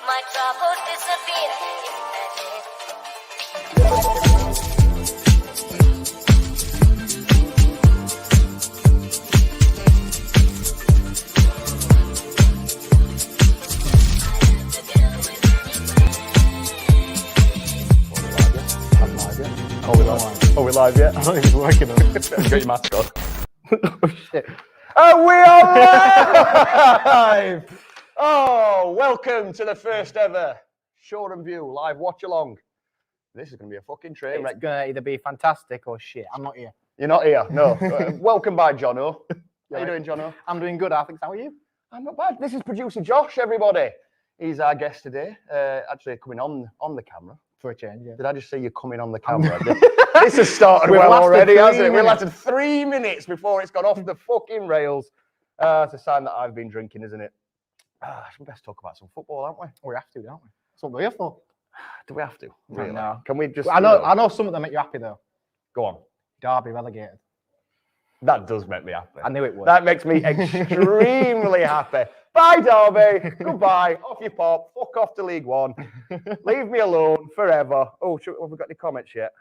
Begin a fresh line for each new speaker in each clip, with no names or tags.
my trouble disappear
Are we live yet?
I don't think it's working on it.
Get your mask on.
Oh shit.
And we are live! Oh, welcome to the first ever Shoreham View live watch along. This is going to be a fucking train
It's
wreck.
going to either be fantastic or shit. I'm not here.
You're not here? No. Welcome by Jono. How you doing, Jono?
I'm doing good, Alex. How are you?
I'm not bad. This is producer Josh, everybody. He's our guest today. Actually coming on the camera.
For a change, yeah.
Did I just say you're coming on the camera? This has started well already, hasn't it? We lasted 3 minutes before it's gone off the fucking rails. It's a sign that I've been drinking, isn't it? We best talk about some football, aren't we?
We have to, don't we? That's what we're here for.
Do we have to? Really?
No.
Can we just?
I know some of them make you happy though.
Go on.
Derby relegated.
That does make me happy.
I knew it would.
That makes me extremely happy. Bye, Derby. Goodbye. Off you pop. Fuck off to League One. Leave me alone forever. Oh, have we got any comments yet?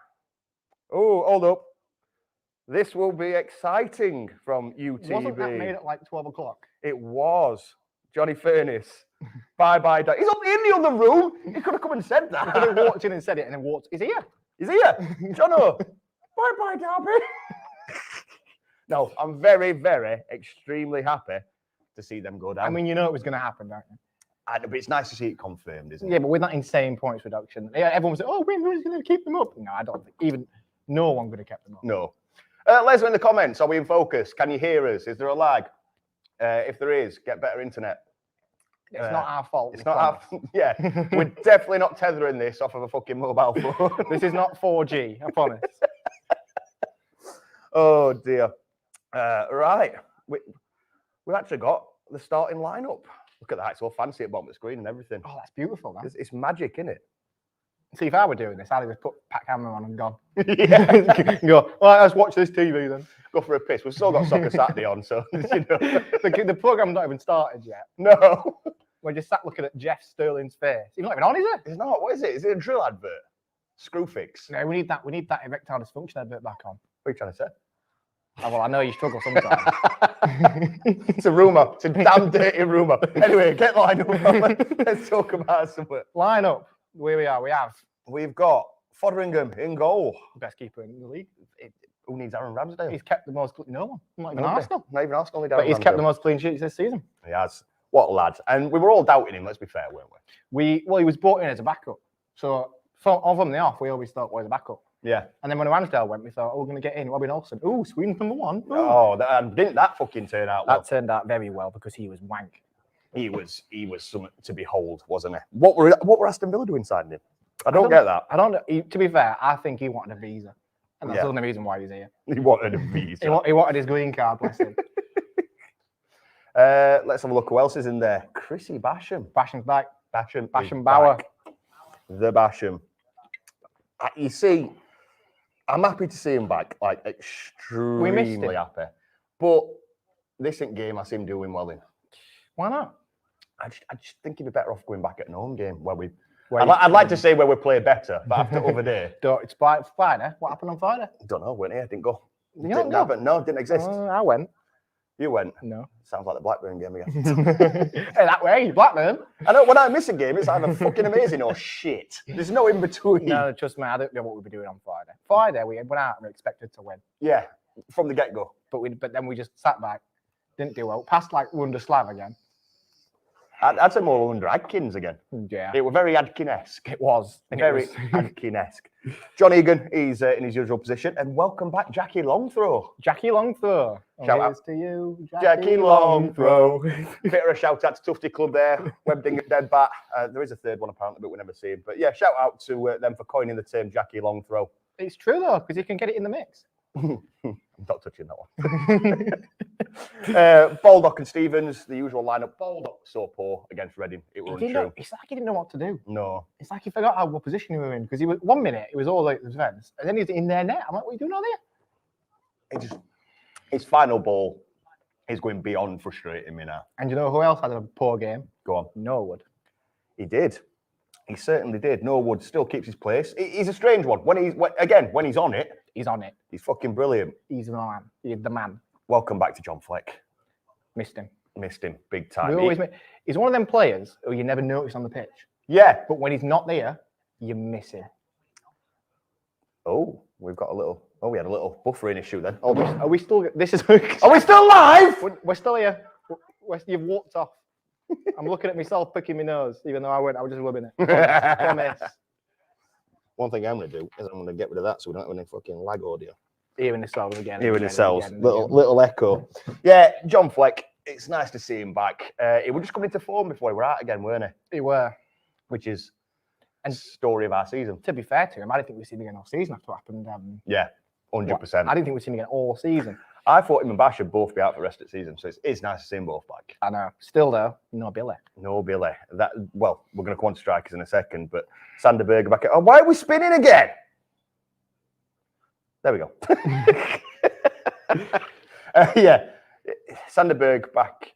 Oh, hold up. This will be exciting from UTB.
Wasn't that made at like 12 o'clock?
It was. Johnny Furnace. Bye-bye. He's only in the other room. He could have come and said that.
He could have walked in and said it and then walked. He's here.
He's here. Jono. Bye-bye, Derby. No, I'm very, very, extremely happy to see them go down.
I mean, you know it was going to happen, don't you?
But it's nice to see it confirmed, isn't it?
Yeah, but with that insane points reduction, everyone was like, oh, who's going to keep them up? No, I don't think. Even no one could have kept them up.
No. Let us know in the comments. Are we in focus? Can you hear us? Is there a lag? If there is, get better internet.
It's not our fault.
It's not our. Yeah, we're definitely not tethering this off of a fucking mobile phone.
This is not 4G, I promise.
Oh dear. Right, we've actually got the starting lineup. Look at that; it's all fancy at the bottom of the screen and everything.
Oh, that's beautiful. That.
It's magic, isn't it?
See, if I were doing this, I'd just put Pat Cameron on and gone.
Yeah.
Go, well, let's watch this TV then.
Go for a piss. We've still got Soccer Saturday on, so you know.
The program's not even started yet.
No.
We're just sat looking at Jeff Sterling's face. He's not even on, is it?
It's not. What is it? Is it a drill advert? Screwfix.
No, we need that erectile dysfunction advert back on.
What are you trying to say?
Oh, well, I know you struggle sometimes.
It's a rumour. It's a damn dirty rumour. Anyway, get lined up. Let's talk about something.
Line up. Where we are,
We've got Fotheringham in goal.
Best keeper in the league.
Who needs Aaron Ramsdale?
He's kept the most. No one. Not even Arsenal.
Not even Arsenal.
But he's kept the most clean sheets this season.
He has. What a lad. And we were all doubting him, let's be fair, weren't we?
He was brought in as a backup. So from the off, we always thought, well, he's a backup.
Yeah.
And then when Ramsdale went, we thought, oh, we're going to get in Robin Olsen. Ooh, Sweden's number one. Ooh.
Oh, didn't that fucking turn out well?
That turned out very well because he was wank.
He was something to behold, wasn't he? What were Aston Villa doing signing him? I don't get that.
I don't know. To be fair, I think he wanted a visa. And that's the only reason why he's here.
He wanted a visa.
He wanted his green card, bless him.
Let's have a look who else is in there. Chrissy Basham.
Basham's back.
Basham
Bauer.
back. The Basham. You see, I'm happy to see him back. Like, extremely happy. But this isn't game I see him doing well in.
Why not?
I just think he'd be better off going back at an home game where we... I'd like to say where we play better, but after over there...
It's Friday. What happened on Friday?
Don't know, weren't here. Didn't go.
You didn't go?
No, didn't exist.
I went.
You went?
No.
Sounds like the Blackburn game again.
Hey, that way, Blackburn.
I know, when I miss a game, it's either fucking amazing or shit. There's no in between.
No, trust me, I don't know what we'll be doing on Friday. Friday, we went out and we expected to win.
Yeah, from the get-go.
But then we just sat back, didn't do well. Passed like under Slav again.
I'd say more under Adkins again.
Yeah.
It was very Adkin-esque.
It was.
Very Adkin-esque. John Egan, he's in his usual position. And welcome back, Jackie Longthrow.
Jackie Longthrow.
Shout out
to you,
Jackie Longthrow. Bit of a shout out to Tufty Club there. Webding Dead Bat. There is a third one apparently, but we never see him. But yeah, shout out to them for coining the term Jackie Longthrow.
It's true though, because you can get it in the mix.
I'm not touching that one. Baldock and Stevens, the usual lineup. Baldock so poor against Reading. It was untrue.
It's like he didn't know what to do.
No.
It's like he forgot what position he was in because he was 1 minute it was all like the defence, and then he's in their net. I'm like, what are you doing on there?
His final ball is going beyond frustrating me now.
And you know who else had a poor game?
Go on.
Norwood.
He did. He certainly did. Norwood still keeps his place. He's a strange one. When he's on it,
He's on it.
he's fucking brilliant.
He's the man. He's the man.
Welcome back to John Fleck.
Missed him.
Missed him big time.
He's one of them players who you never notice on the pitch.
Yeah.
But when he's not there, you miss him.
Oh, we had a little buffering issue then.
Are we still? This is.
Are we still live?
We're still here. You've walked off. I'm looking at myself picking my nose, even though I was just rubbing it. Promise.
One thing I'm going to do is I'm going to get rid of that so we don't have any fucking lag audio.
Hearing the cells again.
Hearing the cells. Little echo. Yeah, John Fleck, it's nice to see him back. He was just coming into form before he were out again, weren't he?
He were.
Which is the story of our season.
To be fair to him, I didn't think we'd see him again all season after what happened.
Yeah, 100%.
I didn't think we'd see him again all season.
I thought him and Bash should both be out for the rest of the season, so it's nice to see them both back.
I know. Still though, no Billy.
No Billy. We're going to come on to strikers in a second, but Sanderberg back. Oh, why are we spinning again? There we go. Yeah, Sanderberg back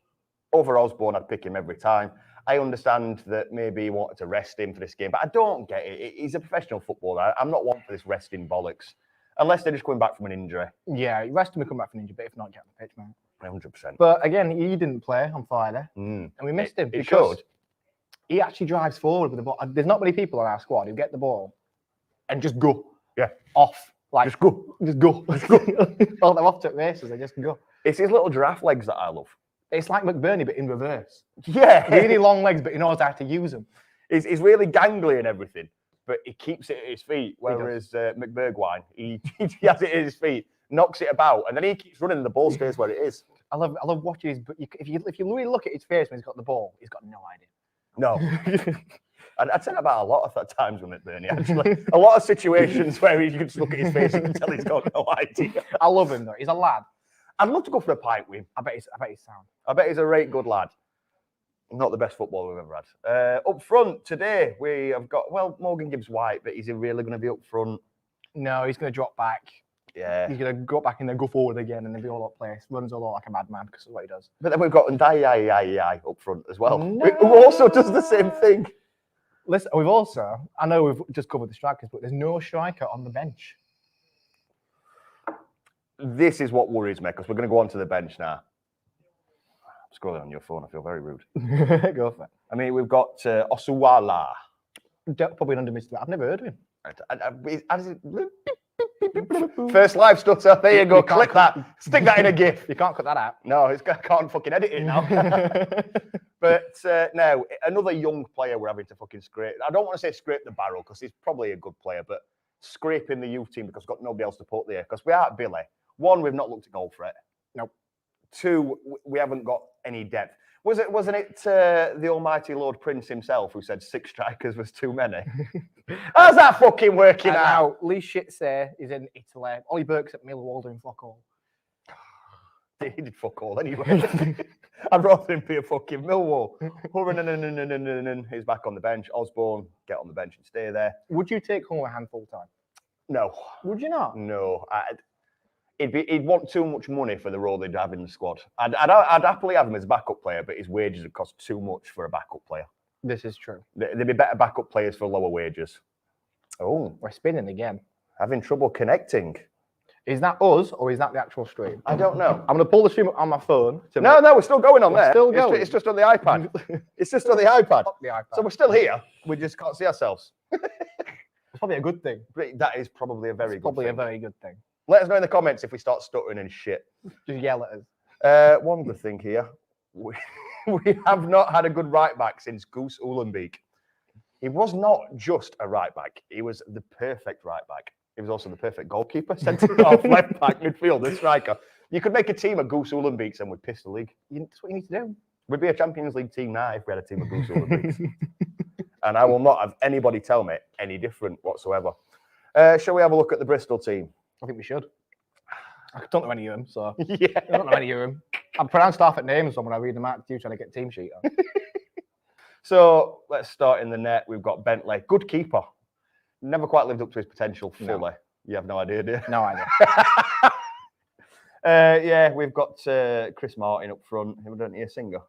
over Osborne. I'd pick him every time. I understand that maybe he wanted to rest him for this game, but I don't get it. He's a professional footballer. I'm not one for this resting bollocks. Unless they're just coming back from an injury.
Yeah, rest him and come back from an injury, but if not, get on the pitch, man.
100%.
But again, he didn't play on Friday, and we missed him because he actually drives forward with the ball. There's not many people on our squad who get the ball and just go.
Yeah.
Off. Like,
just go.
Just go. Just go. Oh, they're off to races, they just go.
It's his little giraffe legs that I love.
It's like McBurney, but in reverse.
Yeah.
Really long legs, but he knows how to use them.
He's really gangly and everything, but he keeps it at his feet. Whereas McBurgwine, he has it at his feet, knocks it about, and then he keeps running and the ball stays where it is. I
love watching his. But if you really look at his face when he's got the ball, he's got no idea.
No. I'd say that about a lot of times with McBurney, actually. A lot of situations where you can just look at his face and you can tell he's got no idea.
I love him, though. He's a lad.
I'd love to go for a pint with him.
I bet he's sound.
I bet he's a right good lad. Not the best footballer we've ever had. Up front today, we have got, Morgan Gibbs-White, but is he really going to be up front?
No, he's going to drop back.
Yeah.
He's going to go back and then go forward again and then be all over the place. Runs all like a madman because of what he does.
But then we've got Ndiaye up front as well,
no.
who also does the same thing.
Listen, we've also, I know we've just covered the strikers, but there's no striker on the bench.
This is what worries me, because we're going to go on to the bench now. I'm scrolling on your phone, I feel very rude.
Go for it.
I mean, we've got Osuwala.
Probably an under-missed. I've never heard of him.
First live stutter. There you go. Click that. Stick that in a GIF.
You can't cut that out.
No, I can't fucking edit it now. But now, another young player we're having to fucking scrape. I don't want to say scrape the barrel because he's probably a good player, but scraping the youth team because we've got nobody else to put there. Because we aren't Billy. One, we've not looked at goal threat.
Nope.
Two, we haven't got any depth. Wasn't it the almighty Lord Prince himself who said 6 strikers was too many? How's that fucking working out?
Lee Shitser is in Italy. Ollie Burke's at Millwall doing fuck all.
He did fuck all anyway. I'd rather him be a fucking Millwall. He's back on the bench. Osborne, get on the bench and stay there.
Would you take Homerhan full time?
No.
Would you not?
No. He'd want too much money for the role they'd have in the squad. I'd happily have him as a backup player, but his wages would cost too much for a backup player.
This is true.
There'd be better backup players for lower wages. Oh,
we're spinning again.
Having trouble connecting.
Is that us or is that the actual stream?
I don't know.
I'm going to pull the stream up on my phone.
No, we're still going on there.
Still going.
It's just on the iPad. It's just on the iPad.
Fuck the iPad.
So we're still here. We just can't see ourselves.
It's probably a good thing.
That is probably a very
good thing.
Let us know in the comments if we start stuttering and shit.
Just yell at us.
One good thing here. We have not had a good right back since Goose Uhlenbeek. He was not just a right back. He was the perfect right back. He was also the perfect goalkeeper, centre half, left back, midfielder, striker. You could make a team of Goose Uhlenbeeks and we'd piss the league.
That's what you need to do.
We'd be a Champions League team now if we had a team of Goose Uhlenbeeks. And I will not have anybody tell me any different whatsoever. Shall we have a look at the Bristol team?
I think we should. I don't know any of them, so
yeah.
I don't know any of them. I'm pronounced half at names when I read them out to you trying to get team sheet on.
So let's start in the net. We've got Bentley, good keeper. Never quite lived up to his potential fully. No. You have no idea, do you?
No idea.
Yeah, we've got Chris Martin up front. Him, don't hear a singer.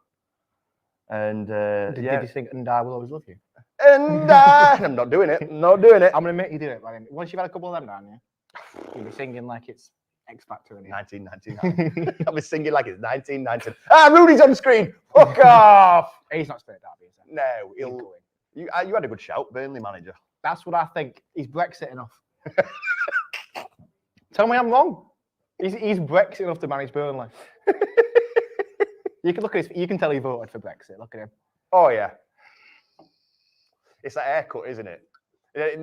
And
Did you sing "And I Will Always Love You"?
And I'm not doing it. Not doing it.
I'm gonna make you do it, man. Once you've had a couple of them down, you'll be singing like it's X Factor.
1999. I'll be singing like it's 1990. Rooney's on the screen. Fuck off.
He's not straight Derby, is he?
No, you had a good shout, Burnley manager.
That's what I think. He's Brexiting off. Tell me I'm wrong. He's Brexit enough to manage Burnley. You can look at his. You can tell he voted for Brexit. Look at him.
Oh yeah. It's that haircut, isn't it?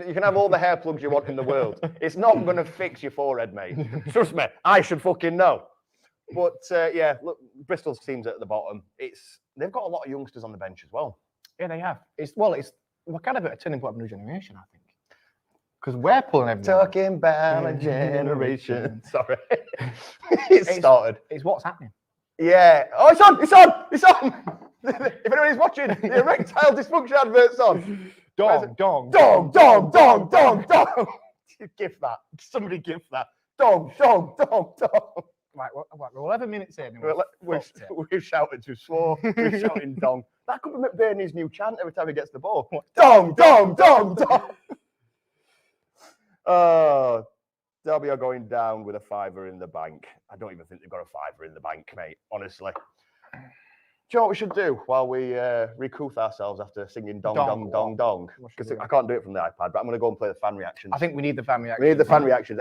You can have all the hair plugs you want in the world. It's not going to fix your forehead, mate. Trust me, I should fucking know. But yeah, look, Bristol's team's at the bottom. They've got a lot of youngsters on the bench as well.
Yeah, they have. We're kind of at a turning point of a new generation, I think. Because we're pulling everything.
Talking about a generation. Sorry. It started.
It's what's happening.
Yeah. Oh, it's on. It's on. It's on. If anybody's watching, the erectile dysfunction advert's on.
Dong.
Give that. Somebody give that. Dong.
Right, we're 11 minutes in.
We've shouted too slow. We're shouting dong. That could be McBurney's new chant every time he gets the ball. Dong. Oh, Derby are going down with a fiver in the bank. I don't even think they've got a fiver in the bank, mate, honestly. Do you know what we should do while we recouth ourselves after singing dong? Because I can't do it from the iPad, but I'm going to go and play the fan reactions.
I think we need the fan reactions.
We need the fan reactions.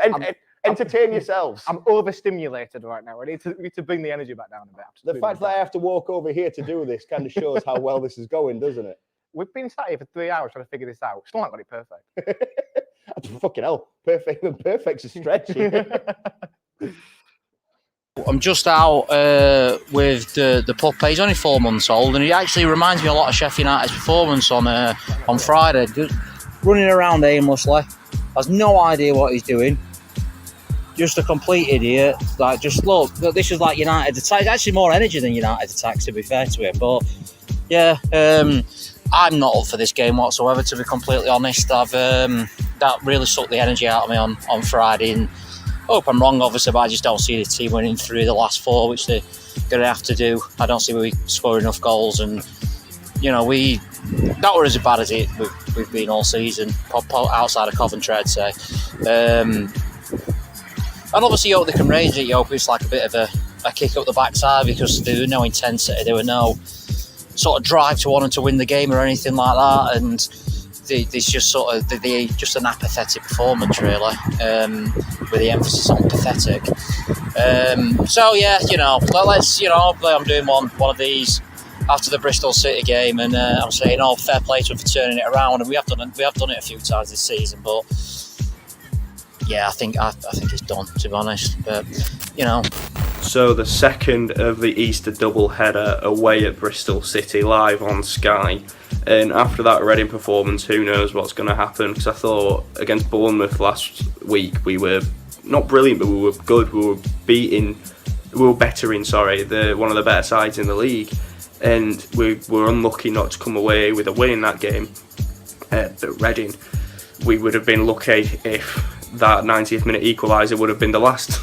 Entertain yourselves.
I'm overstimulated right now. We need to bring the energy back down a bit.
The fact that I have to walk over here to do this kind of shows how well this is going, doesn't it?
We've been sat here for 3 hours trying to figure this out. Still not got it perfect.
Fucking hell. Perfect's a stretch.
I'm just out with the puppy. He's only 4 months old, and he actually reminds me a lot of Sheffield United's performance on Friday. Just running around aimlessly, has no idea what he's doing. Just a complete idiot. Like, just look, this is like United attack. It's actually more energy than United attacks, to be fair to him. But yeah, I'm not up for this game whatsoever, to be completely honest. That really sucked the energy out of me on Friday, and I hope I'm wrong, obviously, but I just don't see the team winning through the last 4, which they're going to have to do. I don't see we score enough goals, and that were as bad as we've been all season, outside of Coventry, I'd say. And obviously, you hope they can raise it. You hope it's like a bit of a kick up the backside, because there was no intensity, there were no sort of drive to wanting to win the game or anything like that, and it's just sort of just an apathetic performance, really, with the emphasis on pathetic. So yeah, let's hopefully I'm doing one of these after the Bristol City game, and I'm saying, fair play to him for turning it around, and we have done it a few times this season, but yeah, I think it's done, to be honest. But
So the second of the Easter double header away at Bristol City, live on Sky. And after that Reading performance, who knows what's going to happen? Because I thought against Bournemouth last week we were not brilliant, but we were good. We were bettering one of the better sides in the league, and we were unlucky not to come away with a win in that game at Reading. We would have been lucky if that 90th minute equaliser would have been the last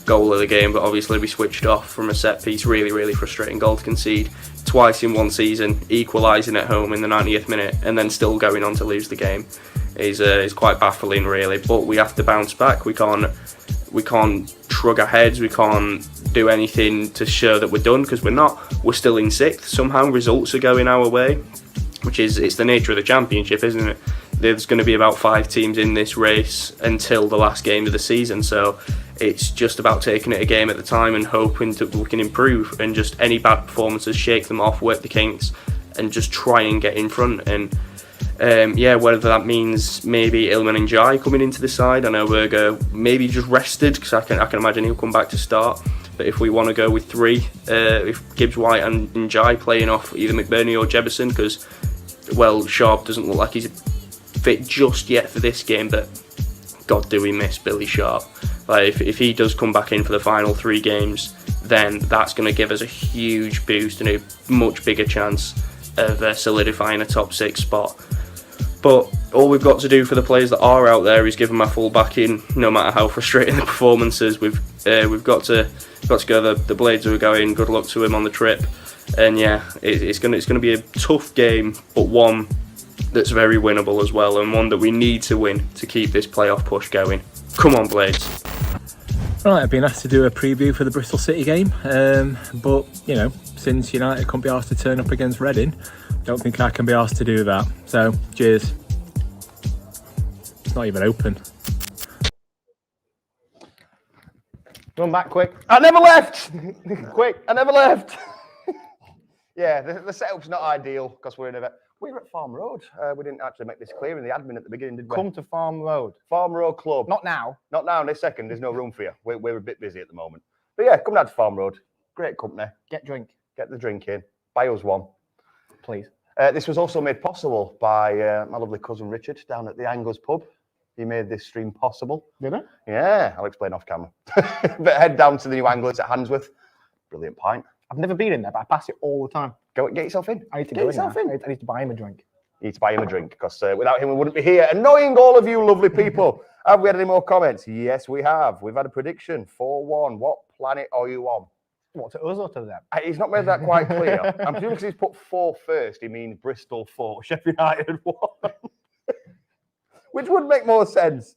goal of the game, but obviously we switched off from a set piece. Really, really frustrating goal to concede twice in one season, equalising at home in the 90th minute and then still going on to lose the game is quite baffling, really. But we have to bounce back. We can't shrug our heads. We can't do anything to show that we're done, because we're not. We're still in 6th. Somehow results are going our way, it's the nature of the championship, isn't it? There's going to be about 5 teams in this race until the last game of the season, so it's just about taking it a game at a time and hoping that we can improve, and just any bad performances, shake them off, work the kinks, and just try and get in front. And whether that means maybe Ilman and Jai coming into the side. I know Berger maybe just rested, because I can imagine he'll come back to start. But if we want to go with 3, if Gibbs, White and Jai playing off either McBurney or Jebison, because Sharp doesn't look like he's fit just yet for this game, but God, do we miss Billy Sharp. Like, if he does come back in for the final 3 games, then that's going to give us a huge boost and a much bigger chance of solidifying a top 6 spot. But all we've got to do for the players that are out there is give them our full backing, no matter how frustrating the performances. We've got to go. The Blades are going. Good luck to him on the trip. And yeah, it's gonna be a tough game, but one that's very winnable as well, and one that we need to win to keep this playoff push going. Come on, Blades.
Right, I've been asked to do a preview for the Bristol City game, but you know, since United can't be asked to turn up against Reading, don't think I can be asked to do that. So, cheers. It's not even open.
Run back quick.
I never left. Quick, I never left. Yeah, the setup's not ideal because we're at Farm Road. We didn't actually make this clear in the admin at the beginning, did we?
Come to Farm Road.
Farm Road Club.
Not now.
Not now. In a second, there's no room for you. We're a bit busy at the moment. But yeah, come down to Farm Road. Great company.
Get drink.
Get the drink in. Buy us one.
Please.
This was also made possible by my lovely cousin Richard down at the Anglers pub. He made this stream possible.
Did I?
Yeah, I'll explain off camera. But head down to the new Anglers at Handsworth. Brilliant pint.
I've never been in there, but I pass it all the time.
Go get yourself in.
I need to
Get
go
yourself
in.
in.
I need to buy him a drink.
You need to buy him a drink because without him we wouldn't be here. Annoying all of you lovely people. Have we had any more comments? Yes, we have. We've had a prediction. 4-1. What planet are you on?
What, to us or to them?
He's not made that quite clear. I'm presuming because he's put 4 first, he means Bristol 4, Sheffield United 1. Which would make more sense.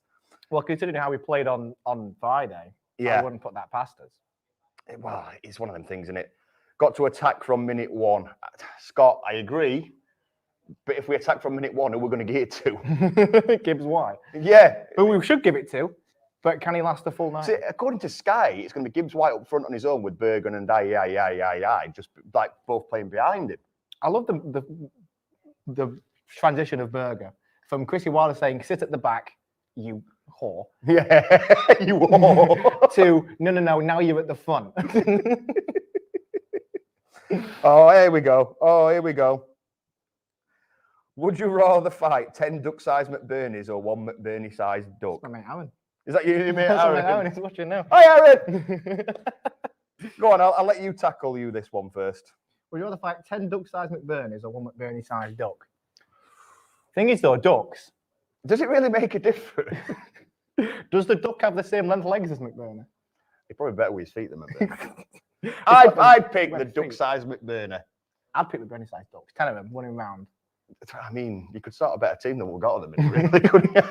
Well, considering how we played on Friday,
Yeah.
I wouldn't put that past us.
Well, it's one of them things, isn't it? Got to attack from minute 1. Scott, I agree. But if we attack from minute 1, who we're going to give it to?
Gibbs White.
Yeah.
Who we should give it to, but can he last the full night?
See, according to Sky, it's going to be Gibbs White up front on his own with Bergen and just like both playing behind him.
I love the transition of Berger from Chrissy Wilder saying, sit at the back, you whore.
Yeah, you whore.
To, no, now you're at the front.
Oh, here we go. Would you rather fight 10 duck-sized McBurnies or 1 McBurney-sized duck?
That's my mate Aaron.
Is that you, mate
That's my mate
Aaron?
Aaron. He's watching now.
Hi, Aaron! Go on, I'll let you tackle this one first.
Would you rather fight 10 duck-sized McBurnies or 1 McBurney-sized duck? Thing is, though, ducks.
Does it really make a difference?
Does the duck have the same length legs as McBurney?
He's probably better with his feet than McBurney. I'd pick the duck-sized McBurney.
I'd pick McBurney-sized ducks. 10 of them, running round.
I mean, you could start a better team than we've got at the minute, really, couldn't you?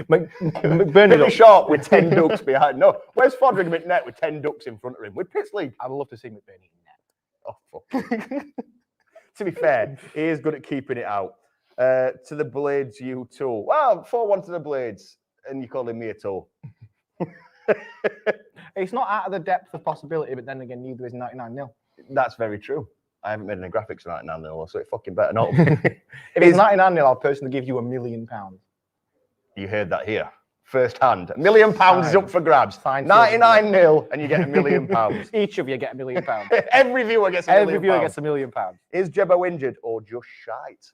McBurney
Pretty short with 10 ducks behind. No, where's Fodringham at net with 10 ducks in front of him? With Pitts League.
I'd love to see McBurney in net.
Oh, fuck. To be fair, he is good at keeping it out. To the Blades, you tool. Well, 4-1 to the Blades, and you calling me a tool.
It's not out of the depth of possibility, but then again, neither is 99-0.
That's very true. I haven't made any graphics for 99-0, so it fucking better not.
If it's 99-0, I'll personally give you £1 million.
You heard that here. First hand. £1 million is up for grabs. 99-0, and you get £1 million.
Each of you get £1 million.
Every viewer gets £1 million.
Every viewer gets £1 million.
Is Jebbo injured or just shite?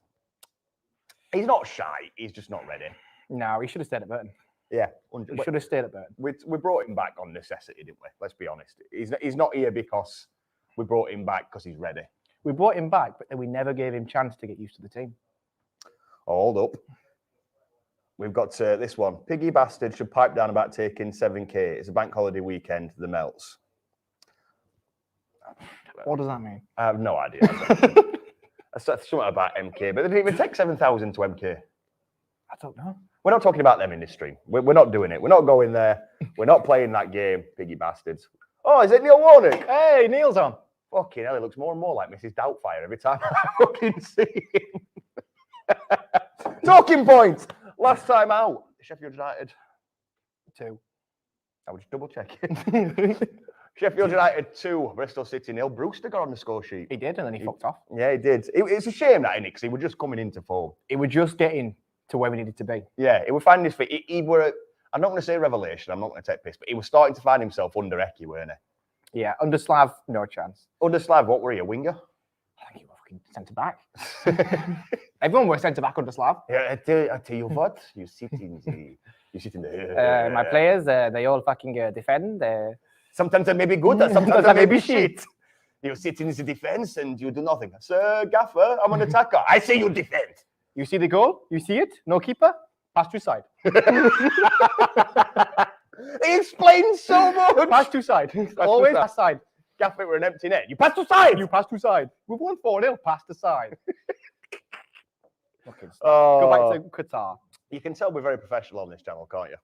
He's not shy. He's just not ready.
No, he should have stayed at Burton.
Yeah.
He should have stayed at Burton.
We brought him back on necessity, didn't we? Let's be honest. He's not here because we brought him back because he's ready.
We brought him back, but then we never gave him chance to get used to the team.
Hold up. We've got this one. Piggy bastard should pipe down about taking 7K. It's a bank holiday weekend. The melts.
What does that mean?
I have no idea. I said something about MK, but they didn't even take 7,000 to MK.
I don't know.
We're not talking about them in this stream. We're not doing it. We're not going there. We're not playing that game, piggy bastards. Oh, is it Neil Warnock?
Hey, Neil's on.
Fucking hell, he looks more and more like Mrs. Doubtfire every time I fucking see him. Talking points. Last time out, Sheffield United 2. I was just double checking. Sheffield United 2, Bristol City 0. Brewster got on the score sheet.
He did, and then he fucked off.
Yeah, he did. It's a shame that, innit? Because he was just coming into form.
He was just getting to where we needed to be.
Yeah, he was finding his feet. He were, I'm not going to say revelation, I'm not going to take piss, but he was starting to find himself under Eki, weren't he?
Yeah, under Slav, no chance.
Under Slav, what were you, a winger?
I think he was fucking centre-back. Everyone was centre-back under Slav.
Yeah, I tell you what, you sit in the...
My players, they all fucking defend.
Sometimes they may be good, and sometimes they may be shit. You sit in the defense and you do nothing. Sir Gaffer, I'm an attacker. I say you defend.
You see the goal? You see it? No keeper? Pass to side.
He explains so much.
Pass to side. Always pass side.
Gaff it with an empty net. You passed to side.
You passed to side. We've won 4-0, passed to side. Fucking stuff.
Oh.
Go back to Qatar.
You can tell we're very professional on this channel, can't you?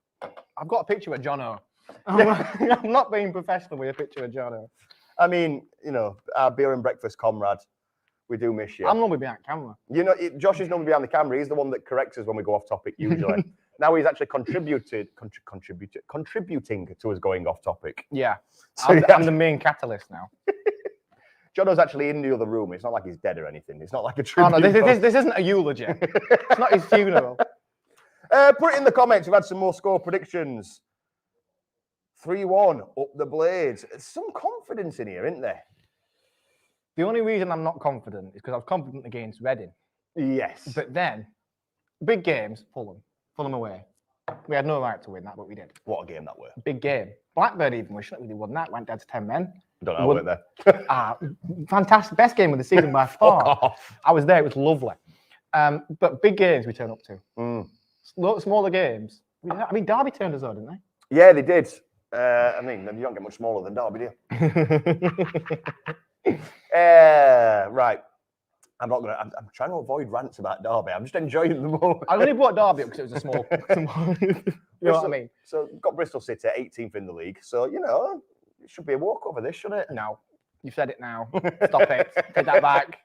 I've got a picture of Jono. I'm not being professional with a picture of Jono.
I mean, you know, our beer and breakfast comrade. We do miss you.
I'm normally behind camera.
You know, Josh is normally behind the camera. He's the one that corrects us when we go off topic, usually. Now he's actually contributing to us going off topic.
Yeah.
So
I'm the main catalyst now.
Jono's actually in the other room. It's not like he's dead or anything. It's not like a
Oh,
tribute.
no, this isn't a eulogy. It's not his funeral.
Put it in the comments. We've had some more score predictions. 3-1 up the Blades. There's some confidence in here, isn't there?
The only reason I'm not confident is because I was confident against Reading.
Yes.
But then, big games, Fulham away. We had no right to win that, but we did.
What a game that were.
Big game. Blackburn even, we shouldn't really won that. Went down to 10 men.
Don't know, weren't there?
Fantastic. Best game of the season by far.
Fuck off.
I was there. It was lovely. But big games we turn up to. Smaller games. I mean, Derby turned us on, didn't they?
Yeah, they did. I mean, you don't get much smaller than Derby, do you? Right. I'm trying to avoid rants about Derby. I'm just enjoying the moment.
I only brought Derby up because it was a small. You know what I mean?
So we've got Bristol City 18th in the league. So, you know, it should be a walkover this, shouldn't it?
No. You've said it now. Stop it. Take that back.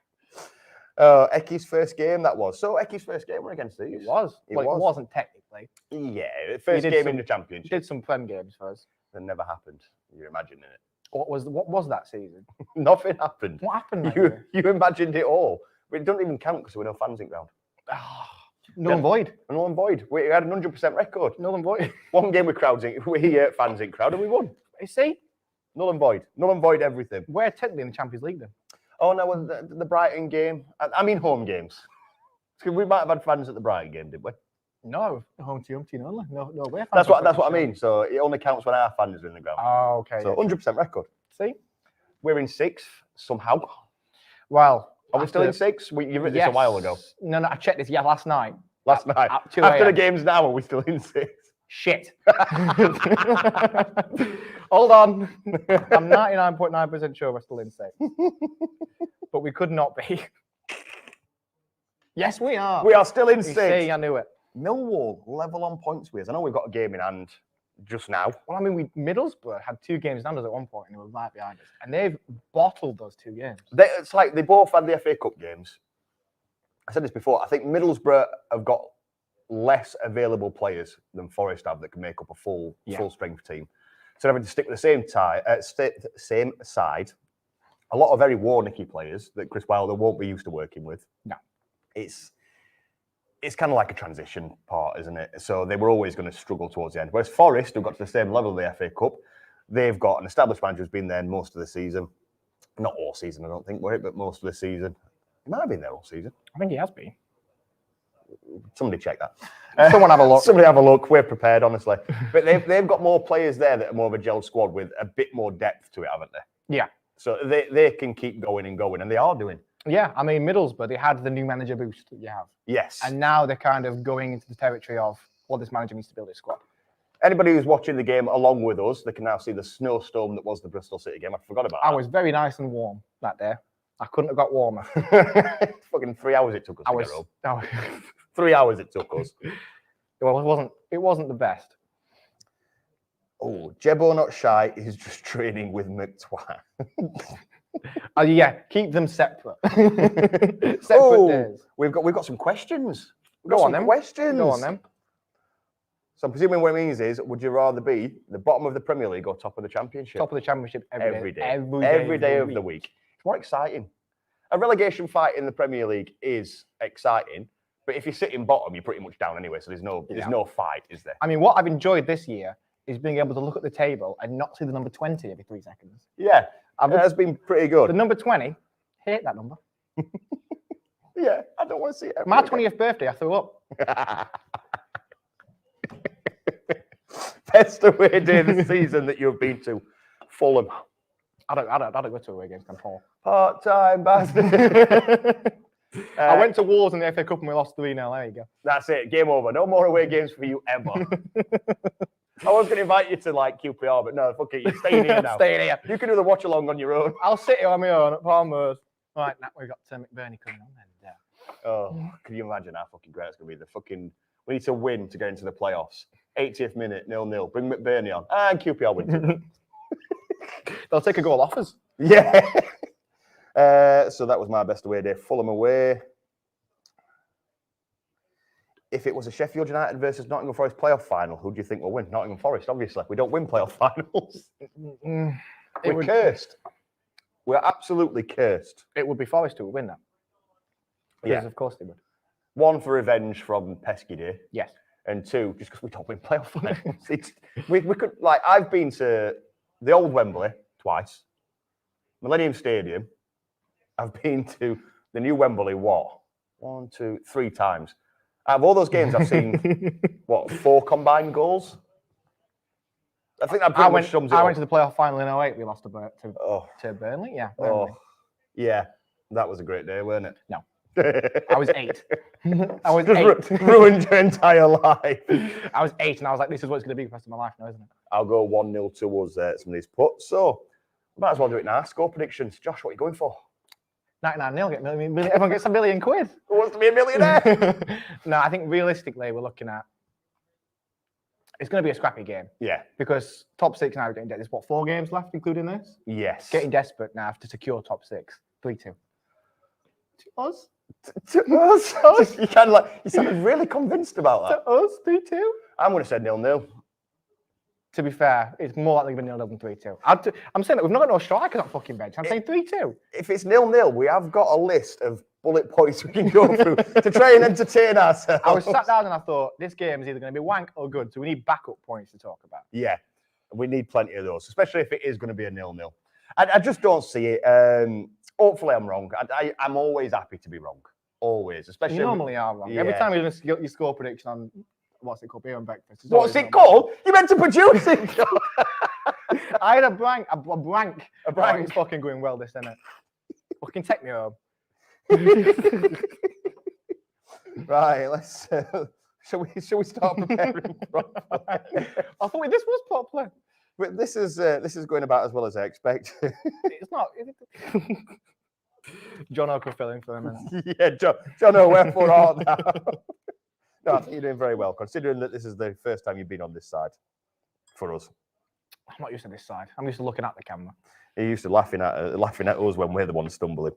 Ecky's first game, that was. So Ecky's first game were against these.
It was. It wasn't technically.
Yeah, first game in the championship.
Did some Prem games for us.
That never happened. You're imagining it.
What was that season?
Nothing happened.
What happened?
You imagined it all. But it doesn't even count because there were no fans in ground.
Null and void.
Null and void. We had a 100% record.
Null and void.
One game with crowds in, fans in crowd, and we won.
You see?
Null and void. Null and void everything.
We're technically in the Champions League then.
Oh no, well, the Brighton game. I mean home games. We might have had fans at the Brighton game, did we?
No, home team only. No, we're fans.
That's what I mean. So it only counts when our fans are in the ground.
Oh, okay.
So 100% record.
See,
we're in 6th somehow.
Well,
are we still in 6th? You wrote this a while ago.
No, I checked this. Yeah, last night.
After the games now, are we still in 6th?
Shit. Hold on. I'm 99.9% sure we're still in 6th. But we could not be. Yes, we are.
We are still in 6th.
See, I knew it.
Millwall level on points with us. I know we've got a game in hand just now.
Well, I mean, Middlesbrough had 2 games down us at one point and they were right behind us. And they've bottled those 2 games.
It's like they both had the FA Cup games. I said this before. I think Middlesbrough have got less available players than Forest have that can make up a full strength team. So having to stick with the same side. A lot of very Warnicky players that Chris Wilder won't be used to working with.
No.
It's kind of like a transition part, isn't it? So they were always going to struggle towards the end. Whereas Forest, who got to the same level of the FA Cup, they've got an established manager who's been there most of the season. Not all season, I don't think, were it? But most of the season. He might have been there all season.
I think he has been.
Somebody check that.
Someone have a look.
Somebody have a look. We're prepared, honestly. But they've got more players there that are more of a gel squad with a bit more depth to it, haven't they?
Yeah.
So they can keep going and going, and they are doing.
Yeah, I mean, Middlesbrough, they had the new manager boost that you have.
Yes.
And now they're kind of going into the territory of, well, this manager needs to build his squad.
Anybody who's watching the game along with us, they can now see the snowstorm that was the Bristol City game. I forgot about that.
I was very nice and warm that day. I couldn't have got warmer.
Fucking 3 hours it took us to get home. 3 hours it took us.
Well, it wasn't the best.
Oh, Jebo Not Shy is just training with McTwan.
Oh yeah, keep them separate. Separate days.
We've got some questions.
Go on then.
Questions.
Go on then.
So I'm presuming what it means is, would you rather be the bottom of the Premier League or top of the Championship?
Top of the Championship every day.
Every day of the week. It's more exciting. A relegation fight in the Premier League is exciting, but if you sit in bottom, you're pretty much down anyway. So there's no fight, is there?
I mean, what I've enjoyed this year is being able to look at the table and not see the number 20 every 3 seconds.
Yeah, that's been pretty good.
The number 20, hate that number.
Yeah, I don't want to see it.
My 20th birthday, I threw up.
Best away day of the season that you've been to. Fulham.
I don't go to away games, I'm Paul.
Part-time bastard.
I went to Wolves in the FA Cup and we lost 3-0. There you go.
That's it. Game over. No more away games for you ever. I was going to invite you to like QPR, but no, fuck it, you're staying here now.
Staying here.
You can do the watch along on your own.
I'll sit here on my own at Palmer's. Right, now we've got McBurney coming on then. Yeah.
Oh, can you imagine how fucking great it's going to be? We need to win to get into the playoffs. 80th minute, 0-0. Bring McBurney on. And QPR win.
They'll take a goal off us.
Yeah. So that was my best away day. Fulham away. If it was a Sheffield United versus Nottingham Forest playoff final, who do you think will win? Nottingham Forest, obviously. We don't win playoff finals. We're cursed. We're absolutely cursed.
It would be Forest who would win that. Because of course they would.
1, for revenge from Pesky Day.
Yes.
And 2, just because we don't win playoff finals. we could, like, I've been to the old Wembley twice, Millennium Stadium. I've been to the new Wembley, 1, 2, 3 times. Out of all those games, I've seen, 4 combined goals? I think that pretty much sums it up.
I went to the playoff final in 08. We lost to Burnley. Yeah. Burnley.
Yeah. That was a great day, weren't it?
No. I was 8. I was 8.
Ruined your entire life.
I was 8, and I was like, this is what it's going to be for the rest of my life now, isn't it?
I'll go 1-0 towards some of these puts. So, might as well do it now. Score predictions. Josh, what are you going for?
99-0, get everyone gets £1 million.
Who wants to be a millionaire?
No, I think realistically we're looking at it's going to be a scrappy game.
Yeah.
Because top 6 now, there's 4 games left, including this?
Yes.
Getting desperate now to secure top 6. 3-2. To us?
To us? You sounded really convinced about that.
To us? 3-2?
I'm going to say 0-0.
To be fair, it's more likely to be 0-0 than 3-2. I'm saying that we've not got no strikers on fucking bench. I'm saying 3-2.
If it's 0-0, we have got a list of bullet points we can go through to try and entertain ourselves.
I was sat down and I thought, this game is either going to be wank or good, so we need backup points to talk about.
Yeah, we need plenty of those, especially if it is going to be a 0-0. I just don't see it. Hopefully I'm wrong. I'm always happy to be wrong. Always, especially...
You normally are wrong.
Yeah.
Every time you score prediction on... What's it called? Beer and breakfast.
What's it called? You meant to produce it.
I had a blank. A blank.
Oh,
it's fucking going well, this, isn't it? Fucking take me home.
Right, let's. Shall we start preparing properly?
I thought this was popular.
But this is going about as well as I expected.
It's not. John Oak will fill in for a minute.
Yeah, John O, wherefore art thou? No, I think you're doing very well, considering that this is the first time you've been on this side for us.
I'm not used to this side. I'm used to looking at the camera.
You're used to laughing at us when we're the ones stumbling.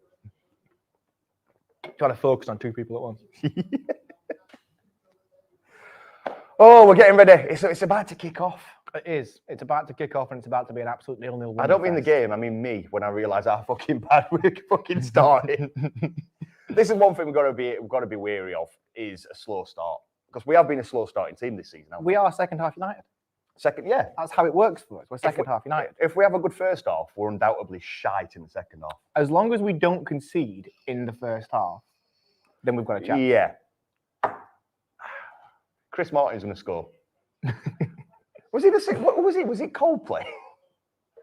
Trying to focus on 2 people at once.
Oh, we're getting ready. It's about to kick off.
It is. It's about to kick off, and it's about to be an absolute 0-0 win.
I don't mean the game. I mean me. When I realise how fucking bad we're fucking starting. This is one thing we've got to be wary of, is a slow start, because we have been a slow starting team this season.
We are second half United.
Yeah.
That's how it works for us. We're second half United.
If we have a good first half, we're undoubtedly shite in the second half.
As long as we don't concede in the first half, then we've got a chance.
Yeah. Chris Martin's going to score. Was it Coldplay?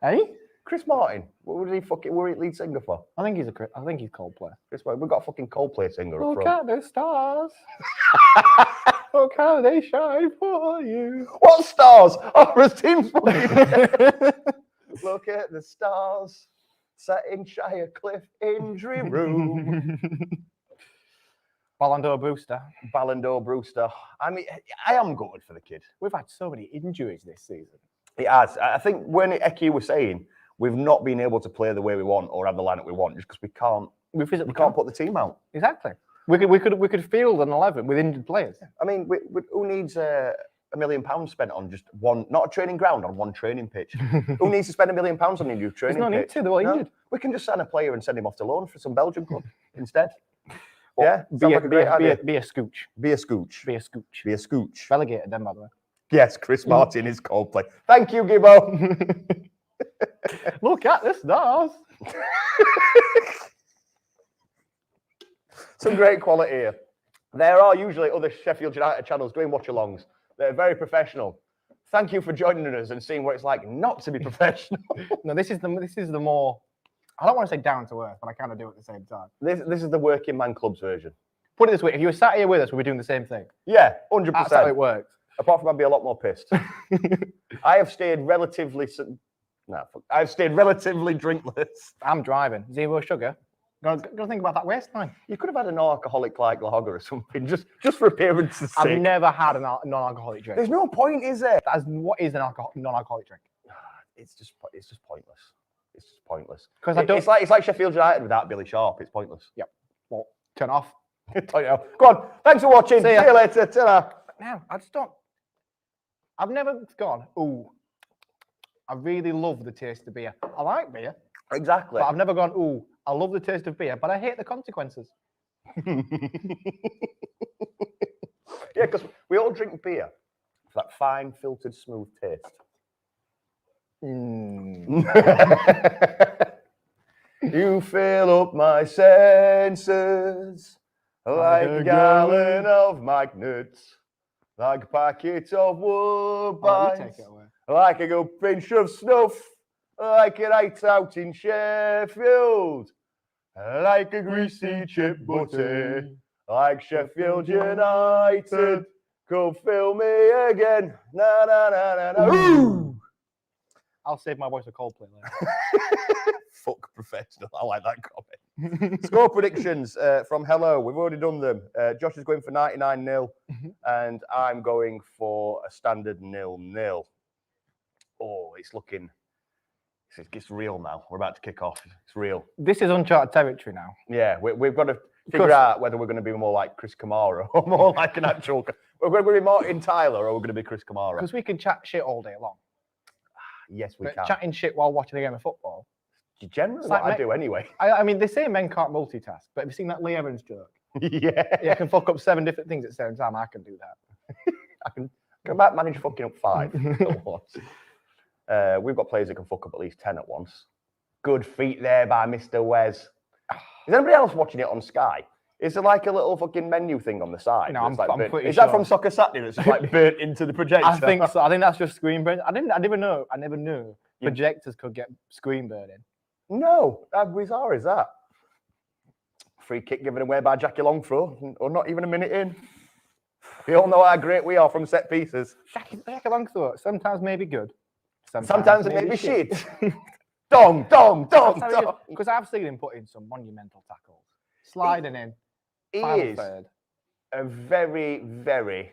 Eh?
Chris Martin. What was he fucking? Were he lead singer for?
I think he's Coldplay.
Chris Martin. We've got a fucking Coldplay singer up
Look
front.
at the stars. Look how they shine for you.
What stars? Oh, the team's fucking. Look at the stars. Sat in Shire Cliff Injury Room.
Ballon d'Or Brewster.
I mean, I am gutted for the kid.
We've had so many injuries this season.
It has. I think when Eki was saying we've not been able to play the way we want or have the lineup we want just because we can't put the team out.
Exactly. We could field an 11 with injured players.
I mean, who needs £1 million spent on just one, not a training ground, on one training pitch? Who needs to spend £1 million on a new training pitch?
There's no need to. They're all injured.
We can just sign a player and send him off to loan for some Belgian club instead.
Yeah, be a scooch.
Be a scooch.
Be a scooch.
Be a scooch.
Relegated then, by the way.
Yes, Chris Martin is Coldplay. Thank you, Gibbo.
Look at the stars.
Some great quality here. There are usually other Sheffield United channels doing watch-alongs. They're very professional. Thank you for joining us and seeing what it's like not to be professional.
No, this is the more, I don't want to say down to earth, but I kind of do at the same time.
This is the working man clubs version.
Put it this way, if you were sat here with us, we'd be doing the same thing.
Yeah, 100%.
That's how it works.
Apart from I'd be a lot more pissed. I've stayed relatively drinkless.
I'm driving. 0 sugar. Gotta think about that waste time.
You could have had a non-alcoholic like lager or something, just for appearance's sake.
I've never had a non-alcoholic drink.
There's no point, is there?
What is an non-alcoholic drink?
It's just pointless. It's just pointless.
Because
it's like Sheffield United without Billy Sharp. It's pointless.
Yep. Well, turn off.
Go on. Thanks for watching. See you later. Ta-ra.
Now, I just don't. I've never gone, ooh, I really love the taste of beer. I like beer.
Exactly.
But I've never gone, ooh, I love the taste of beer, but I hate the consequences.
Yeah, because we all drink beer for that fine, filtered, smooth taste. You fill up my senses like a gallon of magnets, like a packet of woodbines, like a good pinch of snuff, like a night out in Sheffield, like a greasy chip butty, like Sheffield United. Come fill me again. Na na na na na. Ooh.
I'll save my voice for Coldplay later.
Fuck professional. I like that comment. Score predictions from Hello. We've already done them. Josh is going for 99-0, and I'm going for a standard 0-0. Oh, it's looking. It's real now. We're about to kick off. It's real.
This is uncharted territory now.
Yeah, we've got to figure out whether we're going to be more like Chris Kamara or more like an actual. We're going to be Martin Tyler or we're going to be Chris Kamara.
Because we can chat shit all day long.
Yes, we
but
can.
Chatting shit while watching a game of football.
Generally, what I do anyway.
I mean, they say men can't multitask, but have you seen that Lee Evans joke?
Yeah.
I can fuck up 7 different things at the same time. I can do that.
I can manage fucking up 5 at once. We've got players that can fuck up at least 10 at once. Good feet there by Mr. Wes. Is anybody else watching it on Sky? Is there like a little fucking menu thing on the side?
No, I'm pretty sure.
Is that from Soccer Saturday that's just like burnt into the projector?
I think so. I think that's just screen burn. I never knew projectors could get screen burning.
No, how bizarre is that? Free kick given away by Jackie Longthrow, or not even a minute in. We all know how great we are from set pieces.
Jackie Longthrow, sometimes maybe good.
Sometimes it may be shit. Dong.
Because I've seen him put in some monumental tackles. Sliding in.
He is a very, very,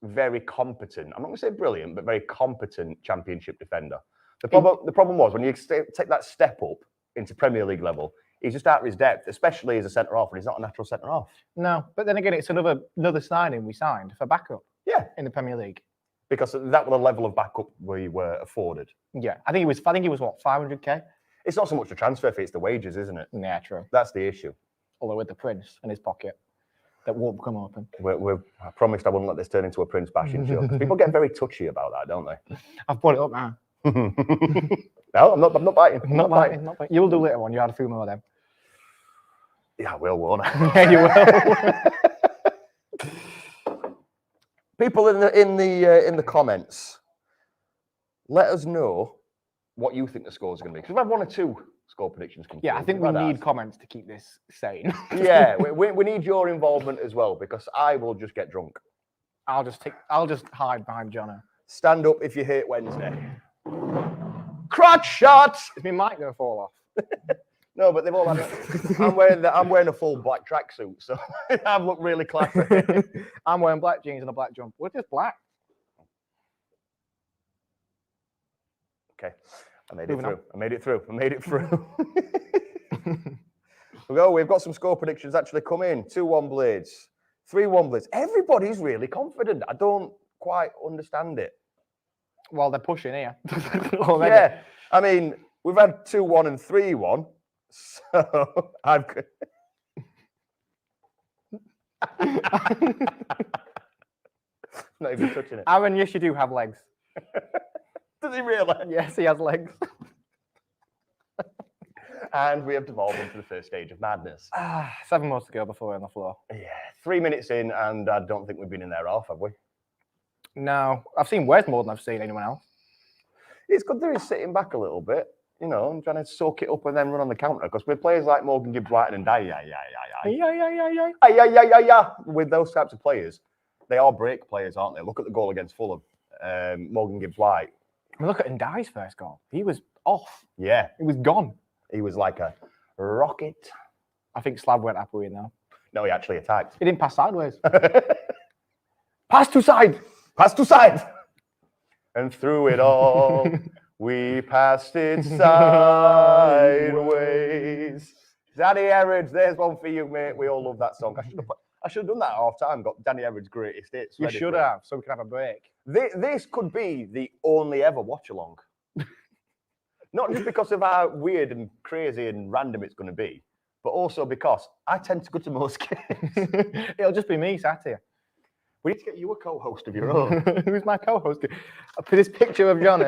very competent, I'm not going to say brilliant, but very competent championship defender. The problem was when you take that step up into Premier League level, he's just out of his depth, especially as a centre-half, and he's not a natural centre-half.
No, but then again, it's another signing we signed for backup.
Yeah.
In the Premier League.
Because that was the level of backup we were afforded.
Yeah, I think he was what, 500k?
It's not so much the transfer fee, it's the wages, isn't it?
Yeah, true.
That's the issue.
Although with the Prince in his pocket, that won't come open.
I promised I wouldn't let this turn into a Prince bashing show. People get very touchy about that, don't they?
I've brought it up now.
No, I'm not biting.
I'm not biting. You will do later on. You had a few more of them.
Yeah, I will, won't I?
Yeah, you will.
People in the comments, let us know what you think the scores are going to be. Because we've had 1 or 2 score predictions come
Yeah,
through.
I think we need comments to keep this sane.
Yeah, we need your involvement as well, because I will just get drunk.
I'll just hide behind Jono.
Stand up if you hate Wednesday. Crotch shots!
Is my mic going to fall off?
No, but they've all had it. I'm wearing a full black tracksuit, so I've looked really classy.
I'm wearing black jeans and a black jumper. We're just black.
Okay, I made it through. We've got some score predictions actually come in. 2-1 Blades, 3-1 Blades. Everybody's really confident. I don't quite understand it.
Well, they're pushing here.
Yeah, I mean, we've had 2-1 and 3-1. So I'm not even touching it.
Aaron, yes, you do have legs.
Does he really?
Yes, he has legs.
And we have devolved into the first stage of madness.
7 more to go before we're on the floor.
Yeah, 3 minutes in, and I don't think we've been in there half, have we?
No, I've seen Wes more than I've seen anyone else.
It's good that he's sitting back a little bit. You know, I'm trying to soak it up and then run on the counter. Because with players like Morgan Gibbs-White and Dye, with those types of players, They are break players, aren't they? Look at the goal against Fulham. Morgan Gibbs-White.
I mean, look at Ndai's first goal. He was off.
Yeah,
He was gone.
he was like a rocket.
I think Slav went happy with now.
No, he actually attacked.
He didn't pass sideways. Pass to side.
Pass to side. And through it all, we passed it sideways. Danny Herridge, there's one for you, mate. We all love that song. I should have done that at half time. Got Danny Herridge's greatest hits.
You
ready
should
for it.
have, so we can have a break.
This could be the only ever watch along. Not just because of how weird and crazy and random it's going to be, but also because I tend to go to most games.
It'll just be me sat here.
We need to get you a co-host of your own.
Who's my co-host? I'll put this picture of Johnny.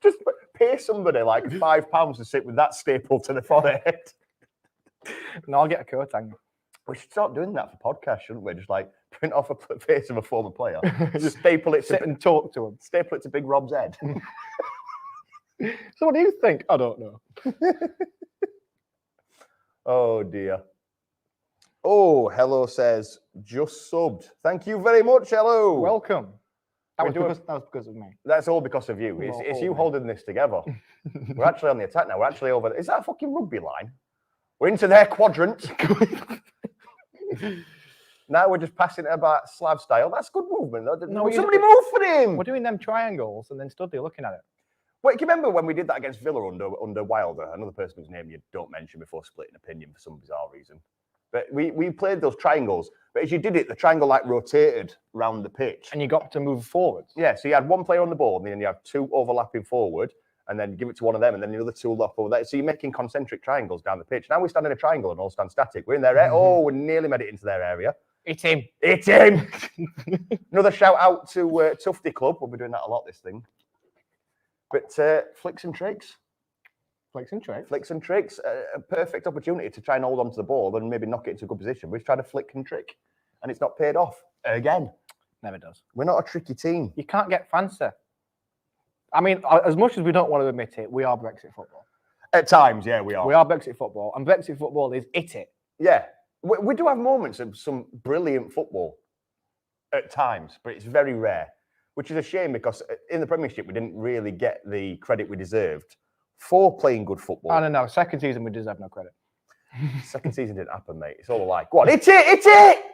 Just pay somebody like £5 to sit with that staple to the forehead.
No, I'll get a coat hanger.
We should start doing that for podcasts, shouldn't we? Just like print off a face of a former player, just staple it,
Sit and talk to him.
staple it to Big Rob's head.
So what do you think? I don't know.
Oh dear. Oh, hello says just subbed. Thank you very much. Hello.
Welcome. That
We
was
do
because of me.
That's all because of you. It's you holding this together. We're actually on the attack now. We're actually over. Is that a fucking rugby line? We're into their quadrant. Now we're just passing it about Slav style. That's good movement, though.
No,
Somebody move for him.
We're doing them triangles and then stood there looking at it.
Wait, can you remember when we did that against Villa under Wilder? Another person whose name you don't mention before splitting opinion for some bizarre reason. But we played those triangles. But as you did it, the triangle like rotated around the pitch.
And you got to move forward.
Yeah, so you had one player on the ball, and then you have two overlapping forward, and then give it to one of them, and then the other two lap over there. So you're making concentric triangles down the pitch. Now we stand in a triangle and all stand static. We're in their area. Oh, we nearly made it into their area.
It's him.
It's him. Another shout out to Tufty Club. We'll be doing that a lot, this thing. But flicks and tricks.
Flicks and tricks.
Flicks and tricks. A perfect opportunity to try and hold on to the ball and maybe knock it into a good position. We've tried to flick and trick, and it's not paid off again.
Never does.
We're not a tricky team.
You can't get fancy. I mean, as much as we don't want to admit it, we are Brexit football.
At times, yeah, we are.
We are Brexit football, and Brexit football is it.
Yeah. We do have moments of some brilliant football at times, but it's very rare, which is a shame because in the Premiership, we didn't really get the credit we deserved for playing good football.
I don't know. Second season, we deserve no credit.
Second season didn't happen, mate. It's all like, go on, hit it, hit it!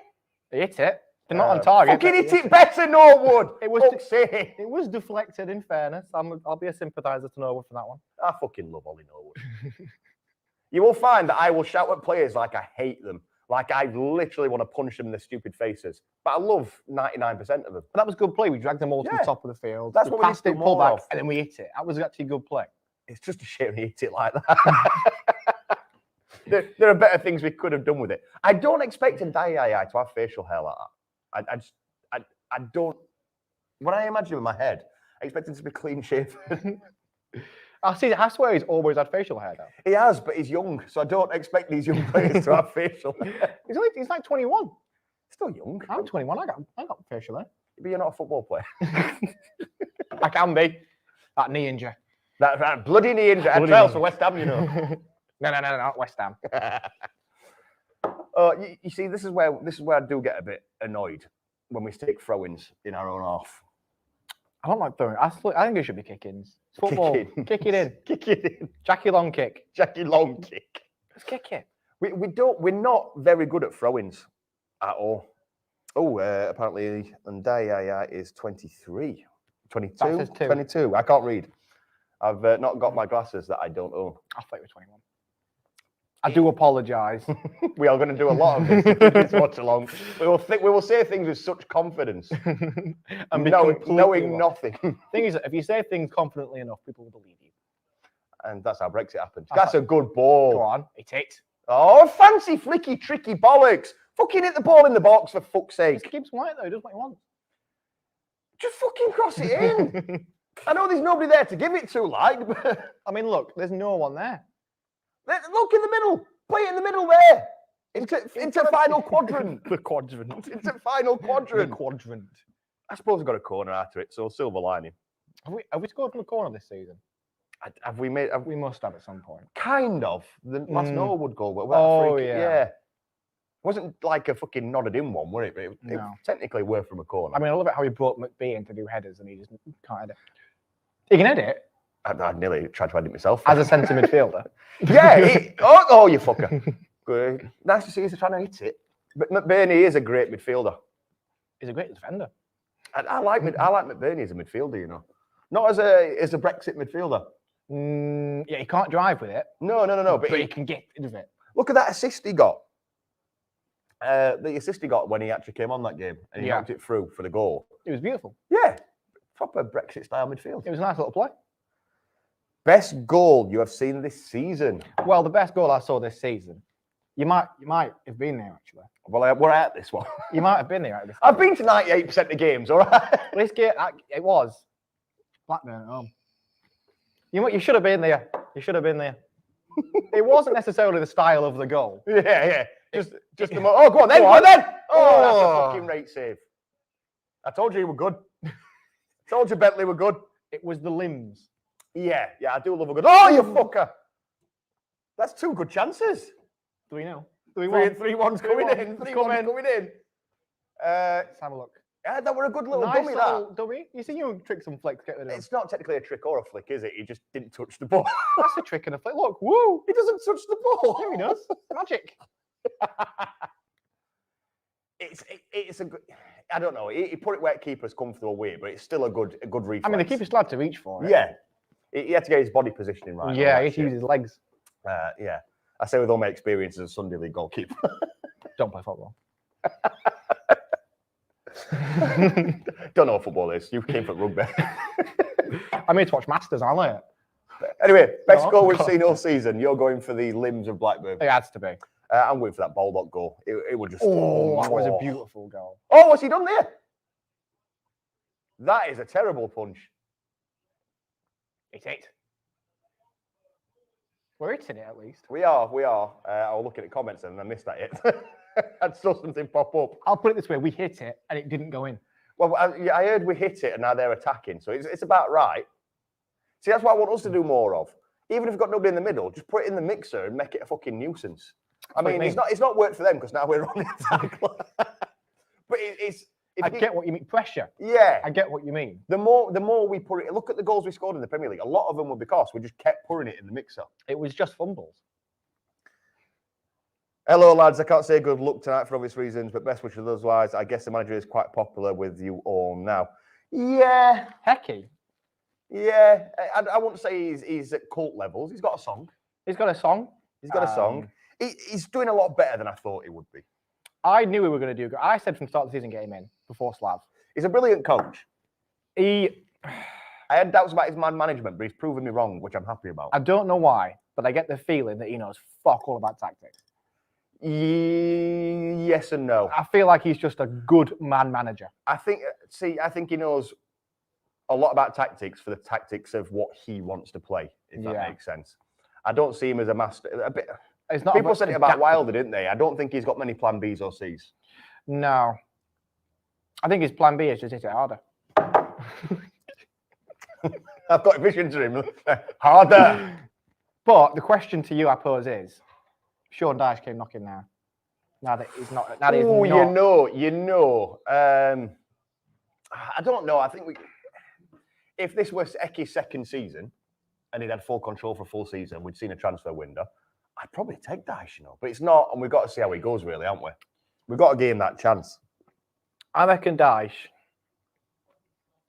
They hit it. They're not on target.
Fucking hit it better, Norwood!
It was
Fuck's sake.
It was deflected, in fairness. I'll be a sympathiser to Norwood for that one.
I fucking love Ollie Norwood. You will find that I will shout at players like I hate them. Like I literally want to punch them in their stupid faces. But I love 99% of them.
But that was good play. We dragged them all to
Yeah.
the top of the field.
That's what we need
passed
to
it,
do
pulled
more
back,
of.
and then we hit it. That was actually good play.
It's just a shame he hit it like that. there are better things we could have done with it. I don't expect Ndai to have facial hair like that. I don't. When I imagine him in my head, I expect him to be clean shaven.
I swear he's always had facial hair, though.
He has, but he's young, so I don't expect these young players to have facial hair.
He's like 21.
Still young.
I'm 21. I got facial hair.
But you're not a football player.
I can be. That knee injury.
That bloody knee injury. I
Bloody
trail
knee.
for West Ham, you know.
No, not West Ham.
You see, this is where I do get a bit annoyed when we stick throw-ins in our own half.
I don't like throwing. I think it should be kick-ins. It's football.
Kick-in.
Kick it in.
Kick it in.
Jackie Long kick.
Jackie Long kick.
Let's kick it.
We're not very good at throw-ins at all. Oh, apparently Ndai is 23. 22?
That says two.
22. I can't read. I've not got my glasses that I don't own.
I thought you were 21. I do apologise.
We are going to do a lot of this if we do this watch along. We will say things with such confidence,
And be
knowing
completely wrong.
nothing.
Thing is, if you say things confidently enough, people will believe you.
And that's how Brexit happens.
That's
That's a good ball.
Go on, it's it.
Oh, fancy, flicky, tricky bollocks. Fucking hit the ball in the box, for fuck's
It's
sake.
Gibbs White though. He does what he wants.
Just fucking cross it in. I know there's nobody there to give it to, like, but
I mean, look, there's no one there.
look in the middle. Play it in the middle there. Into final quadrant.
The quadrant.
Into final
The
quadrant.
quadrant.
I suppose we've got a corner after it, so silver lining.
Have we scored from the corner this season?
Have we made...
We must have at some point.
Kind of. The last Norwood goal. But
Oh, yeah.
wasn't like a fucking nodded in one, was it? But it
No.
technically were from a corner.
I mean, I love it how he brought McBean to do headers and he just can't head it. He can head it
I nearly tried to head it myself.
as a centre midfielder.
Yeah. Oh, you fucker. Good. Nice to see you trying to hit it. But McBurney is a great midfielder.
He's a great defender.
I like McBurney as a midfielder, you know. Not as a Brexit midfielder.
Yeah, he can't drive with it.
No.
But he can get rid of it.
Look at that assist he got. The assist he got when he actually came on that game and he knocked it through for the goal.
It was beautiful.
Yeah, proper Brexit style midfield.
It was a nice little play.
Best goal you have seen this season?
Well, the best goal I saw this season. You might have been there actually.
Well, we're at this one.
You might have been there at this.
I've been to 98% of games. All right.
This game, it was Blackburn at home. You should have been there. You should have been there. It wasn't necessarily the style of the goal.
Yeah. Just the oh, go on then. Oh, that's a fucking great save. I told you were good. Told you Bentley were good.
It was the limbs.
Yeah, I do love a good. Oh, you fucker! That's two good chances.
3-0.
3-1's coming in. 3-1's coming in.
Let's have a look.
Yeah, that were a good little
Nice
dummy.
little
That.
dummy. You see, you tricks and flicks get rid of.
It's not technically a trick or a flick, is it? He just didn't touch the ball.
That's a trick and a flick. Look, woo!
He doesn't touch the ball.
There he does. Magic.
It's a good. I don't know. He put it where keepers come through away, but it's still a good reflex.
I mean, the keeper's glad to reach for it.
Yeah, he had to get his body positioning right.
Yeah, he had to use his legs.
Yeah, I say with all my experience as a Sunday League goalkeeper.
Don't play football.
Don't know what football is. You came from rugby.
I made to watch Masters, aren't I?
Anyway, best
No,
goal we've
God.
seen all season. You're going for the limbs of Blackburn.
It has to be.
I'm going for that Baldock goal. It was just.
Oh, that was a beautiful goal.
Oh, what's he done there? That is a terrible punch.
It's it. We're hitting it at least.
We are. I was looking at comments and I missed that hit. I saw something pop up.
I'll put it this way: we hit it and it didn't go in.
Well, I heard we hit it and now they're attacking, so it's about right. See, that's what I want us to do more of. Even if we've got nobody in the middle, just put it in the mixer and make it a fucking nuisance. I mean, it's not worked for them because now we're on the attack. But
I get what you mean. Pressure.
Yeah.
I get what you mean.
The more we put it, look at the goals we scored in the Premier League. A lot of them were because we just kept putting it in the mixer.
It was just fumbles.
Hello, lads. I can't say good luck tonight for obvious reasons, but best wishes otherwise. I guess the manager is quite popular with you all now. Yeah.
Hecky.
Yeah. I wouldn't say he's at cult levels. He's got a song.
He's got a song.
He's got a song. He's doing a lot better than I thought he would be.
I knew we were going to do good. I said from the start of the season, get him in before Slav.
He's a brilliant coach.
I
had doubts about his man management, but he's proven me wrong, which I'm happy about.
don't know why, but I get the feeling that he knows fuck all about tactics.
Yes and no.
I feel like he's just a good man manager.
I think he knows a lot about tactics for the tactics of what he wants to play, if that makes sense. I don't see him as a master.
It's not
People said it about Wilder, didn't they? I don't think he's got many plan Bs or Cs.
No. I think his plan B is just hit it harder.
I've got a vision to him. Harder.
But the question to you I pose is, Sean Dyche came knocking now. Now that he's not. Now that he's not.
You know. I don't know. I think if this was Eki's second season and he'd had full control for a full season, we'd seen a transfer window, I'd probably take Dyche, you know. But it's not, and we've got to see how he goes, really, haven't we? We've got to give him that chance.
I reckon Dyche.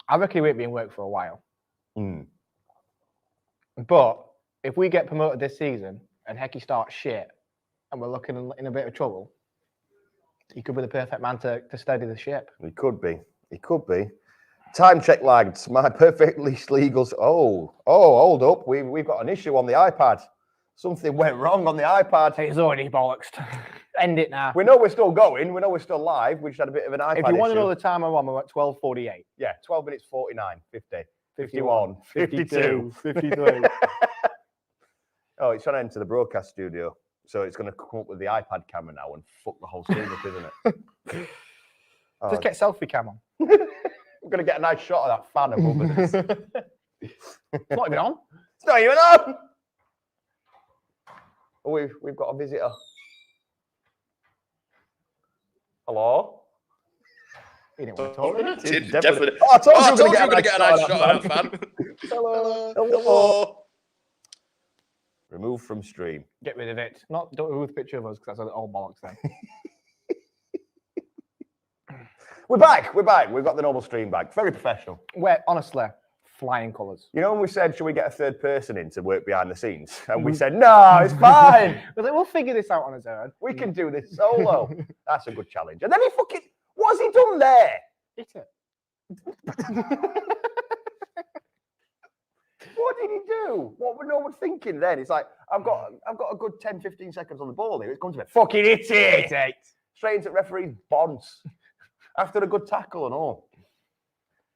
I reckon he won't be in work for a while. But if we get promoted this season and Hecky starts shit and we're looking in a bit of trouble, he could be the perfect man to steady the ship.
He could be. Time check, lads. My perfectly legal. Oh, hold up. We've got an issue on the iPad. Something went wrong on the iPad.
It's already bollocks. End it now.
We know we're still going. We know we're still live. We just had a bit of an iPad
If you want to
issue.
know the time we're on, we're at 12:48.
Yeah, 12 minutes 49, 50, 51,
52, 53.
Oh, it's trying to enter the broadcast studio. So it's going to come up with the iPad camera now and fuck the whole screen up, isn't it? Oh,
Just get selfie cam on.
we're going to get a nice shot of that fan above us.
It's not even on.
It's not even on. Oh, we've got a visitor. Hello?
He didn't want to talk. did he?
Definitely.
Oh, I told you
I
we
told
were
you
going to
get a nice shot at that fan.
Hello.
Hello.
Remove from stream.
Get rid of it. Don't remove the picture of us because that's all bollocks then.
We're back. We've got the normal stream back. Very professional.
Honestly, flying colours.
You know when we said, should we get a third person in to work behind the scenes? And we said, no, it's fine.
We're like, we'll figure this out on his own.
We can do this solo. That's a good challenge. And then he fucking, what's he done there?
Hit it.
What did he do? What were no one thinking then? It's like, I've got a good 10, 15 seconds on the ball here. It's come to me. Fucking hit it. Straight into referee's bonds. After a good tackle and all.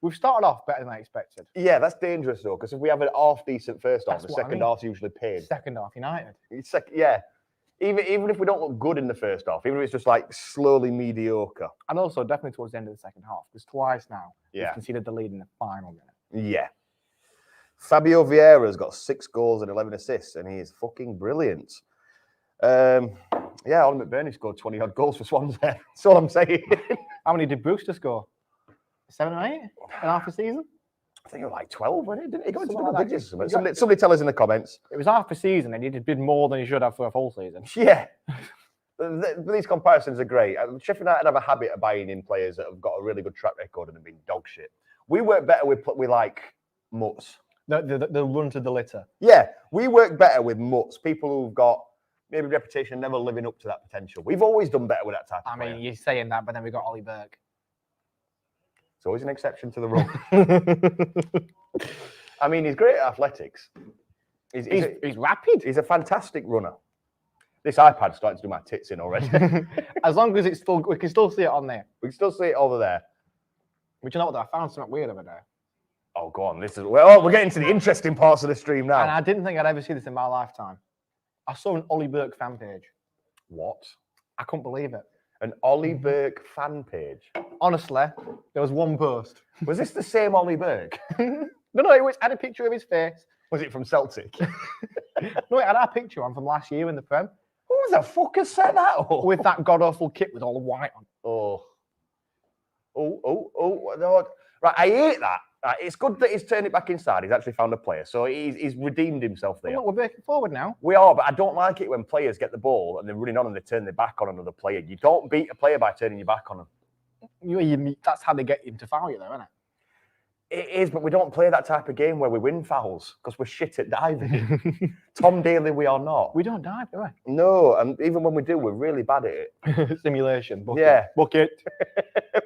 We've started off better than I expected.
Yeah, that's dangerous though, because if we have an half-decent first half,
That's
the
what I
second
mean.
half's usually paid.
Second half, United.
Yeah. Even if we don't look good in the first half, even if it's just like slowly mediocre.
And also definitely towards the end of the second half. Because twice now,
Yeah.
we've conceded the lead in the final minute.
Yeah. Fabio Vieira's got 6 goals and 11 assists, and he is fucking brilliant. Yeah, Ollie McBurney scored 20-odd goals for Swansea. That's all I'm saying.
How many did Brewster score? 7 or 8 in half a season?
I think it was like 12, wasn't it? Didn't he go into
Something
double
like that.
digits? Somebody tell us in the comments.
It was half a season and he did more than he should have for a full season.
Yeah. These comparisons are great. Sheffield United have a habit of buying in players that have got a really good track record and have been dog shit. We work better with like mutts.
They'll run to the litter.
Yeah, we work better with mutts, people who've got maybe reputation never living up to that potential. We've always done better with that type of player.
You're saying that, but then we got Ollie Burke.
It's always an exception to the rule. I mean, he's great at athletics.
He's rapid.
He's a fantastic runner. This iPad's starting to do my tits in already.
As long as we can still see it on there.
We can still see it over there.
But you know what? I found something weird over there.
Oh, go on. We're getting to the interesting parts of the stream now.
And I didn't think I'd ever see this in my lifetime. I saw an Ollie Burke fan page.
What?
I couldn't believe it.
An Ollie Burke fan page.
Honestly, there was one post.
Was this the same Ollie Burke?
No, it had a picture of his face.
Was it from Celtic?
No, it had our picture on from last year in the Prem.
Who the fuck has set that up?
With that god-awful kit with all the white on.
No. Right, I hate that. Right, it's good that he's turned it back inside. He's actually found a player. So he's redeemed himself there.
Well, look, we're breaking forward now.
We are, but I don't like it when players get the ball and they're running on and they turn their back on another player. You don't beat a player by turning your back on them.
That's how they get him to foul you, though, isn't it?
It is, but we don't play that type of game where we win fouls because we're shit at diving. Tom Daly, we are not.
We don't dive, do we?
No, and even when we do, we're really bad at it.
Simulation. Book
Yeah.
It. Book it.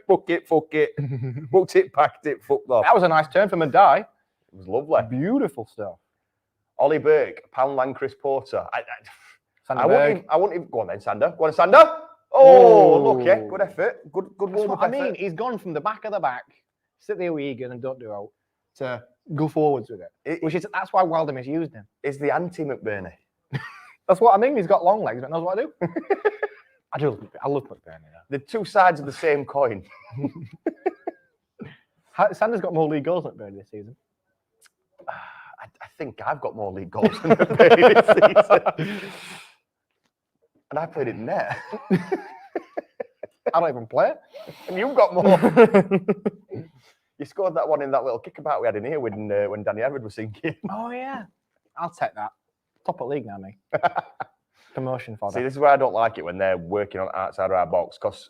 Book it, fuck it. Booked it, packed it, fucked off.
That was a nice turn from Madai.
It was lovely.
Beautiful stuff.
Ollie Burke, Poundland, Chris Porter.
Sander
I
Berg.
wouldn't even go on then, Sander. Go on, Sander. Oh, lucky. Good effort. Good
That's
warm-up
what I
effort.
mean. He's gone from the back of the back, sit there with Egan and don't do out, to go forwards with it. That's why Wilder misused him.
It's the anti-McBurney.
That's what I mean. He's got long legs, but knows what I do. I love McBurney. Yeah.
The two sides of the same coin.
Sander's got more league goals than McBurney this season.
I think I've got more league goals than McBurney this season. And I played it in net.
I don't even play it.
And you've got more. You scored that one in that little kickabout we had in here when Danny Everett was singing.
Oh, yeah. I'll take that. Top of league now, me. Promotion for
See,
that.
this is where I don't like it when they're working on outside of our box, because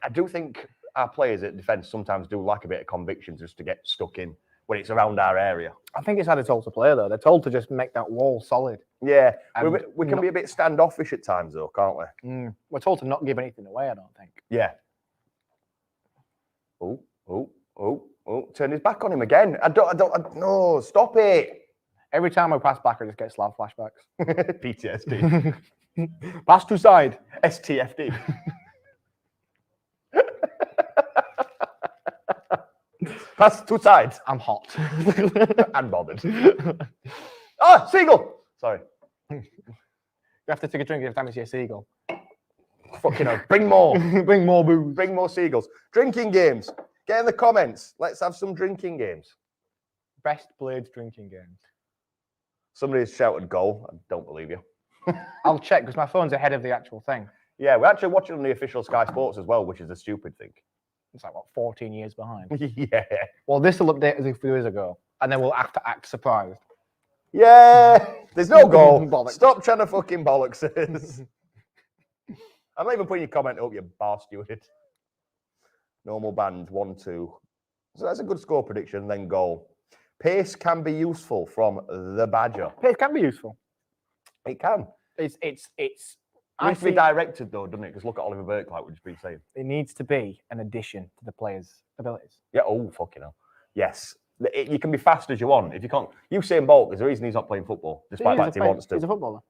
I do think our players at defence sometimes do lack a bit of conviction just to get stuck in when it's around our area.
I think it's how they're told to play, though. They're told to just make that wall solid.
Yeah,
And
we can be a bit standoffish at times, though, can't we?
We're told to not give anything away, I don't think.
Yeah. Turn his back on him again. No, stop it.
Every time I pass back, I just get Slav flashbacks.
PTSD.
Pass to side.
STFD. Pass two sides.
I'm hot.
Unbothered. Ah, seagull. Sorry.
You have to take a drink every time you see a seagull.
Fucking hell. Bring more.
Bring more booze.
Bring more seagulls. Drinking games. Get in the comments. Let's have some drinking games.
Best Blades drinking games.
Somebody's shouted goal. I don't believe you.
I'll check because my phone's ahead of the actual thing.
Yeah, we're actually watching on the official Sky Sports as well, which is a stupid thing.
It's like, what, 14 years behind?
Yeah.
Well, this will update as if 3 years ago, and then we'll have to act surprised.
Yeah. There's no goal.
Bollocks.
Stop trying to fucking bollocks us. I'm not even putting your comment up, you bar steward. Normal band, 1-2. So that's a good score prediction, then goal. Pace can be useful from the Badger.
It can be useful.
It can.
It's.
It needs to be directed though, doesn't it? Because look at Oliver Burke, like we've just been saying.
It needs to be an addition to the players' abilities.
Yeah. Oh, fucking hell. Yes. You can be fast as you want. If you can't, Usain Bolt, there's a reason he's not playing football, despite the fact he wants to.
He's a footballer.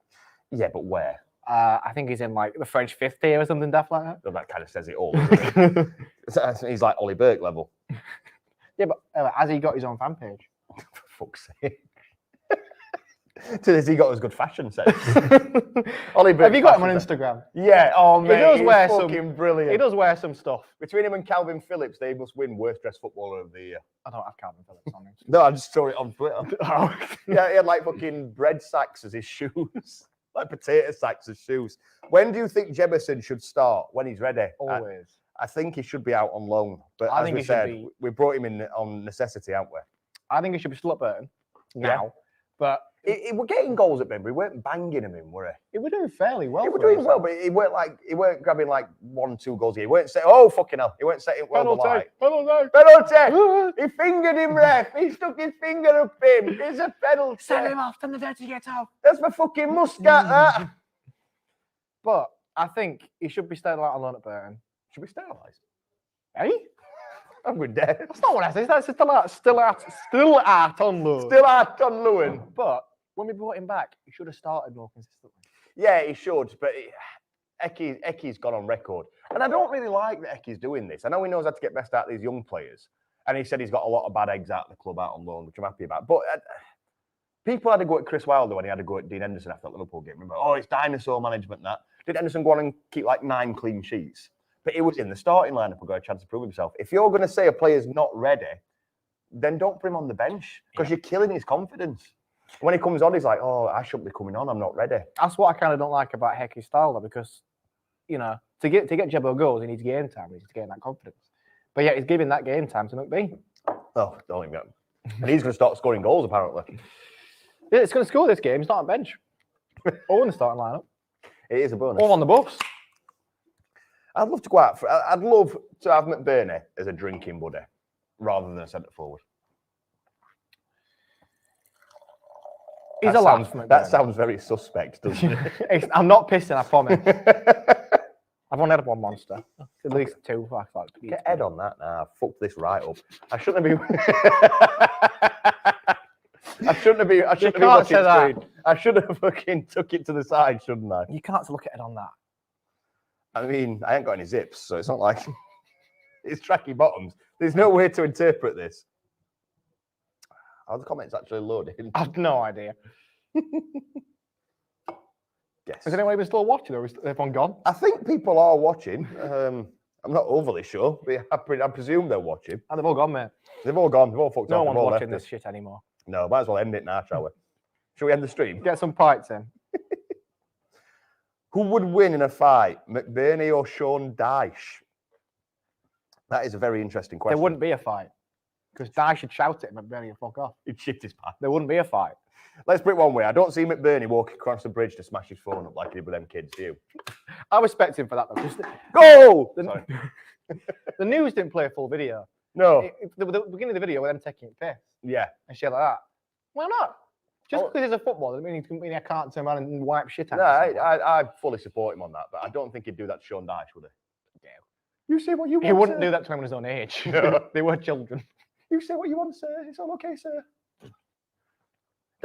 Yeah, but where?
I think he's in like the French fifth tier or something daft like that.
Well, that kind of says it all. Doesn't it? He's like Ollie Burke level.
Yeah, but has he got his own fan page?
For fuck's sake. Has he got as good fashion sense? Ollie Burke
Have you got him on
fashion sense.
Instagram?
Yeah. Oh, man.
He does
he's
wear
fucking brilliant.
He does wear some stuff.
Between him and Calvin Phillips, they must win worst dressed footballer of the year.
I don't have Calvin Phillips on Instagram.
No, I just saw it on Twitter. Yeah, he had like fucking bread sacks as his shoes. Like potato sacks as shoes. When do you think Jebison should start? When he's ready?
Always.
I think he should be out on loan. But
I
as
think
we
he should
said,
be-
we brought him in on necessity, haven't we?
I think he should be still at Burton now.
Yeah.
But
We're getting goals at Benbury. We weren't banging him in, were we?
he was doing fairly well.
He was
for
doing well,
himself.
but he weren't grabbing like 1-2 goals a year. He weren't saying, oh fucking hell, he weren't setting well the light. Penalty! He fingered him, ref. He stuck his finger up him. It's a penalty.
Send him off. Send the dirty get off.
That's my fucking muscat, that.
But I think he should be staying out on loan at Burton.
Should we sterilise?
Hey?
I'm good there.
That's not what I said. That's still out on loan.
Still out on Lewin.
But when we brought him back, he should have started more consistently.
Yeah, he should, but Ecky's gone on record. And I don't really like that Ecky's doing this. I know he knows how to get best out of these young players. And he said he's got a lot of bad eggs out of the club out on loan, which I'm happy about. But people had to go at Chris Wilder when he had to go at Dean Henderson after that Liverpool game. Remember, oh, it's dinosaur management and that. Did Henderson go on and keep like 9 clean sheets? But he was in the starting lineup and got a chance to prove himself. If you're going to say a player's not ready, then don't put him on the bench because you're killing his confidence. When he comes on, he's like, oh, I shouldn't be coming on. I'm not ready.
That's what I kind of don't like about Hecky's style, though, because, you know, to get Jebbo goals, he needs game time. He needs to gain that confidence. But yeah, he's giving that game time to McBean.
Oh, don't even get. And he's going to start scoring goals, apparently.
Yeah, it's going to score this game. He's not on bench. Or in the starting lineup.
It is a bonus.
Or on the bus.
I'd love to go out. I'd love to have McBurney as a drinking buddy rather than a centre forward.
He's a laugh.
That sounds very suspect, doesn't it?
I'm not pissing, I promise. I've only had one monster. At least 2.
Get Ed on that now. I've fucked this right up. I shouldn't have been. I shouldn't have been watching screen. I should have fucking took it to the side, shouldn't I?
You can't look at it on that.
I mean, I ain't got any zips, so it's not like it's tracky bottoms. There's no way to interpret this. Are the comments actually loading?
I've no idea.
Yes.
Is anyone even still watching, or is everyone gone?
I think people are watching. I'm not overly sure, but I presume they're watching.
And they've all gone, mate.
They've all gone. They've all fucked
No
off.
one's
They've all
watching
left
this
us.
shit anymore.
No, might as well end it now, shall we? Shall we end the stream?
Get some pints in.
Who would win in a fight, McBurney or Sean Dyche? That is a very interesting question.
There wouldn't be a fight. Because Dyche should shout at him and McBurney would fuck off.
He'd shit his pants.
There wouldn't be a fight.
Let's put it one way. I don't see McBurney walk across the bridge to smash his phone up like he did with them kids, do you?
I respect him for that, though. Just
Go! Sorry.
the news didn't play a full video.
No.
The beginning of the video with them taking a piss
Yeah.
and shit like that. Why not? Just
Oh.
because he's a footballer doesn't mean I can't turn around and wipe shit out.
No,
of someone.
I fully support him on that, but I don't think he'd do that to Sean Dyche, would he?
Yeah.
You say what you want,
He wouldn't
sir.
do that to anyone his own age.
No.
They were children.
You say what you want, sir. It's all okay, sir.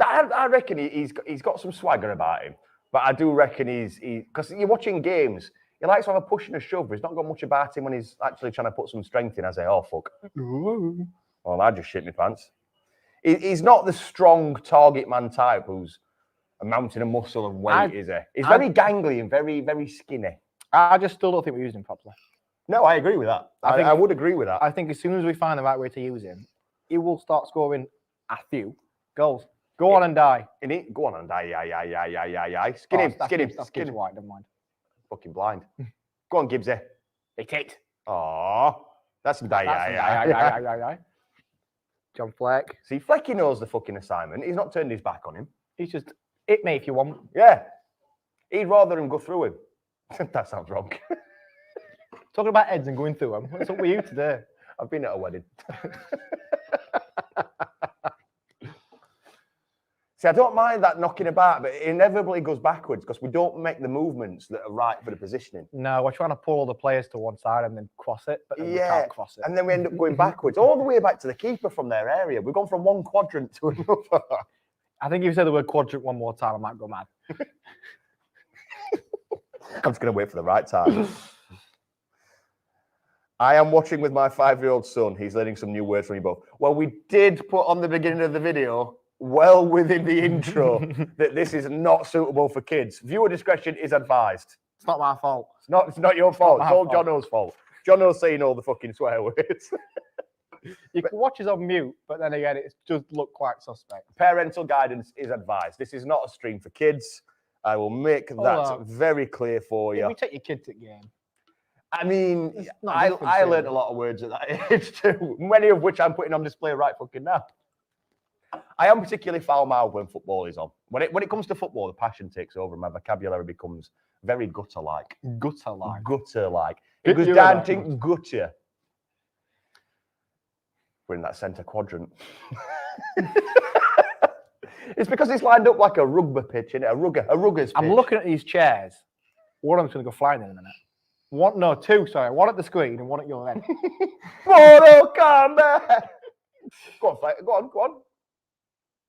I reckon he's got some swagger about him, but I do reckon he's because you're watching games. He likes to have a push and a shove. He's not got much about him when he's actually trying to put some strength in. I say, oh fuck. Well, I just shit my pants. He's not the strong target man type who's a mountain of muscle and weight, is he? He's very gangly and very, very skinny.
I just still don't think we're using him properly.
No, I agree with that. I would agree with that.
I think as soon as we find the right way to use him, he will start scoring a few goals. Go on and die.
Go on and die. Skin him.
Skin him. White, never mind.
fucking blind. Go on, Gibbsy.
They ticked.
Oh, that's some
John Fleck.
See, Flecky knows the fucking assignment. He's not turned his back on him.
He's just hit me if you want.
Yeah. He'd rather him go through him. That sounds wrong.
Talking about heads and going through them. What's up with you today?
I've been at a wedding. See, I don't mind that knocking about, but it inevitably goes backwards because we don't make the movements that are right for the positioning.
No, we're trying to pull all the players to one side and then cross it, but then we can't cross it.
And then we end up going backwards, all the way back to the keeper from their area. We've gone from one quadrant to another.
I think if you said the word quadrant one more time, I might go mad.
I'm just going to wait for the right time. I am watching with my 5-year-old son. He's learning some new words from you both. Well, we did put on the beginning of the video, well within the intro, that this is not suitable for kids. Viewer discretion is advised.
It's not my fault.
It's not your fault. It's all
fault.
Jono's fault. Jono's saying all the fucking swear words.
You can watch us on mute, but then again, it does look quite suspect.
Parental guidance is advised. This is not a stream for kids. I will make that very clear for you.
If we take your kid to the game.
I mean, I learned a lot of words at that age too, many of which I'm putting on display right fucking now. I am particularly foul-mouthed when football is on. When it comes to football, the passion takes over and my vocabulary becomes very gutter-like.
Gutter-like.
Gutter-like. It goes down to gutter. We're in that centre quadrant. It's because it's lined up like a rugby pitch, innit? A rugger's pitch.
I'm looking at these chairs. One of them's going to go flying in a minute. Two, sorry. One at the screen and one at your end.
Mortal Kombat! Go on, Fleck. Go on.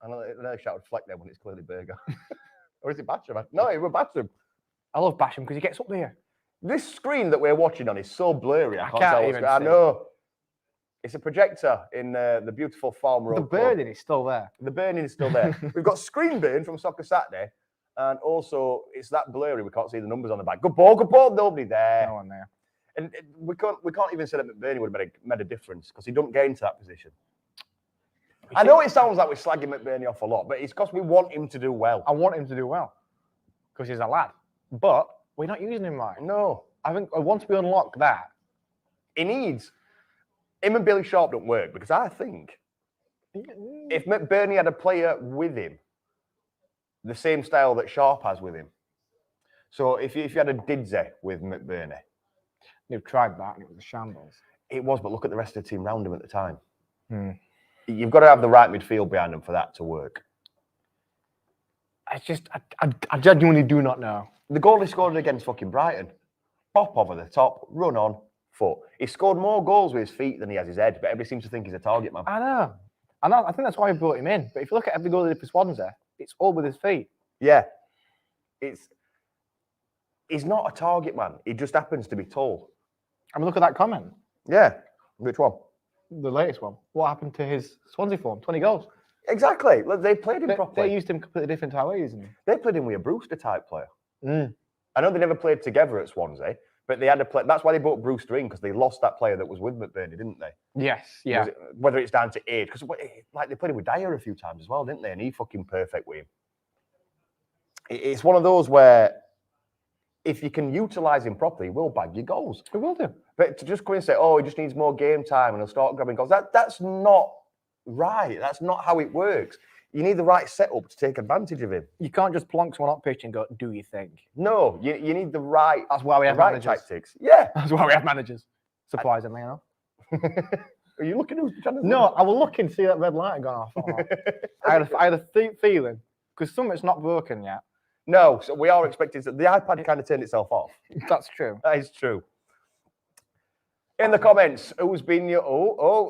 I know they shouted Fleck there when it's clearly Burger. Or is it Basham? No, it was Basham.
I love Basham because he gets up there.
This screen that we're watching on is so blurry. I can't
can't
tell what's
even
going on. I
see.
know. It's a projector in the beautiful Farm Road.
The burning is still there.
The burning is still there. We've got screen burn from Soccer Saturday. And also, it's that blurry, we can't see the numbers on the back. Good ball, nobody there.
No one there.
And we can't even say that McBurney would have made a difference because he don't get into that position. I know it sounds like we're slagging McBurney off a lot, but it's because we want him to do well.
I want him to do well because he's a lad. But we're not using him right.
No.
I think once we unlock that,
He needs... Him and Billy Sharp don't work because I think if McBurney had a player with him, the same style that Sharp has with him. So if you had a Didsey with McBurney.
they've tried that and it was a shambles.
It was, but look at the rest of the team round him at the time. You've got to have the right midfield behind him for that to work.
I genuinely do not know.
The goal he scored against fucking Brighton. Pop over the top, run on, foot. He scored more goals with his feet than he has his head, but everybody seems to think he's a target man.
I know. I think that's why we brought him in. But if you look at every goal he did for Swansea, it's all with his feet.
Yeah. He's not a target man. He just happens to be tall.
I mean, look at that comment.
Yeah. Which one?
The latest one. What happened to his Swansea form? 20 goals.
Exactly. Look, they played him properly.
They used him completely different to how we're using him.
They played him with a Brewster type player. I know they never played together at Swansea, but they had a play. That's why they brought Brewster in because they lost that player that was with McBurney, didn't they?
Yes, yeah.
Whether it's down to age, because like they played him with Dyer a few times as well, didn't they? And he fucking perfect with him. It's one of those where if you can utilise him properly, he will bag your goals.
We will do.
But to just come in and say, oh, he just needs more game time and he'll start grabbing goals, that's not right. That's not how it works. You need the right setup to take advantage of him.
You can't just plonk someone up pitch and go, do you think?
No, you need the right,
That's why we have managers.
tactics. Yeah.
That's why we have managers. Surprisingly enough.
Are you looking who's trying to...
No, I was looking to see that red light had gone off. I had a feeling, because something's not broken yet.
No, so we are expecting... The iPad kind of turned itself off.
That's true.
That is true. In the comments, who's been your...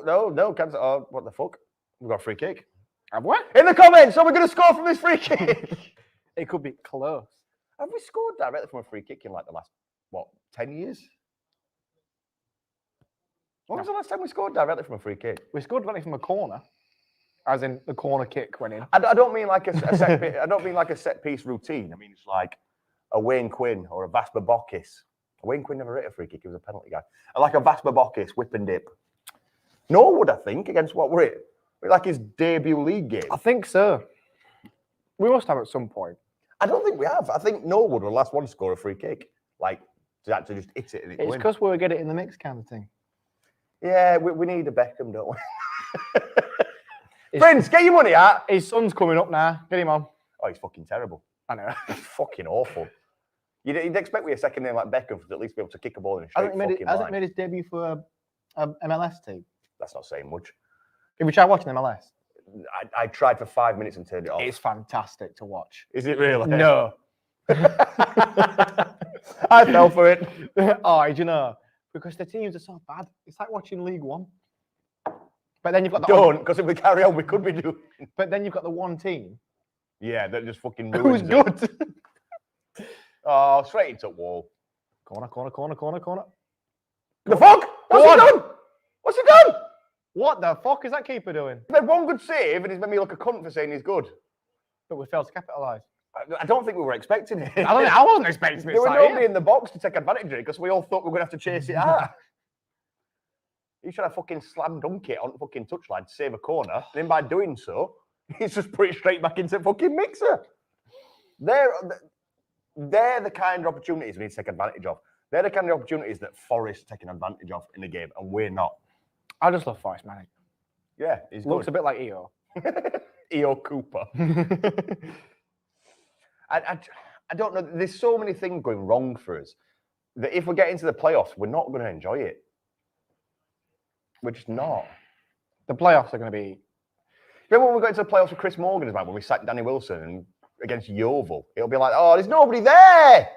No, cancel. Oh, what the fuck? We've got a free kick.
Have what?
In the comments, are we going to score from this free kick?
It could be close.
Have we scored directly from a free kick in like the last, 10 years? When was the last time we scored directly from a free kick?
We scored directly from a corner, as in the corner kick went in.
I don't mean like a set piece, I don't mean like a set piece routine. I mean it's like a Wayne Quinn or a Vasper Bokis. Wayne Quinn never hit a free kick; he was a penalty guy. Like a Vasper Bokis whip and dip. Norwood, I think, against what we're at. Like his debut league game.
I think so. We must have at some point.
I don't think we have. I think Norwood was the last one to score a free kick. Like, to actually just hit it and
It's because we'll get it in the mix kind of thing.
Yeah, we need a Beckham, don't we? Prince, get your money out.
His son's coming up now. Get him on.
Oh, he's fucking terrible.
I know.
He's fucking awful. You'd expect with a second name like Beckham to at least be able to kick a ball in a straight fucking line.
Hasn't made his debut for a MLS team.
That's not saying much.
Have you tried watching MLS?
I tried for 5 minutes and turned it off.
It's fantastic to watch.
Is it really?
No.
I fell for it.
Oh, do you know? Because the teams are so bad. It's like watching League One. But then you've got the
Don't, because if we carry on, we could be doing.
But then you've got the one team.
Yeah, that just fucking
Who's
ruins
good?
it. Oh, straight into wall.
Corner.
The fuck? What's he done? What's he done?
What the fuck is that keeper doing?
He made one good save and he's made me look a cunt for saying he's good.
But we failed to capitalise.
I don't think we were expecting it.
I wasn't expecting it.
There was nobody in the box to take advantage of it because we all thought we were going to have to chase it out. He should have fucking slam dunk it on the fucking touchline to save a corner. And then by doing so, he's just put it straight back into the fucking mixer. They're the kind of opportunities we need to take advantage of. They're the kind of opportunities that Forest taking advantage of in the game, and we're not.
I just love Forest, man.
Yeah, he's
Looks
good.
a bit like EO.
EO Cooper. I don't know. There's so many things going wrong for us that if we get into the playoffs, we're not going to enjoy it. We're just not.
The playoffs are going to be.
Remember when we got into the playoffs with Chris Morgan as well, when we sacked Danny Wilson and against Yeovil? It'll be like, oh, there's nobody there.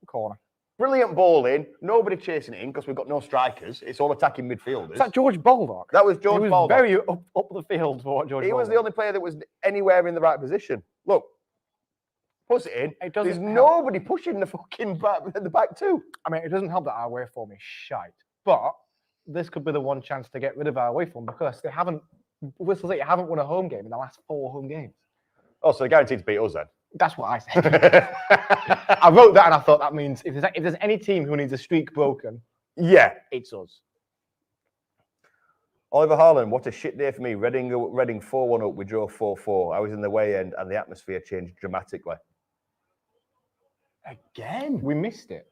Corner.
Brilliant ball in. Nobody chasing it in because we've got no strikers. It's all attacking midfielders.
Is that George Baldock?
That was George
He was
Baldock.
very up the field for what George
He was
Baldock.
the only player that was anywhere in the right position. Look, puts it in.
It doesn't
There's
help.
nobody pushing the fucking back at the back too.
I mean, it doesn't help that our away form is shite. But this could be the one chance to get rid of our away form because they haven't won a home game in the last 4 home games.
Oh, so they're guaranteed to beat us then?
That's what I said. I wrote that and I thought that means if there's any team who needs a streak broken,
Yeah.
it's us.
Oliver Harlan, what a shit day for me. Reading 4-1 up, we drove 4-4. I was in the way end and the atmosphere changed dramatically. Again?
We missed it.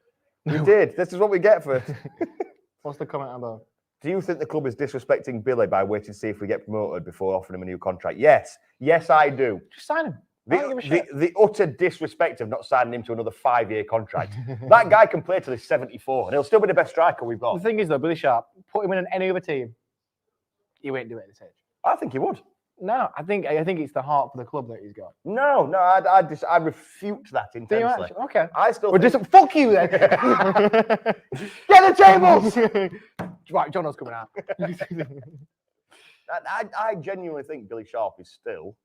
We did. This is what we get for it.
What's the comment above?
Do you think the club is disrespecting Billy by waiting to see if we get promoted before offering him a new contract? Yes. Yes, I do.
Just sign him. I don't give a shit.
The utter disrespect of not signing him to another 5-year contract. That guy can play till he's 74 and he'll still be the best striker we've
The
got.
thing is though, Billy Sharp, put him in any other team, he won't do it at this age.
I think he would.
No, I think it's the heart for the club that he's got.
No, I refute that
Do you
intensely.
actually? Okay.
I still
Well,
think...
just fuck you then.
Get the tables!
Right, Jono's coming out.
I genuinely think Billy Sharp is still,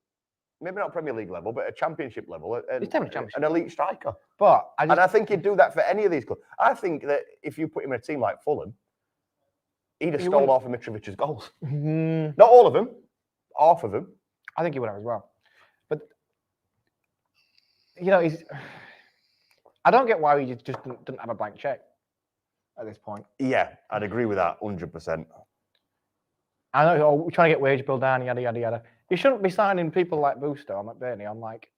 maybe not Premier League level, but a Championship level,
He's definitely Championship.
an elite striker.
But
And I think he'd do that for any of these clubs. I think that if you put him in a team like Fulham, he'd have
He
stole
wouldn't.
half of Mitrovic's goals.
Mm,
Not all of them, half of them.
I think he would have as well. But you know, I don't get why he just didn't have a blank check at this point.
Yeah, I'd agree with that 100%.
I know we're trying to get wage bill down, yada yada yada. You shouldn't be signing people like Booster or McBurney on like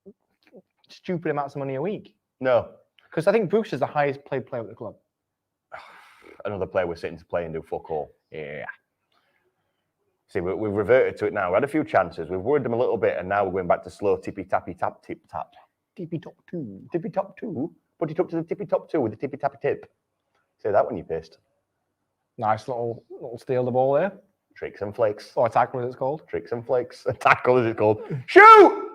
stupid amounts of money a week.
No,
Because I think Booster's the highest paid player at the club.
another player we're sitting to play and do fuck all.
Yeah.
See, we've reverted to it now. We had a few chances. We've worried them a little bit, and now we're going back to slow tippy tappy tap tip tap.
TP top 2.
Tippy top 2. Put it up to the tippy top 2 with the tippy tappy tip. Say that when you're pissed.
Nice little steal the ball there.
Tricks and flakes.
Or tackle as it's called.
Tricks and flakes. A tackle, as it's called. Shoot!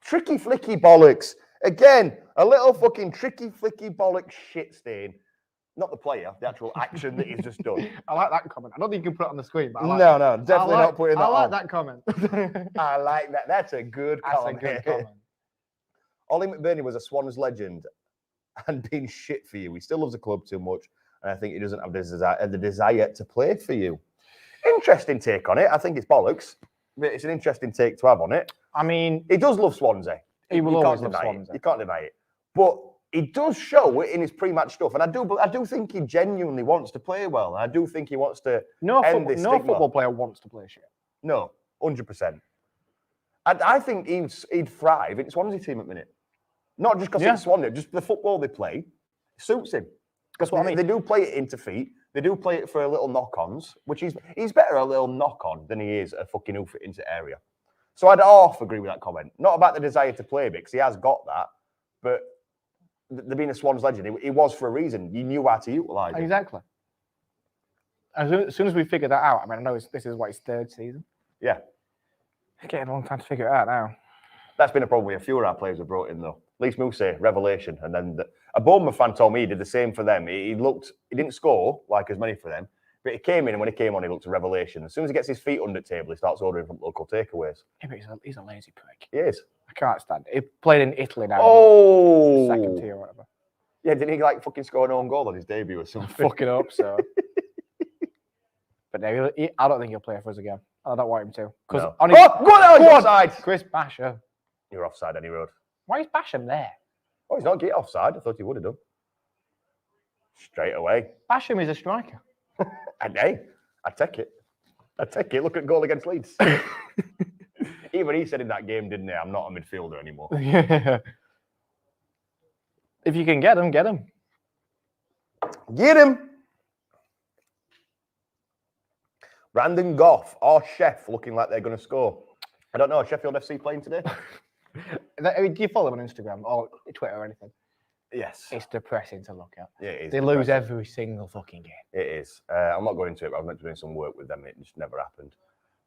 Tricky flicky bollocks. Again, a little fucking tricky flicky bollocks shit stain. Not the player, the actual action that he's just done.
I like that comment. I don't think you can put it on the screen, but I like
No, definitely not putting that
I like
on.
that comment.
I like that. That's a good
That's a
comment.
good comment.
Ollie McBurney was a Swans legend and been shit for you. He still loves the club too much, and I think he doesn't have the desire to play for you. Interesting take on it. I think it's bollocks. But it's an interesting take to have on it.
I mean,
He does love Swansea.
He will
You
always
can't
love
deny it.
Swansea.
You can't deny it. But he does show it in his pre-match stuff, and I do think he genuinely wants to play well. And I do think he wants to
no
end this stigma.
football player wants to play shit.
No, 100%. I think he'd thrive in Swansea team at the minute. Not just because
Yeah.
it's Swansea, just the football they play suits him. Because
what I mean.
they do play it into feet. They do play it for a little knock-ons, which he's better a little knock-on than he is a fucking hoof it into area. So I'd half agree with that comment. Not about the desire to play because he has got that, but the being a Swans legend, he was for a reason. You knew how to utilise it.
Exactly. As soon as we figure that out, I mean, I know this is his third season.
Yeah.
It's getting a long time to figure it out now.
That's been a problem with a few of our players we brought in, though. At least Moussa, revelation. And then a Bournemouth fan told me he did the same for them. He didn't score like as many for them, but he came in, and when he came on, he looked a revelation. As soon as he gets his feet under the table, he starts ordering from local takeaways.
Yeah, but he's a lazy prick.
He is.
I can't stand it. He played in Italy now.
Oh!
Second tier or whatever.
Yeah, didn't he like fucking score an own goal on his debut or something?
Fucking up, so. But no, I don't think he'll play for us again. I don't want him to.
No.
On
Go on, offside!
Chris Basher.
You're offside any road.
Why is Basham there?
Oh, he's not getting offside. I thought he would have done. Straight away.
Basham is a striker.
And hey, I take it. Look at goal against Leeds. Even he said in that game, didn't he? I'm not a midfielder anymore.
If you can get him, get him.
Get him! Brandon Goff or Chef looking like they're going to score. I don't know. Sheffield FC playing today?
I mean, do you follow them on Instagram or Twitter or anything?
Yes.
It's depressing to look at.
Yeah, it is.
They lose every single fucking game.
It is. I'm not going into it, but I was meant to be doing some work with them. It just never happened.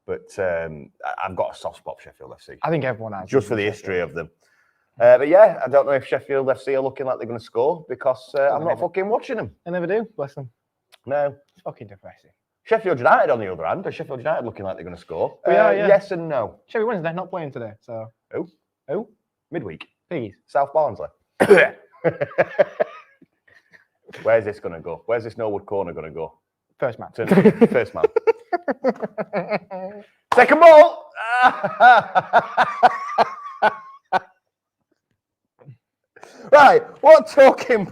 But I've got a soft spot for Sheffield FC.
I think everyone has.
Just for the history of them. But yeah, I don't know if Sheffield FC are looking like they're going to score because I'm not fucking watching them.
They never do. Bless them.
No.
It's fucking depressing.
Sheffield United, on the other hand, are Sheffield United looking like they're going to score?
Yeah.
Yes and no.
Sheffield Wednesday not playing today, so. Who?
Midweek.
Piggies.
South Barnsley. Where's this going to go? Where's this Norwood corner going to go?
First man.
First man. Second ball. Right. What talking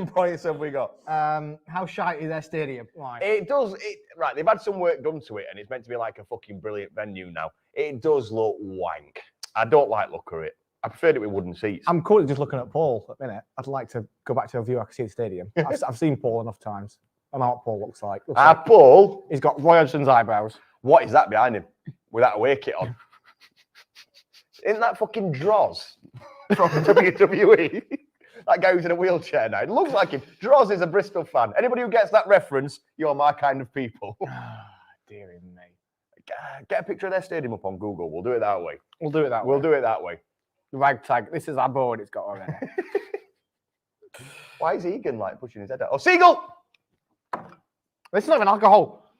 points have we got?
How shite is their stadium? Right.
It does. Right. They've had some work done to it, and it's meant to be like a fucking brilliant venue now. It does look wank. I don't like look at it. I preferred it with wooden seats.
I'm currently just looking at Paul at the minute. I'd like to go back to a view I can see the stadium. I've seen Paul enough times. I know what Paul looks like.
Paul.
He's got Roy Hodgson's eyebrows.
What is that behind him with that away kit on? Isn't that fucking Droz from WWE? That guy who's in a wheelchair now. It looks like him. Droz is a Bristol fan. Anybody who gets that reference, you're my kind of people.
Dear me.
Get a picture of their stadium up on Google. We'll do it that way.
We'll do it that way.
We'll do it that way.
Ragtag. This is our board it's got already.
Why is Egan like pushing his head out? Oh, Seagull!
This is not even alcohol.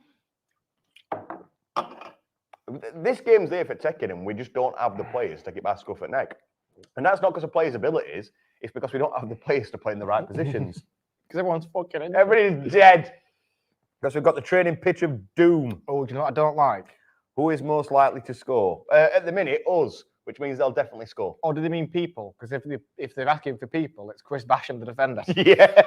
This game's there for taking him. We just don't have the players to take it by scruff at neck. And that's not because of players' abilities. It's because we don't have the players to play in the right positions.
Because everyone's fucking in.
Everybody's dead. Because we've got the training pitch of doom.
Oh, do you know what I don't like?
Who is most likely to score? At the minute, us, which means they'll definitely score.
Or do they mean people? Because if they're asking for people, it's Chris Basham, the defender.
Yeah.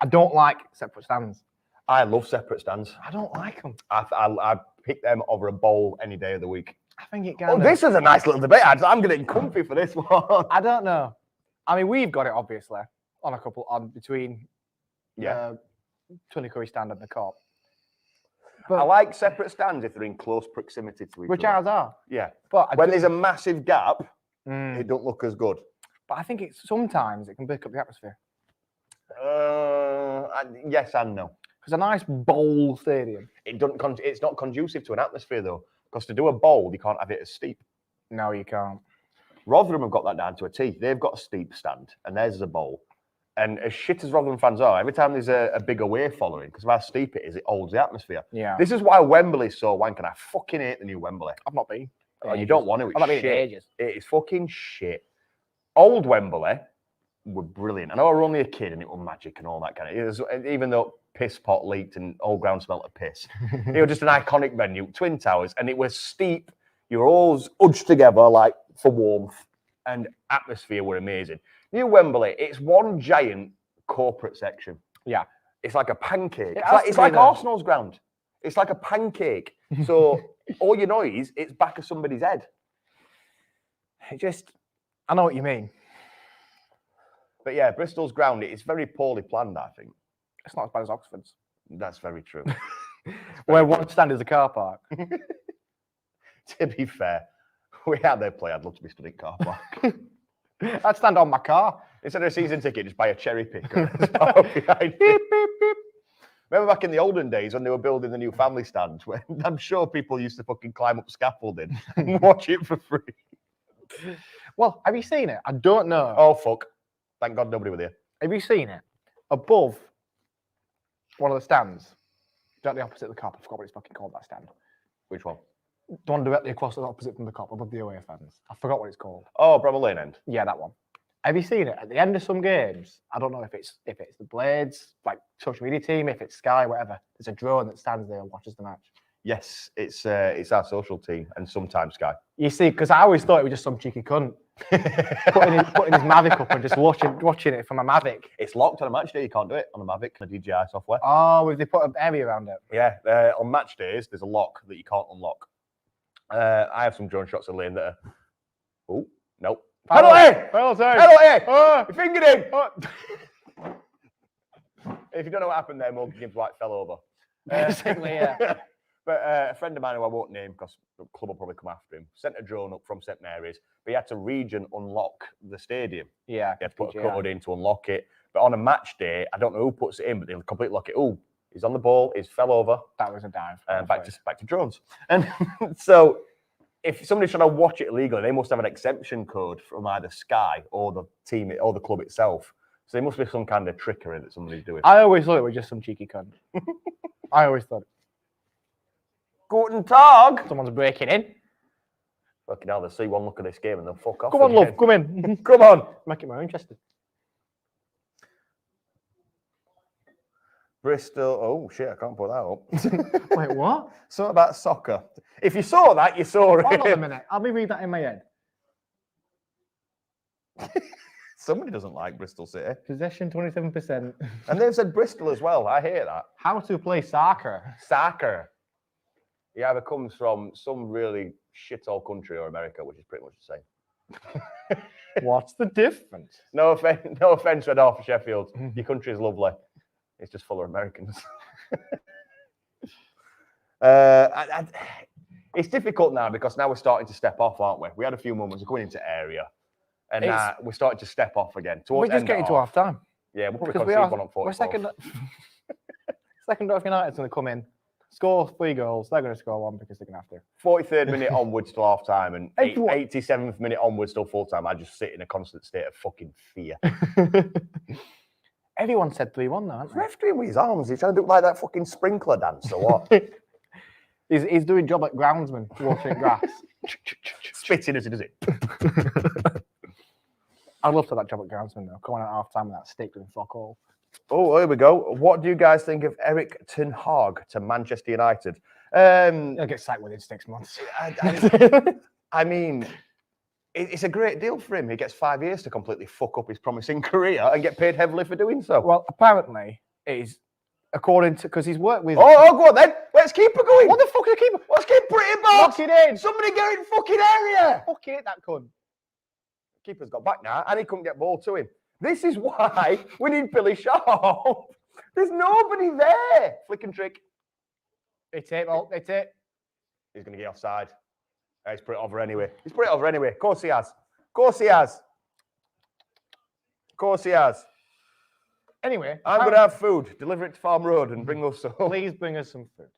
I don't like separate stands.
I love separate stands.
I don't like them.
I pick them over a bowl any day of the week.
I think it
Oh,
can.
this is a nice little debate. I'm getting comfy for this one.
I don't know. I mean, we've got it obviously on a couple between
Yeah.
Tony Curry stand and the Cop.
I like separate stands if they're in close proximity to each
Which
other.
ours are.
Yeah.
But
When there's a massive gap, it don't look as good.
But I think sometimes it can break up the atmosphere.
Yes and no.
Because a nice bowl stadium.
It's not conducive to an atmosphere though. Because to do a bowl, you can't have it as steep.
No, you can't.
Rotherham have got that down to a T. They've got a steep stand, and theirs is a bowl. And as shit as Rotherham fans are, every time there's a big away following, because of how steep it is, it holds the atmosphere.
Yeah.
This is why Wembley's so wank, and I fucking hate the new Wembley.
I've not been.
Oh, you don't want to. It's
I've not been in
shit.
ages.
It is fucking shit. Old Wembley were brilliant. I know I was only a kid and it was magic and all that kind of. Even though piss pot leaked and old ground smelled of piss, it was just an iconic venue. Twin Towers, and it was steep. You were always udged together like for warmth, and atmosphere were amazing. New Wembley, it's one giant corporate section.
Yeah.
It's like a pancake.
It
It's like Arsenal's ground. It's like a pancake. So all your noise, it's back of somebody's head.
I know what you mean.
But yeah, Bristol's ground, it's very poorly planned, I think.
It's not as bad as Oxford's.
That's very true.
Where one stand is a car park.
To be fair, we had their play. I'd love to be stood in car park.
I'd stand on my car.
Instead of a season ticket, just buy a cherry picker. Behind it. Remember back in the olden days when they were building the new family stand? When I'm sure people used to fucking climb up scaffolding and watch it for free.
Well, have you seen it? I don't know.
Oh, fuck. Thank God nobody was there.
Have you seen it? Above one of the stands, directly opposite the cop. I forgot what it's fucking called, that stand.
Which one?
The one directly across the opposite from the cop, above the away fans. I forgot what it's called.
Oh, Bramall Lane end.
Yeah, that one. Have you seen it? At the end of some games, I don't know if it's the Blades, like social media team, if it's Sky, whatever. There's a drone that stands there and watches the match.
Yes, it's our social team and sometimes Sky.
You see, because I always thought it was just some cheeky cunt putting his Mavic up and just watching it from a Mavic.
It's locked on a match day. You can't do it on a Mavic, the DJI software.
Oh, they put an area around it.
Yeah, on match days, there's a lock that you can't unlock. I have some drone shots of Lane that are... Oh, nope. Penalty! Penalty!
Oh.
You fingered him!
Oh.
If you don't know what happened there, Morgan Gibbs White fell over.
Basically, yeah.
But a friend of mine who I won't name because the club will probably come after him, sent a drone up from St Mary's, but he had to region unlock the stadium.
Yeah.
He had to put a code in to unlock it. But on a match day, I don't know who puts it in, but they'll completely lock it. Oh, he's on the ball, he's fell over.
That was a dive.
And back to drones. And so if somebody's trying to watch it illegally, they must have an exemption code from either Sky or the team or the club itself. So there must be some kind of trickery that somebody's doing.
I always thought it was just some cheeky cunt. I always thought.
Guten Tag!
Someone's breaking in.
Fucking hell, they'll see one look at this game and they'll fuck off.
Come on,
again.
love, come in.
Come on.
Make it more interesting.
Bristol. Oh, shit, I can't put that up.
Wait, what?
Something about soccer. If you saw that, you saw it.
Hold on a minute. I'll be reading that in my head.
Somebody doesn't like Bristol City.
Possession 27%.
And they've said Bristol as well. I hear that.
How to play soccer.
Soccer. He either comes from some really shithole country or America, which is pretty much the same.
What's the difference?
No offense, Red Half of Sheffield. Your country is lovely. It's just full of Americans. It's difficult now because now we're starting to step off, aren't we? We had a few moments of going into area, and now we're starting to step off again.
We're just getting to half time.
Yeah, we'll probably concede one on 44.
We're second half United's going to come in, score 3 goals. They're going to score 1 because they're going to have to.
43rd minute onwards till half time, and 87th minute onwards till full time. I just sit in a constant state of fucking fear.
Everyone said 3-1 though, hasn't
Ref doing with his arms. He's trying to do like that fucking sprinkler dance or what?
He's doing job at groundsman, watering grass.
Spitting as he does it.
I'd love to have that job at groundsman though. Come on at half time with that stick doing fuck all.
Oh, here we go. What do you guys think of Eric Ten Hag to Manchester United?
He'll get sacked within 6 months.
I mean, it's a great deal for him. He gets 5 years to completely fuck up his promising career and get paid heavily for doing so.
Well, apparently, it is according to because he's worked with.
Oh, go on then. Let's keep it going.
What the fuck is the keeper?
Let's keep it back.
Lock it in.
Somebody get in fucking area.
Fucking hit that cunt.
Keeper's got back now, and he couldn't get ball to him. This is why we need Billy Sharp. There's nobody there. Flick and trick.
It's it, well, it's it.
He's going to get offside. He's put it over anyway. Of course he has. Of course he has. Of course he has.
Anyway.
I'm going to have food. Deliver it to Farm Road and bring us some.
Please bring us some food.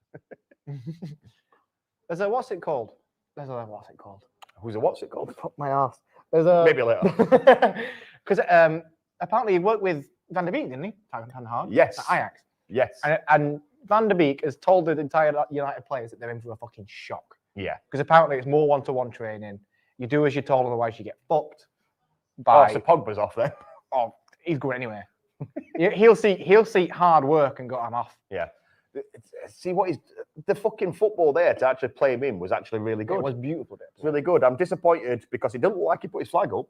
There's a, what's it called? What's it called? Fuck my ass. There's a...
Maybe later.
Because apparently he worked with Van der Beek, didn't he? Ten Hag?
Yes.
At Ajax.
Yes.
And Van der Beek has told the entire United players that they're in for a fucking shock.
Yeah.
Because apparently it's more one-to-one training. You do as you're told, otherwise you get fucked. By...
Oh, so Pogba's off then.
Oh, he's going anywhere. He'll see hard work and go, I'm off.
Yeah. See what he's the fucking football there to actually play him in was actually really good.
It was beautiful.
It's really good. I'm disappointed because he didn't look like he put his flag up.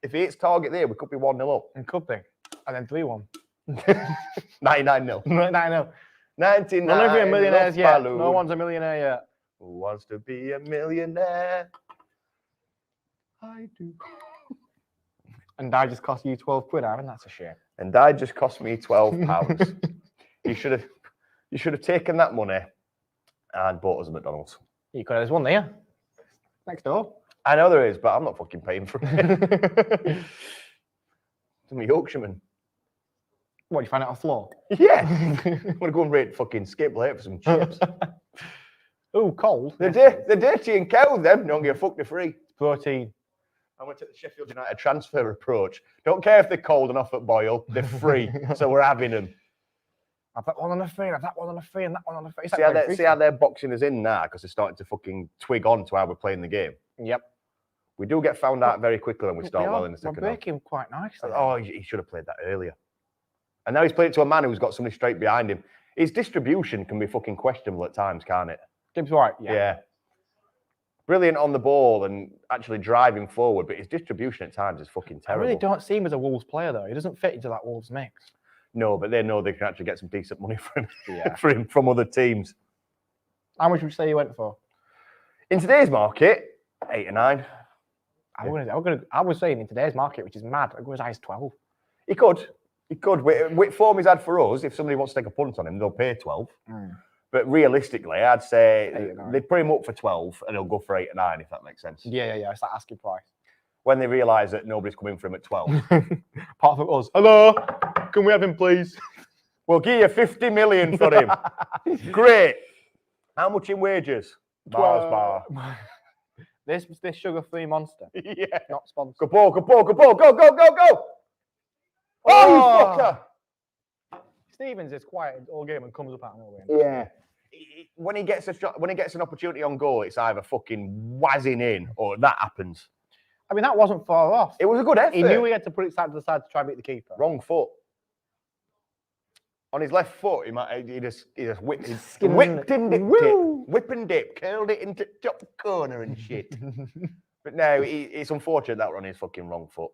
If he hits target there, we could be 1-0 up.
And could be. And then 3-1.
99-0.
99-0.
99.
None of you are millionaires yet.
Balloon.
No one's a millionaire yet.
Who wants to be a millionaire? I do.
And I just cost you 12 quid, Aaron. That's a shame.
And I just cost me £12. You should have taken that money and bought us a McDonald's.
You could have one there. Next door.
I know there is, but I'm not fucking paying for it. I'm a Yorkshireman.
What, you find it on the floor?
Yeah. I'm going to go and rate fucking Skip later for some chips.
Ooh, cold.
They're dirty and cold, them. Don't give a fuck, they're free.
Protein.
I went to the Sheffield United transfer approach. Don't care if they're cold and off at boil, they're free. So we're having them.
I've that one on the free, I've that one on the free, and that one on the free.
See how they're boxing us in now because they're starting to fucking twig on to how we're playing the game.
Yep.
We do get found out very quickly when we start well in the second
We're
half.
breaking quite nicely.
Oh, he should have played that earlier. And now he's played it to a man who's got somebody straight behind him. His distribution can be fucking questionable at times, can't it?
Gibbs White,
Yeah. Brilliant on the ball and actually driving forward, but his distribution at times is fucking
I
terrible.
really don't see him as a Wolves player, though. He doesn't fit into that Wolves mix.
No, but they know they can actually get some decent money for him,
Yeah.
for him from other teams.
How much would you say you went for?
In today's market, 8 or 9.
I was saying in today's market, which is mad, it goes as high as 12.
He could. With form he's had for us, if somebody wants to take a punt on him, they'll pay 12. But realistically, I'd say
8 or 9.
they'd put him up for 12 and he'll go for 8 or 9, if that makes sense.
Yeah. It's that asking price.
When they realise that nobody's coming for him at 12.
Apart from us. Hello, can we have him, please?
We'll give you 50 million for him. Great. How much in wages? Bars bar.
This sugar-free monster.
Yeah.
Not sponsored.
Good ball, go. Oh, you fucker.
Stevens is quiet all game and comes up out of nowhere.
Yeah. When he gets an opportunity on goal, it's either fucking whizzing in or that happens.
I mean, that wasn't far off.
It was a good effort.
He knew he had to put it side to the side to try and beat the keeper.
Wrong foot. On his left foot, he just whipped and dip, curled it into top corner and shit. But no, it's unfortunate that we're on his fucking wrong foot.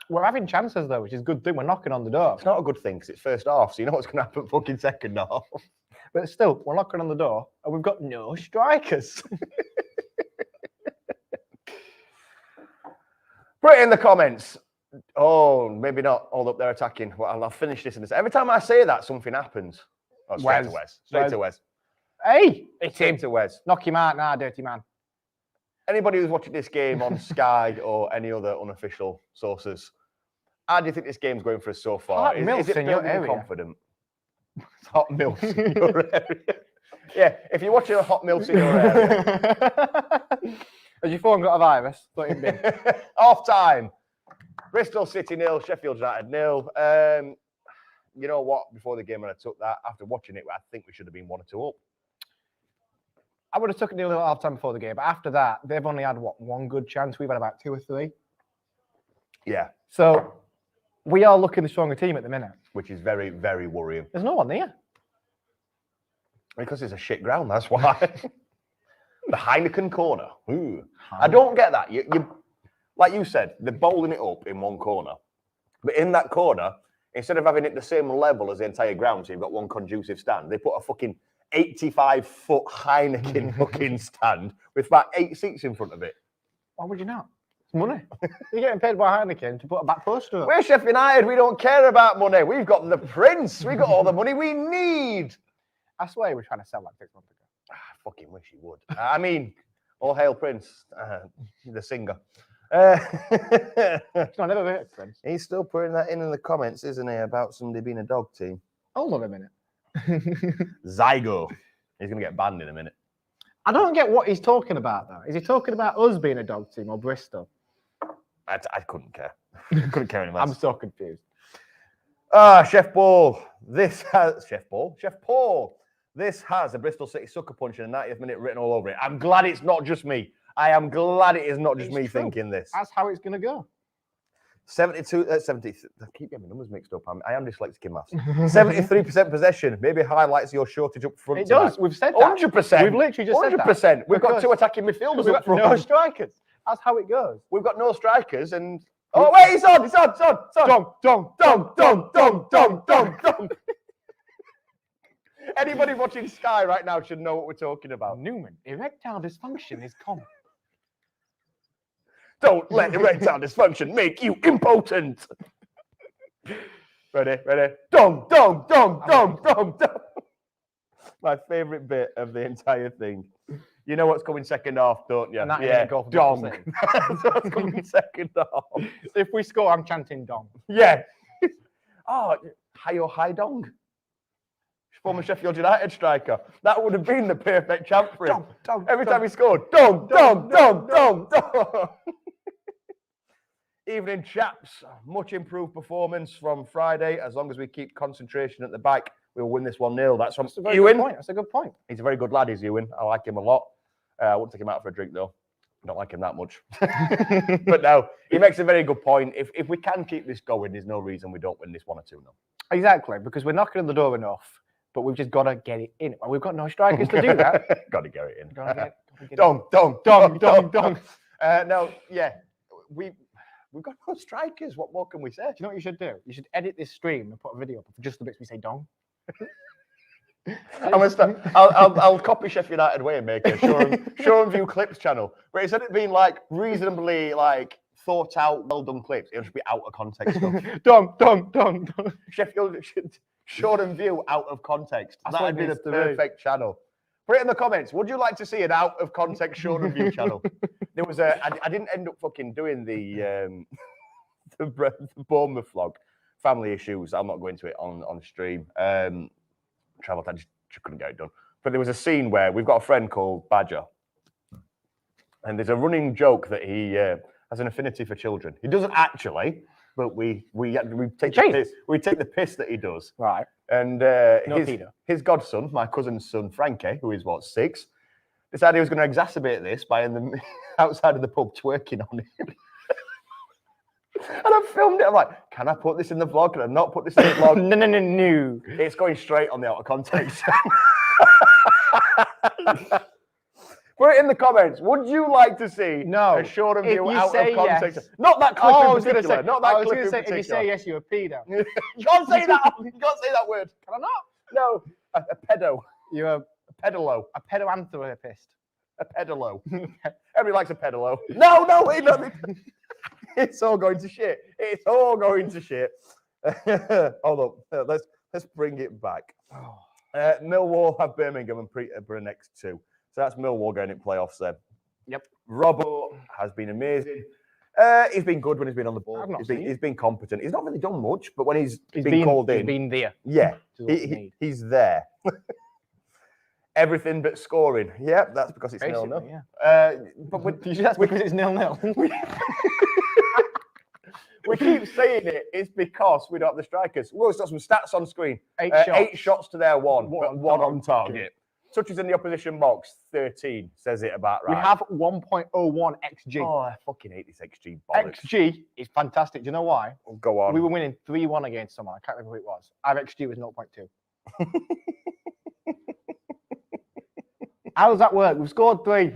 We're having chances though, which is a good thing. We're knocking on the door.
It's not a good thing because it's first half, so you know what's going to happen fucking second half.
But still, we're knocking on the door and we've got no strikers.
Put it in the comments. Oh, maybe not. Hold up, they're attacking. Well, I'll finish this in this. Every time I say that, something happens. Oh, straight to Wes. Straight to Wes.
Hey! It's
Straight
him.
to Wes.
Knock him out now, dirty man.
Anybody who's watching this game on Sky or any other unofficial sources, how do you think this game's going for us so far?
Hot milk
is it
in your
building
area.
confident? Hot milk in your area. Yeah, if you're watching a hot milk in your area.
Has your phone got a virus? Put him in.
Half time. Bristol City 0, Sheffield United 0. You know what? Before the game, when I took that, after watching it, I think we should have been 1 or 2 up.
I would have took it nearly half time before the game, but after that, they've only had one good chance. We've had about 2 or 3.
Yeah.
So we are looking the stronger team at the minute.
Which is very, very worrying.
There's no one there.
Because it's a shit ground, that's why. The Heineken corner. Ooh. I don't get that. You, like you said, they're bowling it up in one corner. But in that corner, instead of having it the same level as the entire ground, so you've got one conducive stand, they put a fucking 85-foot Heineken fucking stand with about 8 seats in front of it.
Why would you not? It's money. You're getting paid by Heineken to put a back poster up.
We're Sheffield United. We don't care about money. We've got the Prince. We've got all the money we need.
I swear he was trying to sell like 6 months ago.
I fucking wish he would. I mean, all hail Prince, the singer.
It's not never heard of Prince.
He's still putting that in the comments, isn't he, about somebody being a dog team?
Hold on a minute.
Zygo. He's going to get banned in a minute.
I don't get what he's talking about, though. Is he talking about us being a dog team or Bristol?
I couldn't care. Couldn't care anymore.
I'm so confused.
Chef Paul. Chef Paul. This has a Bristol City sucker punch in the 90th minute written all over it. I'm glad it's not just me. I am glad it is not just me thinking this.
That's how it's going to go.
70. I keep getting my numbers mixed up. I am dyslexic in maths. 73% possession. Maybe highlights your shortage up front.
It does. We've said that.
100%.
We've literally just said that.
100%. We've got 2 attacking midfielders
We've
up
got
front.
no strikers. That's how it goes.
We've got no strikers and... Oh, wait, it's on. Dong. Anybody watching Sky right now should know what we're talking about.
Newman, erectile dysfunction is common.
Don't let erectile dysfunction make you impotent. Ready? Dong, dong, dong, dong, dong, dong. My favourite bit of the entire thing. You know what's coming second half, don't you?
And that
yeah,
goal for
dong.
Bristol City.
That's what's coming second half.
If we score, I'm chanting dong.
Yeah. Oh, high dong. Former Sheffield United striker. That would have been the perfect chant for him. Every time he scored, dong, dong, dong, dong, dong. Evening, chaps. Much improved performance from Friday. As long as we keep concentration at the back, we'll win this 1-0. That's from Ewan.
That's a good point.
He's a very good lad, is Ewan. I like him a lot. I wouldn't take him out for a drink, though. I don't like him that much. But no, he makes a very good point. If we can keep this going, there's no reason we don't win this 1 or 2-0.
Exactly, because we're knocking on the door enough, but we've just got to get it in. We've got no strikers to do that.
Got to get it in.
Dong.
No, yeah, we've got no strikers. What more can we say?
Do you know what you should do? You should edit this stream and put a video up of just the bits we say dong.
I'll copy Sheffield United way and make a Shoreham View Clips channel. But instead of it being like reasonably like thought out, well done clips, it'll just be out of context stuff.
Dong.
Sheffield Shoreham View out of context.
That's
That
what
would be
it
the
needs to be.
perfect channel. Put it in the comments. Would you like to see an out of context Shoreham View channel? There was I didn't end up fucking doing the Bournemouth vlog. Family issues. I'm not going to it on stream. Travel time, just couldn't get it done. But there was a scene where we've got a friend called Badger, and there's a running joke that he has an affinity for children. He doesn't actually, but we take the piss that he does.
Right.
And his godson, my cousin's son Frankie, who is 6, decided he was going to exacerbate this by outside of the pub twerking on him. And I filmed it. I'm like, can I put this in the vlog? Can I not put this in the vlog?
No.
It's going straight on the out of context. Put it in the comments. Would you like to see a Shoreham View out of context? Yes. Not that clip in particular. Not that clip in particular.
If you say yes, you're a pedo.
You can't say that. You can't say that word.
Can I not?
No. A pedo.
You're a
pedalo.
A pedoanthropist.
A pedalo. Everybody likes a pedalo. No, wait, no. It's all going to shit. It's all going to shit. Hold up. Let's bring it back. Millwall have Birmingham and Peterborough next 2. So that's Millwall going in playoffs then.
Yep.
Robbo has been amazing. He's been good when he's been on the ball. He's been competent. He's not really done much, but when he's been called in.
He's been there.
Yeah, he's there. Everything but scoring. Yeah, that's because it's 0-0.
Yeah. But that's because it's 0-0.
We keep saying it. It's because we don't have the strikers. Well, it's got some stats on screen. 8 shots to their 1, but 1 on target. Touches in the opposition box, 13. Says it about right.
We have 1.01 XG.
Oh, I fucking hate this XG bollocks.
XG is fantastic. Do you know why?
Go on.
We were winning 3-1 against someone. I can't remember who it was. Our XG was 0.2. How does that work? We've scored 3.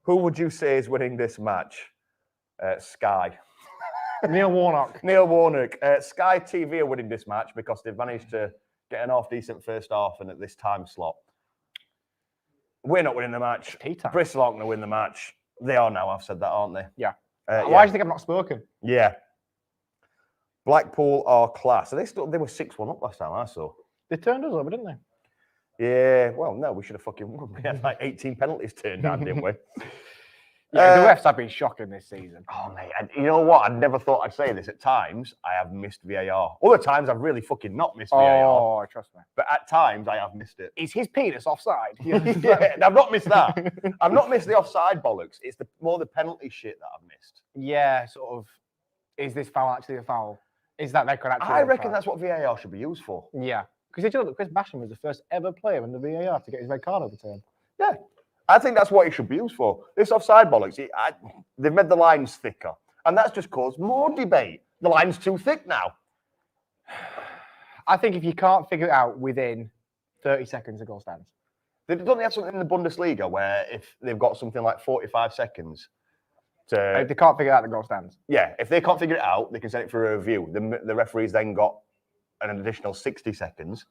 Who would you say is winning this match? Sky.
Neil Warnock.
Sky TV are winning this match because they've managed to get an half-decent first half and at this time slot. We're not winning the match. Bristol aren't going to win the match. They are now, I've said that, aren't they?
Yeah. Why do you think I've not spoken?
Yeah. Blackpool are class. They were 6-1 up last time I saw.
They turned us over, didn't they?
Yeah, well, no, we should have we had like 18 penalties turned down, didn't we?
Yeah, the refs have been shocking this season.
Oh, mate, you know what? I never thought I'd say this. At times, I have missed VAR. Other times, I've really fucking not missed VAR.
Oh, trust me.
But at times, I have missed it.
Is his penis offside?
Yeah, I've not missed that. I've not missed the offside bollocks. It's more the penalty shit that I've missed.
Yeah, sort of. Is this foul actually a foul? Is that record actually
I reckon that's what VAR should be used for.
Yeah. Because did you know that Chris Basham was the first ever player in the VAR to get his red card overturned?
Yeah. I think that's what it should be used for. This offside bollocks, they've made the lines thicker. And that's just caused more debate. The line's too thick now.
I think if you can't figure it out within 30 seconds, the goal stands.
Don't they have something in the Bundesliga where if they've got something like 45 seconds to...
If they can't figure it out, the goal stands.
Yeah, if they can't figure it out, they can send it for a review. The referee's then got an additional 60 seconds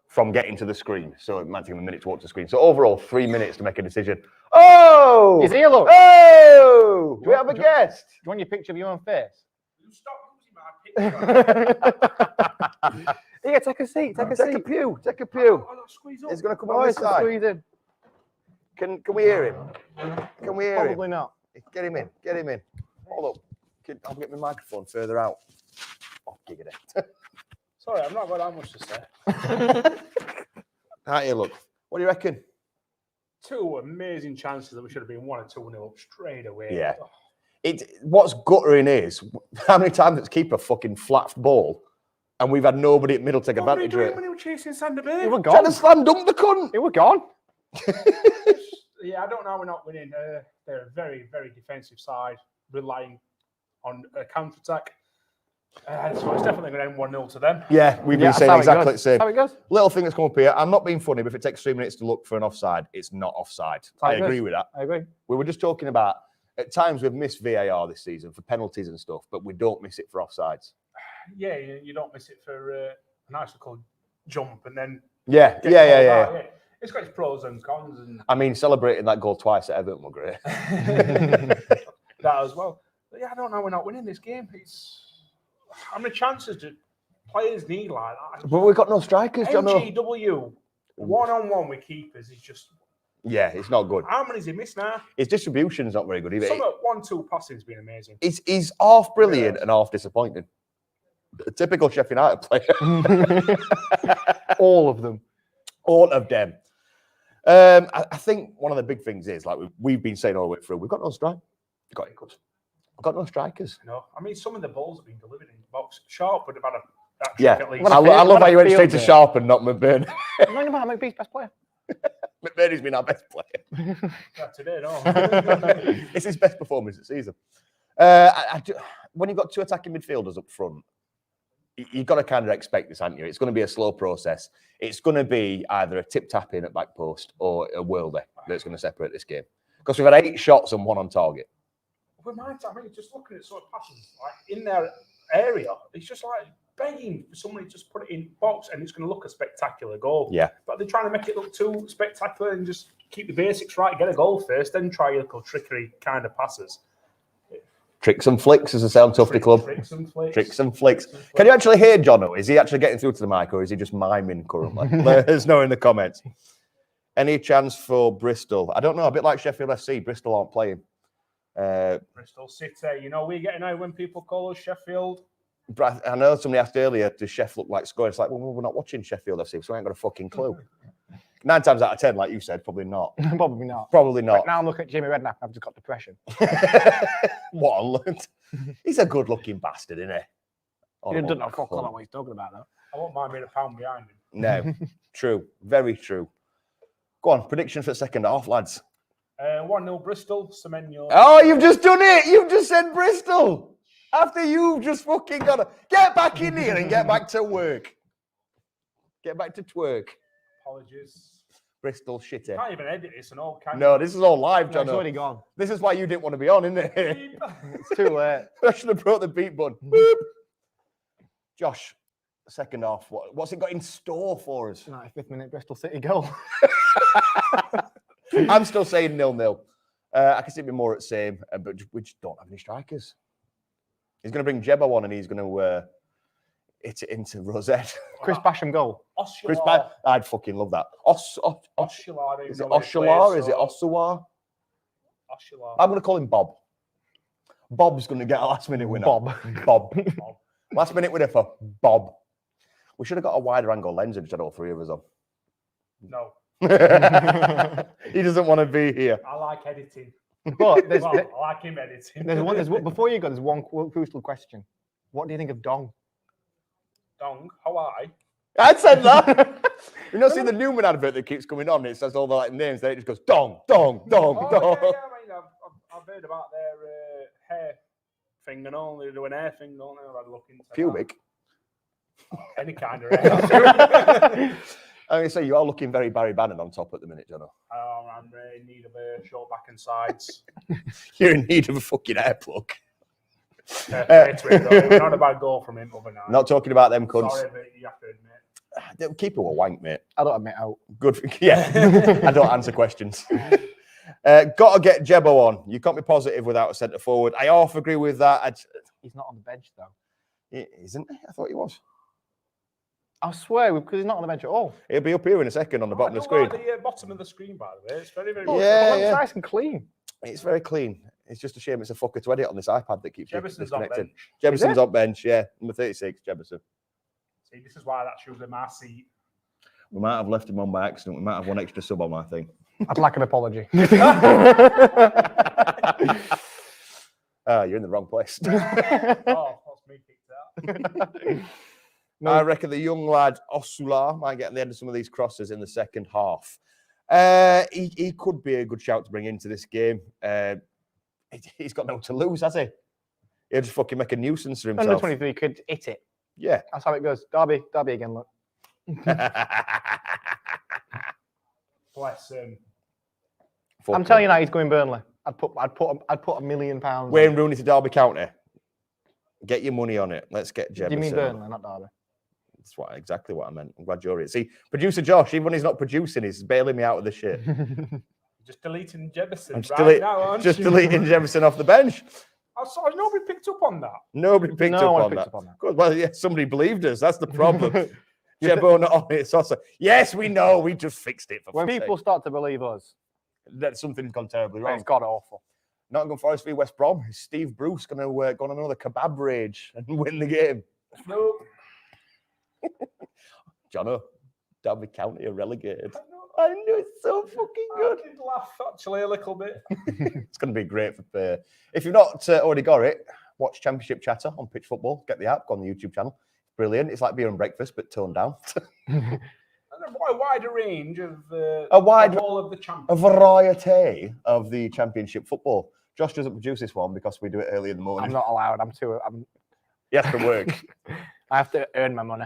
from getting to the screen. So it might take them a minute to walk to the screen. So overall, 3 minutes to make a decision. Oh, Oh!
He's here, look.
Oh! We have a guest.
Do you want your picture of your own face?
Stop using my picture.
Here, take a seat. Take a
Take
seat.
a pew. Take a pew.
I'll squeeze up.
He's going to come
Oh,
on
it's
this side.
squeeze in.
Can we hear him? Can we hear
Probably
him?
not.
Get him in. Get him in. Hold up. I'll get my microphone further out. Oh, giggity.
Sorry, I've not got that much to say.
Right here, look. What do you reckon?
2 amazing chances that we should have been 1 or 2-0 up straight away.
Yeah. What's guttering is how many times it's keeper fucking flapped ball and we've had nobody at middle take
What were
advantage
you
of
doing
it.
when he was chasing Sander Bay?
They were
Trying
gone.
to slam dunk the cunt.
They were gone.
Yeah, I don't know how we're not winning. They're a very, very defensive side, relying on a counter-attack. So it's definitely going to end 1-0 to them.
Yeah, we've been
that's
saying
how it
exactly
goes.
the same.
That's how it goes.
Little thing that's come up here. I'm not being funny, but if it takes 3 minutes to look for an offside, it's not offside.
how
I
it
agree
goes.
with that.
I agree.
We were just talking about at times we've missed VAR this season for penalties and stuff, but we don't miss it for offsides.
Yeah, you don't miss it for a nice little jump and then
Yeah.
get called out.
Yeah.
It's got its pros and cons and
I mean, celebrating that goal twice at Everton were great.
that as well. But yeah, I don't know. We're not winning this game. It's how many chances do players need like that?
But we've got no strikers, John.
MGW 1-on-1 with keepers is just.
Yeah, it's not good.
How many's he missed now?
His distribution's not very good either.
Some at 1-2 passing's been amazing.
He's half brilliant and half disappointing. A typical Sheffield United player.
All of them.
All of them. I think one of the big things is, like we've been saying all the way through, we've got no strike. We've got no strikers.
No, I mean some of the balls have been delivered in the box. Sharp would have had that
Yeah,
trick at least.
What
I love how you went
field
straight to
day.
Sharp and not McBurn.
No, no, McBee's best player.
McBurney's been our best player.
Not today, no.
It's his best performance this season. When you've got 2 attacking midfielders up front, you've got to kind of expect this, haven't you? It's going to be a slow process. It's going to be either a tip-tap in at back post or a worldie that's going to separate this game. Because we've had 8 shots and 1 on target.
I mean, just looking at sort of passes like in their area, it's just like begging for somebody to just put it in box, and it's going to look a spectacular goal.
Yeah.
But they're trying to make it look too spectacular and just keep the basics right, get a goal first, then try your little trickery kind of passes.
Tricks and flicks, as a sound Tufty club.
Tricks and flicks.
Tricks and flicks. Can you actually hear Jono? Is he actually getting through to the mic, or is he just miming currently? Let us know in the comments. Any chance for Bristol? I don't know. A bit like Sheffield FC, Bristol aren't playing.
Bristol City. You know, we get annoyed when people call us Sheffield.
But I know somebody asked earlier, does Sheff look like scoring? It's like, well, we're not watching Sheffield FC, so we ain't got a fucking clue. 9 times out of 10, like you said, probably not.
Probably not.
Probably not.
But now I'm looking at Jimmy Redknapp. I've just got depression.
What I learned. He's a good-looking bastard, isn't he?
He doesn't know fuck all what he's talking about, though.
I won't mind being a pound behind him.
No, true, very true. Go on, predictions for the second half, lads.
1-0 Bristol, Semenyo.
Oh, you've just done it. You've just said Bristol. After you've just fucking got to get back in here and get back to work. Get back to twerk.
Apologies.
Bristol shitty.
Can't even edit this and all. Can
No, this is all live,
No,
John.
it's already gone.
This is why you didn't want to be on, isn't it?
It's too late.
I should have brought the beat button. Boop. Josh, second half. What's it got in store for us?
95th minute Bristol City goal.
I'm still saying 0-0. I can see it be more at the same, but we just don't have any strikers. He's going to bring Jebba on and he's going to hit it into Rosette.
Chris Basham goal.
Chris
Oshular.
I'd fucking love that.
Oshular.
Is it Oshular? Is it Osuar?
Oshular.
I'm going to call him Bob. Bob's going to get a last minute winner.
Bob.
Bob. Last minute winner for Bob. We should have got a wider angle lens and had all 3 of us on.
No.
He doesn't want to be here.
I like editing.
But there's,
Well, I like him editing.
before you go, there's one crucial question. What do you think of Dong?
Dong, Hawaii.
I said that. You know, see the Newman advert that keeps coming on. It says all the like names. Then it just goes dong, dong, dong,
Oh,
dong.
yeah, I mean, I've heard about their hair thing and all. They do an hair thing, don't they? I've had a look into that.
Pubic.
Any kind of hair.
I mean, so you are looking very Barry Bannon on top at the minute, Jono.
I'm in need of a short back and sides.
You're in need of a fucking hair plug.
Not a bad goal from him overnight.
Not talking about them cunts.
Sorry, but you have to admit.
Keeper were wank, mate.
I don't admit out.
Good. Yeah. I don't answer questions. Got to get Jebbo on. You can't be positive without a centre forward. I half agree with that.
He's not on the bench though.
He isn't he? I thought he was.
I swear, because he's not on the bench at all.
He'll be up here in a second on the bottom of the screen.
Like the bottom of the screen, by the way. It's very, very.
Yeah,
It's
yeah.
nice and clean.
It's very clean. It's just a shame it's a fucker to edit on this iPad that keeps
Jefferson's on
disconnecting.
bench.
Jefferson's on bench, yeah. Number 36, Jefferson.
See, this is why that shows him our seat.
We might have left him on by accident. We might have one extra sub on my thing.
I'd like an apology.
You're in the wrong place.
Oh, what's me kicked out?
I reckon the young lad Osula might get on the end of some of these crosses in the second half. He could be a good shout to bring into this game. He's got no to lose, has he? He'll just fucking make a nuisance of
Under
himself.
23 could hit it.
Yeah.
That's how it goes. Derby again, look.
Bless him.
I'm telling you now, he's going Burnley. I'd put £1 million.
Wayne Rooney to Derby County. Get your money on it. Let's get Jefferson.
You mean Burnley, not Derby?
That's exactly what I meant. I'm glad you're it. See, producer Josh, even when he's not producing, he's bailing me out of the shit.
Just deleting Jefferson
I'm just,
right now, aren't you?
deleting Jefferson off the bench.
I saw nobody picked up on that.
Nobody picked up on that. Good. Well, yeah, somebody believed us. That's the problem. Jebbo not on it. It's also, yes, we know. We just fixed it.
When people start to believe us,
that something's gone terribly wrong.
it's god awful.
Nottingham Forest v West Brom. Is Steve Bruce going to go on another kebab rage and win the game?
No.
Jono, Derby County are relegated. I know it's so fucking good.
I did laugh actually a little bit.
It's going to be great for. If you've not already got it, watch Championship Chatter on Pitch Football. Get the app, go on the YouTube channel. Brilliant. It's like beer and breakfast, but toned down.
And a wider range of all of the champions.
A variety of the Championship football. Josh doesn't produce this one because we do it early in the morning.
I'm not allowed.
He has to work.
I have to earn my money.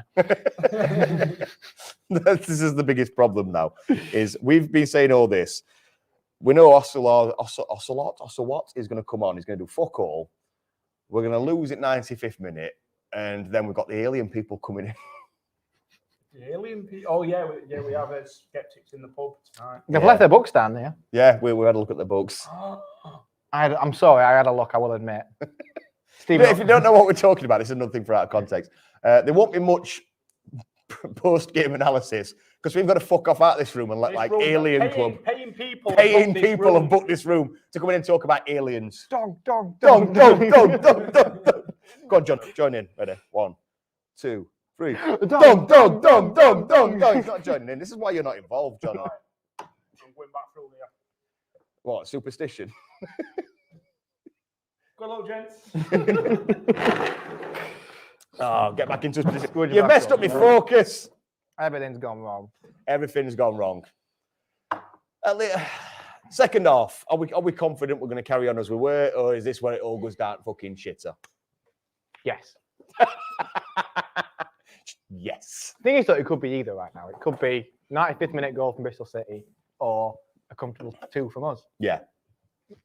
This is the biggest problem now. Is we've been saying all this. We know Ocelot is going to come on. He's going to do fuck all. We're going to lose at 95th minute, and then we've got the alien people coming in.
The alien people. Oh yeah, we have skeptics in the pub tonight.
They've left their books down there.
Yeah, we had a look at the books.
I'm sorry, I had a look. I will admit.
Steve, if you don't know what we're talking about, it's another thing for out of context. There won't be much post-game analysis because we've got to fuck off out of this room and let Alien Club
paying people
have booked this room to come in and talk about aliens.
Dong.
Go on, John, join in. Ready? 1, 2, 3. Dong. He's not joining in. This is why you're not involved, John.
I'm going back through here.
What, superstition?
Good luck, gents.
Oh, get back into this. You messed up my focus.
Everything's gone wrong.
Everything's gone wrong. Second half, are we confident we're going to carry on as we were, or is this where it all goes down fucking shitter?
Yes.
Yes.
The thing is that it could be either right now. It could be 95th minute goal from Bristol City or a comfortable 2 from us.
Yeah.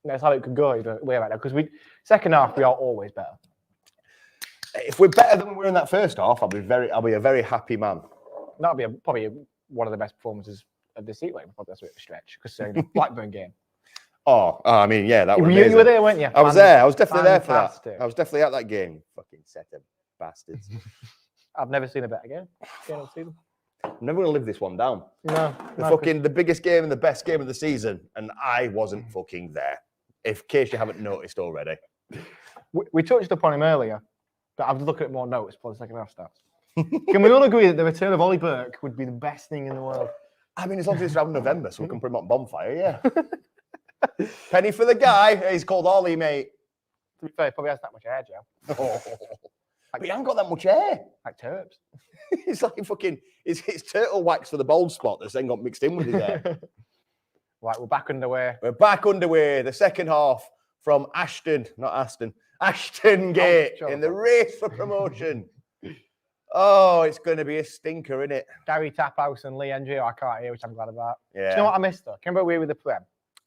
That's how it could go either way right now. Because second half, we are always better.
If we're better than we were in that first half, I'll be a very happy man.
That'll be probably one of the best performances of the season. Probably that's a bit of a stretch because Blackburn game.
Oh, I mean, yeah, that was
you were there, weren't you?
I was there. I was definitely there for that.
Fantastic.
I was definitely at that game. Fucking set of bastards.
I've never seen a better game.
I'm never going to live this one down.
No.
The biggest game and the best game of the season, and I wasn't fucking there. In case you haven't noticed already.
We touched upon him earlier, but I've looked at more notes before the second half starts. Can we all agree that the return of Ollie Burke would be the best thing in the world?
I mean, as long as it's around November, so we can put him on bonfire, yeah. Penny for the guy. He's called Ollie, mate.
To be fair, he probably has that much hair, Joe.
But he hasn't got that much hair.
Like Terps.
It's like fucking, it's turtle wax for the bald spot that's then got mixed in with his hair.
Right, we're back underway.
We're back underway. The second half from Ashton Gate in the race for promotion. Oh, it's going to be a stinker, isn't it?
Gary Taphouse and Lee Andrew, I can't hear, which I'm glad about.
Yeah.
Do you know what I missed though? Remember we were with the Prem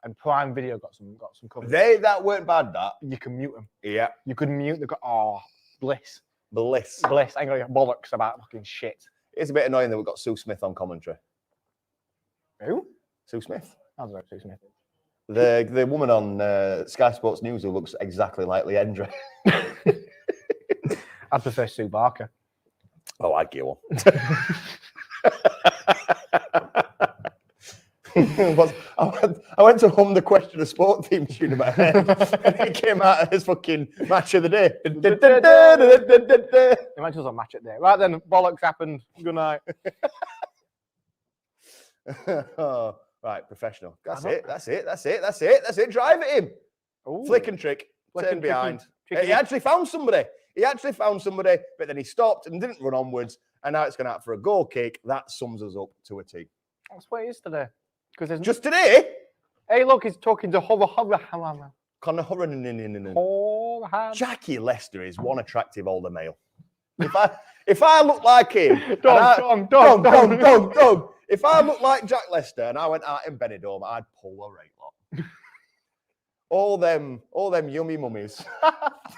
and Prime Video got some coverage.
That weren't bad, that.
You can mute them.
Yeah.
You could mute the bliss.
Bliss.
I ain't gonna get bollocks about fucking shit.
It's a bit annoying that we've got Sue Smith on commentary.
Who?
Sue Smith.
I don't know Sue Smith.
The woman on Sky Sports News who looks exactly like Leandra.
I'd prefer Sue Barker.
Oh, I'd get one. I went to hum the Question of Sport theme tune in my head, and it came out as fucking match of the day.
Imagine us on match at day. Right then, bollocks happened. Good night.
Oh, right, professional. That's it. Drive at him.
Ooh.
Flick and trick.
Flick
Turn
and
behind.
tricky.
He actually found somebody. But then he stopped and didn't run onwards. And now it's going out for a goal kick. That sums us up to a T.
That's what it is today. Because there's
Just today?
Hey, look, he's talking to Connor
Jackie Lester is one attractive older male. If I look like him, Dog. If I look like Jack Lester and I went out in Benidorm, I'd pull a right lot. all them yummy mummies.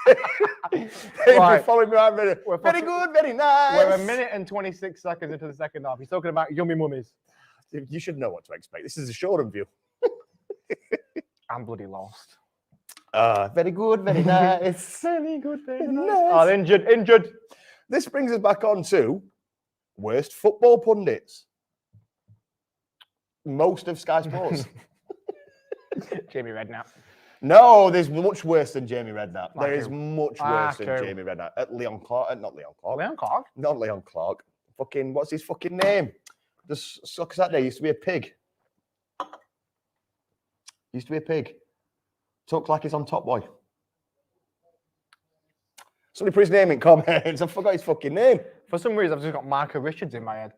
They'd be following me around very good, very nice.
We're a minute and 26 seconds into the second half. He's talking about yummy mummies.
You should know what to expect. This is a Shoreham view.
I'm bloody lost.
Very good, very nice.
Very good, very nice. Oh, injured.
This brings us back on to worst football pundits. Most of Sky Sports.
Jamie Redknapp.
No, there's much worse than Jamie Redknapp.
Like
There is
who?
much worse than
Who?
Jamie Redknapp. Leon Clark, not Leon Clark.
Leon Clark?
Not Leon Clark. Fucking, what's his fucking name? The sucker that day used to be a pig. Talks like he's on Top Boy. Somebody put his name in comments. I forgot his fucking name.
For some reason, I've just got Marco Richards in my head.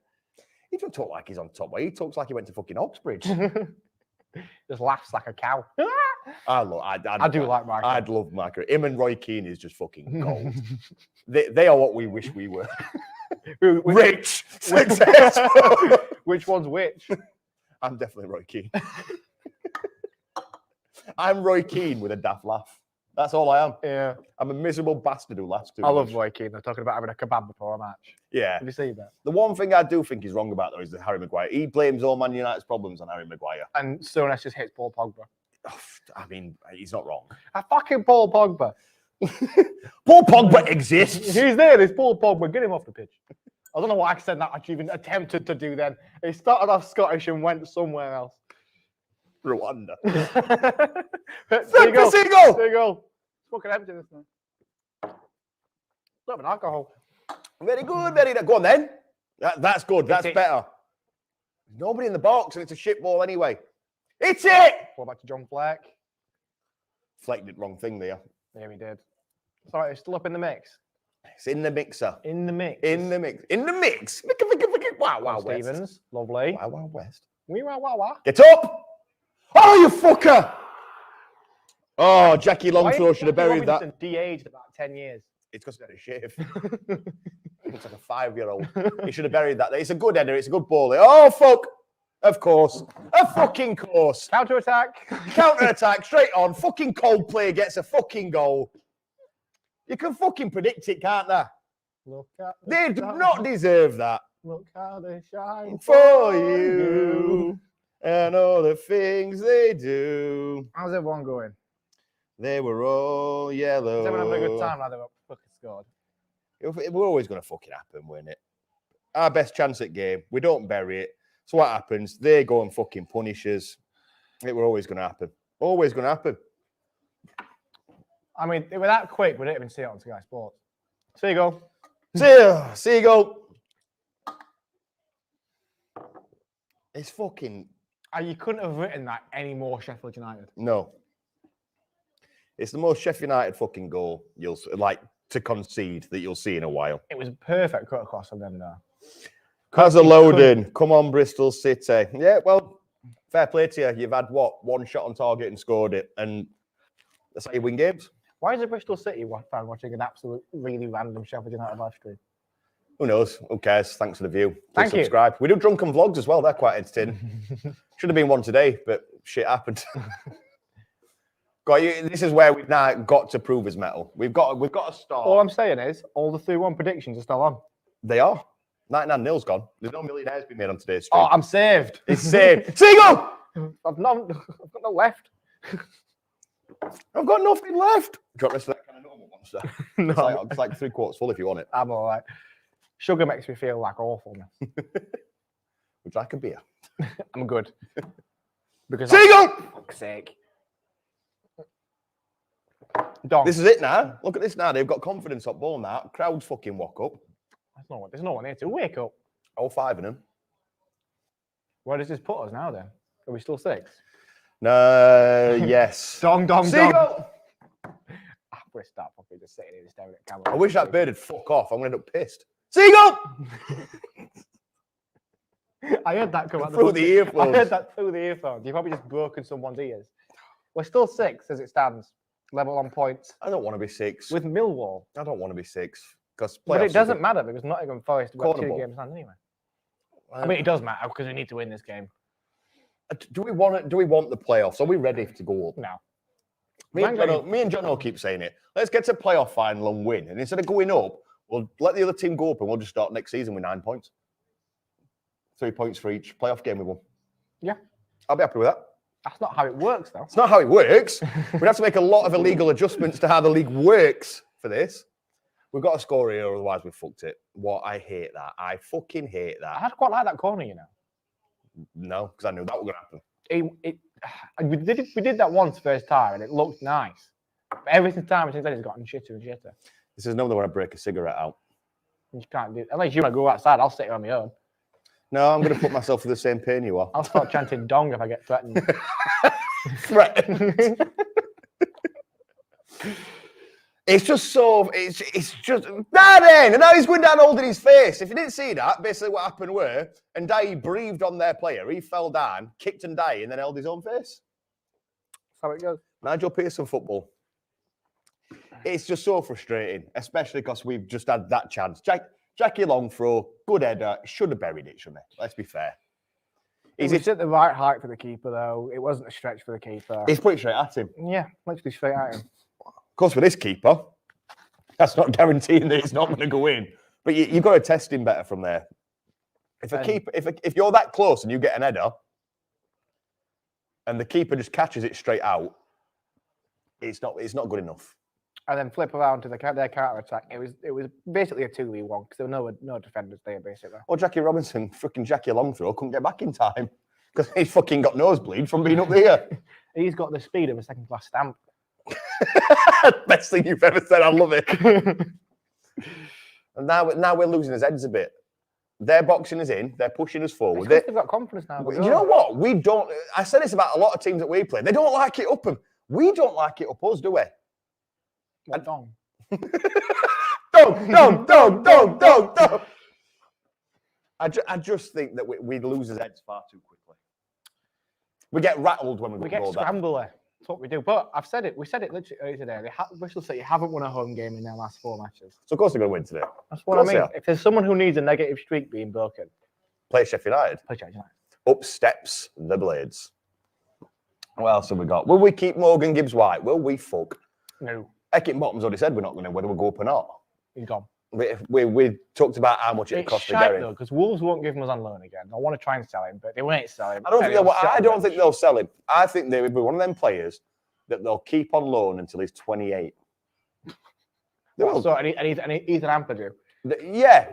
He don't talk like he's on Top Boy. He talks like he went to fucking Oxbridge.
Just laughs like a cow.
I
do like Marco.
I'd love Marco. Him and Roy Keane is just fucking gold. they are what we wish we were. Rich, successful.
Which one's which?
I'm definitely Roy Keane. I'm Roy Keane with a daft laugh. That's all I am.
Yeah.
I'm a miserable bastard who laughs too
I love
much.
Roy Keane. They're talking about having a kebab before a match.
Yeah.
Have you seen that?
The one thing I do think is wrong about though is the Harry Maguire. He blames all Man United's problems on Harry Maguire.
And Souness just hits Paul Pogba.
I mean, he's not wrong.
A fucking Paul Pogba.
Paul Pogba exists.
He's there. There's Paul Pogba. Get him off the pitch. I don't know what accent that I even attempted to do then. He started off Scottish and went somewhere else.
Rwanda.
Seagull.
Seagull.
It's fucking empty this time. Not an alcohol.
Very good, very good. Go on then. That's good. That's better. There's nobody in the box and it's a shit ball anyway. It's it!
What about to John Fleck?
Fleck did wrong thing there.
Yeah, he did. Sorry, it's still up in the mix.
It's in the mixer.
In the mix.
In the mix. In the mix. Wow, wow, West.
Stevens. Lovely.
Wow, wow, West.
Wee, wow, wow, wow.
Get up! Oh, you fucker! Oh, Jackie Longthrow should have buried that.
De-aged about 10 years.
It's because he had a shave. Looks like a 5-year-old. He should have buried that. It's a good header. It's a good ball. Oh, fuck. Of course. Of fucking course.
Counter-attack.
Counter-attack. Straight on. Fucking Coldplay gets a fucking goal. You can fucking predict it, can't they?
Look at
They do not deserve that.
Look how they shine
For you. And all the things they do.
How's everyone going?
They were all yellow.
Is everyone having a good time now they've fucking scored?
We're always going to fucking happen, weren't it? Our best chance at game. We don't bury it. So what happens? They go and fucking punish us. It were always going to happen. Always going to happen.
I mean, they were that quick, we didn't even see it on Sky Sports. Seagull.
Seagull. It's fucking...
You couldn't have written that any more Sheffield United.
No. It's the most Sheffield United fucking goal you'll like to concede that you'll see in a while.
It was a perfect cut across from them there.
As a load-in. Come on, Bristol City. Yeah, well, fair play to you. You've had, what, one shot on target and scored it. And that's how you win games.
Why is a Bristol City fan watching an absolute really random Sheffield United live stream?
Who knows? Who cares? Thanks for the view.
Thank you.
Subscribe. We do drunken vlogs as well. They're quite entertaining. Should have been one today, but shit happened. This is where we've now got to prove his mettle. We've got to start.
All I'm saying is, all the 3-1 predictions are still on.
They are. 99-0's gone. There's no millionaires being made on today's stream.
Oh, I'm saved.
It's saved. Seagull!
I've got no left.
I've got nothing left. Do you want this that kind of normal monster?
No,
It's like 3/4 full if you want it.
I'm all right. Sugar makes me feel like awful, man.
Would you like a beer?
I'm good. Because
Seagull!
for fuck's sake. Dong.
This is it now. Look at this now. They've got confidence up ball now. Crowds fucking walk up.
There's no one here to wake up.
All 5 of them.
Where does this put us now then? Are we still 6?
No, yes.
Dong.
Seagull!
I'm going to start fucking just sitting here staring at the camera.
I wish that bird had fuck off. I'm going to end up pissed. Seagull!
I heard that come out
Through the earphones.
I heard that through the earphones. You've probably just broken someone's ears. We're still 6 as it stands. Level on points.
I don't want to be 6.
With Millwall.
I don't want to be 6. But
But it doesn't matter because Nottingham Forest have got 2
Cornerable.
games in hand anyway. I mean, it does matter because we need to win this game.
Do we want it? Do we want the playoffs? Are we ready to go up?
No.
Me and John will keep saying it. Let's get to playoff final and win. And instead of going up, we'll let the other team go up and we'll just start next season with 9 points. 3 points for each playoff game we won.
Yeah.
I'll be happy with that.
That's not how it works, though.
It's not how it works. We'd have to make a lot of illegal adjustments to how the league works for this. We've got to score here, otherwise we fucked it. I hate that. I fucking hate that.
I quite like that corner, you know.
No, because I knew that was going to happen.
We did that once first time and it looked nice. But every time since then it's gotten shitter and shitter.
This is another one I break a cigarette out.
You can't do it. Unless you want to go outside, I'll sit here on my own.
No, I'm going to put myself through the same pain you are.
I'll start chanting dong if I get threatened.
Threatened. It's just so. It's just that end, and now he's going down holding his face. If you didn't see that, basically what happened were, and Dai breathed on their player. He fell down, kicked and Dai, and then held his own face.
That's how it goes.
Nigel Pearson football. It's just so frustrating, especially because we've just had that chance. Jackie long throw, good header. Should have buried it, shouldn't he? Let's be fair.
He's at the right height for the keeper, though. It wasn't a stretch for the keeper.
He's put it straight at him.
Yeah, literally straight at him.
Of course, with this keeper, that's not guaranteeing that it's not going to go in. But you've got to test him better from there. If you're that close and you get an header, and the keeper just catches it straight out, it's not good enough.
And then flip around to their counter attack. It was basically a 2v1 because there were no defenders there basically.
Or Jackie Robinson, fucking Jackie Longthrow, couldn't get back in time because he's fucking got nosebleed from being up there.
He's got the speed of a second class stamp.
Best thing you've ever said. I love it. And now we're losing his heads a bit. They're boxing us in. They're pushing us forward.
They've got confidence now.
You know what? We don't. I said this about a lot of teams that we play. They don't like it up them. We don't like it up us, do we?
What dong?
Dong. I just think that we lose his heads far too quickly. We get rattled when we
get
go
scrambler. That's what we do. But I've said it. We said it literally earlier today. Bristol City haven't won a home game in their last 4 matches.
So of course they're going to win today.
That's what I mean. If there's someone who needs a negative streak being broken,
play Sheffield United.
play Sheffield United.
Up steps the Blades. What else have we got? Will we keep Morgan Gibbs White? Will we fuck?
No.
Heckingbottom's already said we're not going to whether we'll go up or not.
He's gone.
We talked about how much it
It's
cost to
shite
get
though,
him.
because Wolves won't give him us on loan again. I want to try and sell him, but they won't sell him.
I don't think they'll sell him. I think they would be one of them players that they'll keep on loan until he's 28. They will.
So and Ethan Ampadu.
Yeah,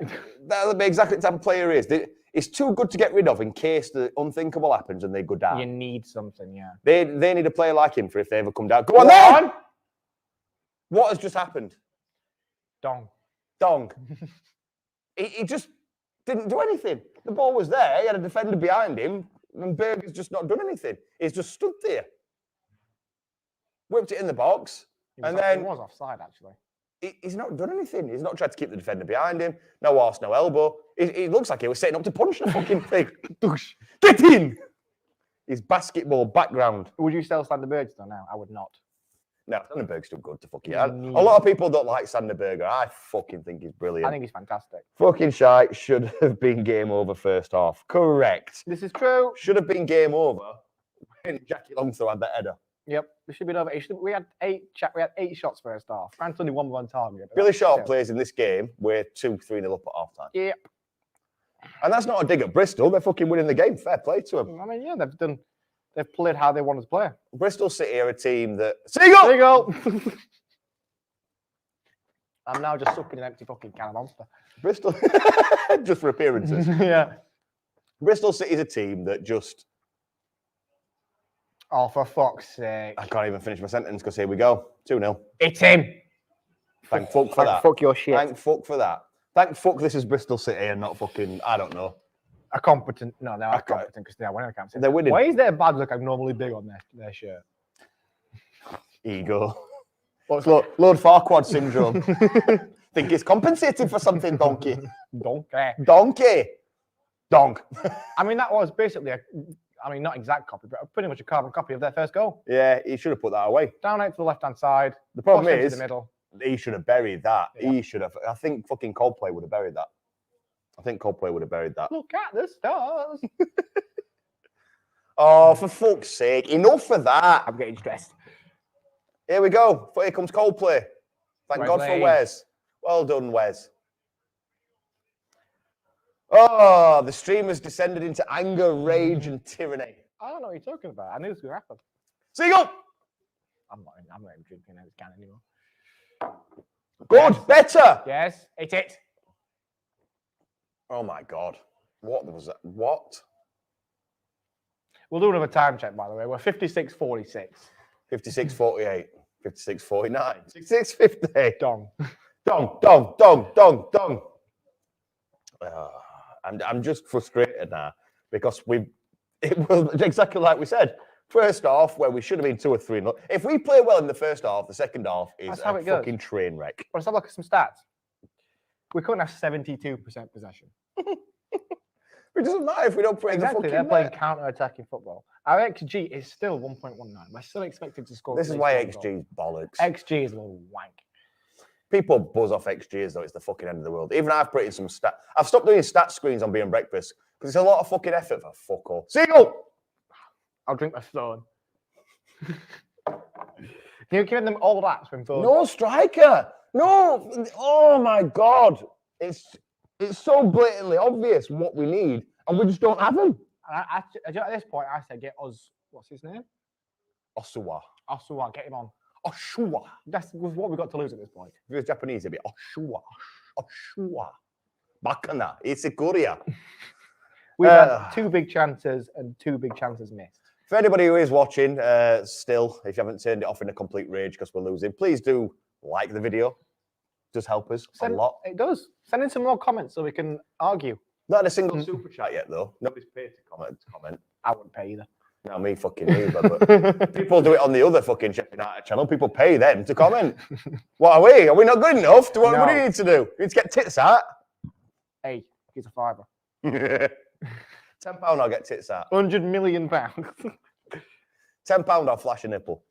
that'll be exactly the type of player he is. It's too good to get rid of in case the unthinkable happens and they go down.
You need something, yeah.
They need a player like him for if they ever come down. Go on then! What has just happened?
Dong.
He just didn't do anything. The ball was there. He had a defender behind him, and Berger's just not done anything. He's just stood there, whipped it in the box, and then
he was offside actually.
He's not done anything. He's not tried to keep the defender behind him. No arse, no elbow. He looks like he was setting up to punch the fucking thing. Get in! His basketball background.
Would you sell Sander Berge though now? I would not.
No, Sanderberg's too good to fucking. A lot of people don't like Sanderberger. I fucking think he's brilliant.
I think he's fantastic.
Fucking shite. Should have been game over first half. Correct.
This is true.
Should have been game over when Jackie Longthrow had that header.
Yep, it should be over. We had 8 shots first half. France only won 1 target.
Billy Sharp plays in this game. We're 2-3-0 up at half time.
Yep.
And that's not a dig at Bristol. They're fucking winning the game. Fair play to them.
I mean, yeah, they've done They've played how they want to play.
Bristol City are a team that... Seagull!
Seagull! I'm now just sucking an empty fucking can of Monster.
Bristol... just for appearances.
Yeah.
Bristol City is a team that just...
Oh, for fuck's sake.
I can't even finish my sentence because here we go. 2-0.
It's him.
Thank fuck for that.
Fuck your shit.
Thank fuck for that. Thank fuck this is Bristol City and not fucking... I don't know.
A competent... No, they're not competent because they're winning. I can't say.
They're winning.
Why is their badge look abnormally big on their shirt?
Ego. What's Lord Farquaad syndrome? Think it's compensating for something, donkey.
Donkey.
Donk.
I mean, that was basically not exact copy, but pretty much a carbon copy of their first goal.
Yeah, he should have put that away.
Down out to the left-hand side.
The problem
cross into
is,
the middle.
he should have buried that.
Yeah.
He should have. I think fucking Coldplay would have buried that.
Look at the stars.
Oh, for fuck's sake. Enough of that.
I'm getting stressed.
Here we go. Here comes Coldplay. Thank God for
Wesley.
Wes. Well done, Wes. Oh, the stream has descended into anger, rage, and tyranny.
I don't know what you're talking about. I knew this was going to happen.
Seagull!
I'm not even drinking out of this can anymore.
Good, better.
Yes, it's it.
Oh my God. What was that? What?
We'll do another time check, by the way. We're 56-46.
56-48. 56-49. 66-50.
Dong.
Dong. I'm just frustrated now because it was exactly like we said. First half, where we should have been 2 or 3-0. If we play well in the first half, the second half is
That's how
a
it goes.
fucking train wreck.
Let's have a look at some stats. We couldn't have 72% possession.
It doesn't matter if we don't play
Exactly,
the
they're
fucking
playing
net.
counter-attacking football. Our XG is still 1.19. We're still expected to score.
This is
at
why
least one
XG is bollocks.
goal. XG is a little wank.
People buzz off XG as though it's the fucking end of the world. Even I've put in some stats. I've stopped doing stat screens on being breakfast because it's a lot of fucking effort for fuck all. Seagull!
I'll drink my stone. You're giving them all that from phone.
No striker. No. Oh my God. It's so blatantly obvious what we need, and we just don't have him.
At this point, I said, get us. What's his name?
Osuwa.
Osuwa, get him on.
Osuwa.
That's what we got to lose at this point.
If it was Japanese, it'd be Osuwa. Bakana. It's a Korea.
We've had 2 big chances and 2 big chances missed.
For anybody who is watching, still, if you haven't turned it off in a complete rage because we're losing, please do like the video. It does help us a lot.
It does. Send in some more comments so we can argue.
Not in a single super chat yet, though. Nobody's paid to comment.
I wouldn't pay either.
No, me fucking neither. But people do it on the other fucking Sheffield United channel. People pay them to comment. What are we? Are we not good enough? What do you need to do? You need to get tits out.
Hey, he's a fiver.
£10 I'll get tits out.
£100 million.
£10 I'll flash a nipple.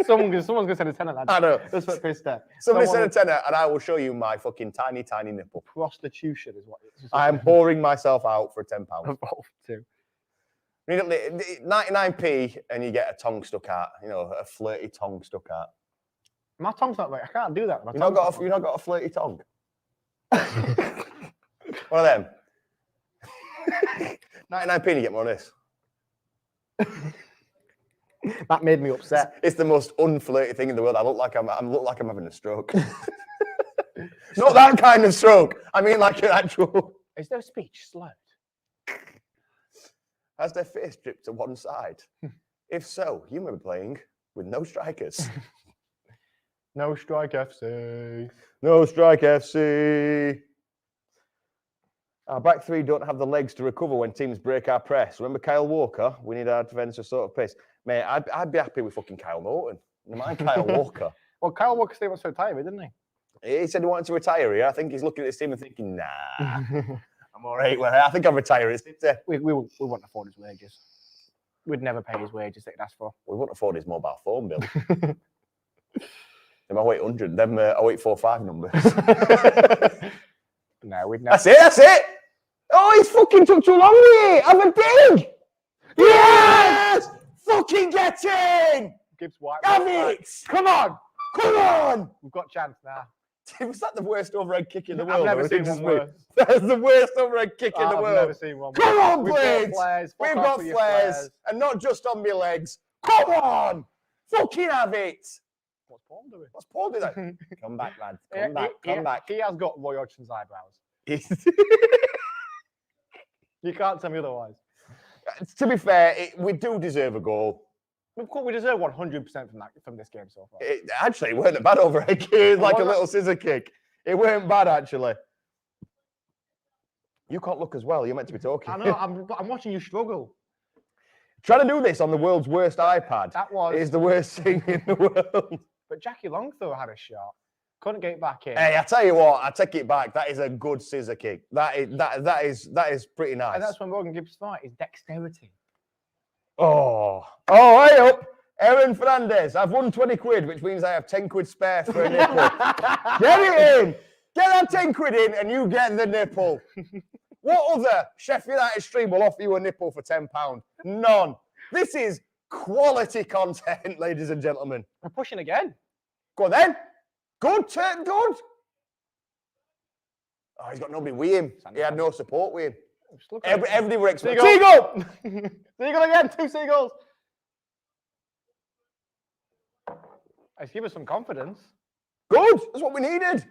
Someone's going to send a tenner.
I know.
That's what Chris said.
Somebody send a tenner and I will show you my fucking tiny, tiny nipple.
Prostitution is what it is.
I am pouring myself out for £10.
Evolved to.
99p and you get a tongue stuck out. You know, a flirty tongue stuck out.
My tongue's not right. I can't do that.
You've not got a flirty tongue. One of them. 99p and you get more of this.
That made me upset.
It's the most unflirty thing in the world. I look like I'm having a stroke. Not that kind of stroke. I mean like an actual.
Is their speech slurred?
Has their face dripped to one side? If so, you may be playing with no strikers.
No strike FC.
No strike FC. Our back three don't have the legs to recover when teams break our press. Remember Kyle Walker? We need our defence to sort of pace. Mate, I'd be happy with fucking Kyle Norton. Never mind Kyle Walker.
Well, Kyle Walker said he wants to retire, didn't he?
He said he wanted to retire here. I think he's looking at his team and thinking, nah, I'm all right. Well, I think I'll retire.
We wouldn't afford his wages. We'd never pay his wages that he'd asked for.
We wouldn't afford his mobile phone bill. Them 0800, them 0845 numbers.
No, we'd never.
That's it. Oh, he's fucking took too long with it. Have a dig. Yes! Fucking get in.
Gibbs White.
Have it. Come on.
We've got chance now.
Was that the worst overhead kick in the
I've
world?
never
or is
seen
it just
one
me?
worse.
That's the worst overhead kick in the
I've
world.
never seen one.
Come on,
We've got
Blades.
flares. Fuck
We've
off
got
with your
flares. And not just on my legs. Come on. Fucking have it.
What's Paul doing?
What's Paul doing? Come back, lad. Come back.
He has got Roy Hodgson's eyebrows. You can't tell me otherwise.
To be fair, we do deserve a goal.
We deserve 100% from this game so far.
Actually, it weren't a bad overhead kick. It was like a little scissor kick. It weren't bad, actually. You can't look as well. You're meant to be talking.
I know. I'm watching you struggle.
Trying to do this on the world's worst iPad is the worst thing in the world.
But Jackie Longthorpe had a shot. Couldn't get it back in.
Hey, I tell you what, I take it back. That is a good scissor kick. That is pretty nice.
And that's when Morgan Gibbs' fight is dexterity.
Oh, hey up. Aaron Fernandez, I've won 20 quid, which means I have 10 quid spare for a nipple. Get it in. Get that 10 quid in and you get the nipple. What other Sheffield United stream will offer you a nipple for £10? None. This is quality content, ladies and gentlemen.
We're pushing again.
Go on then. Good, turn good. Oh, he's got nobody with him. He had no support with him. Everybody were expecting. Seagull!
Seagull again, 2 seagulls. Let's give us some confidence.
Good. That's what we needed.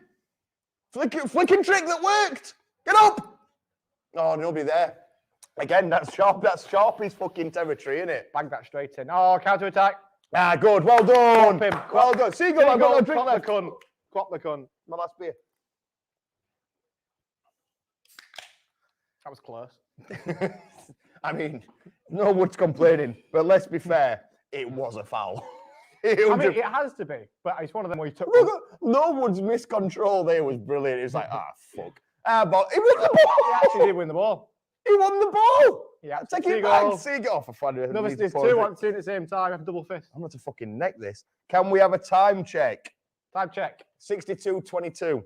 Flicking trick that worked. Get up. Oh, nobody there. Again, that's sharp. That's Sharpie's fucking territory, isn't it?
Bag that straight in. Oh, counter attack.
Ah, good. Well done. Well done. Seagull, I've got no drink left.
Crop the cunt.
My last beer.
That was close.
I mean, no one's complaining, but let's be fair, it was a foul.
I mean, it has to be, but it's one of them where you took.
No one's miscontrol there was brilliant. It's like, fuck. But he won the ball.
He actually did win the ball.
He won the ball.
Yeah,
take it back. Seagull off a fun.
No, there's 2 at the same time. Have a double fist.
I'm going to fucking neck this. Can we have a time check?
Time check.
62:22.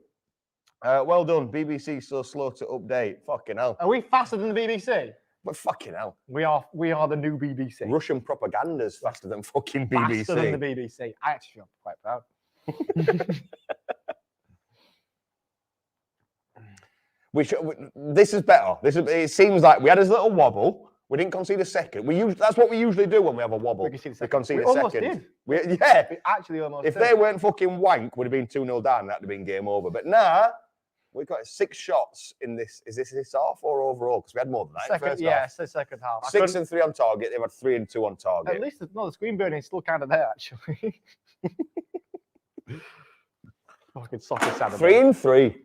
Well done. BBC so slow to update. Fucking hell.
Are we faster than the BBC?
But fucking hell.
We are the new BBC.
Russian propaganda's faster than fucking BBC.
Faster than the BBC. I actually feel quite proud.
This is better. It seems like we had a little wobble. We didn't concede a second. That's what we usually do when we have a wobble. We concede a
almost
second.
Did.
We
actually almost
If
did.
they weren't fucking wank, would have been 2-0 down. That'd have been game over. But now we've got 6 shots in this. Is this half or overall? Because we had more than that.
It's the second half.
6 and 3 on target. They've had 3 and 2 on target.
At least the screen burning is still kind of there, actually. Fucking soccer Saturday.
3 and 3.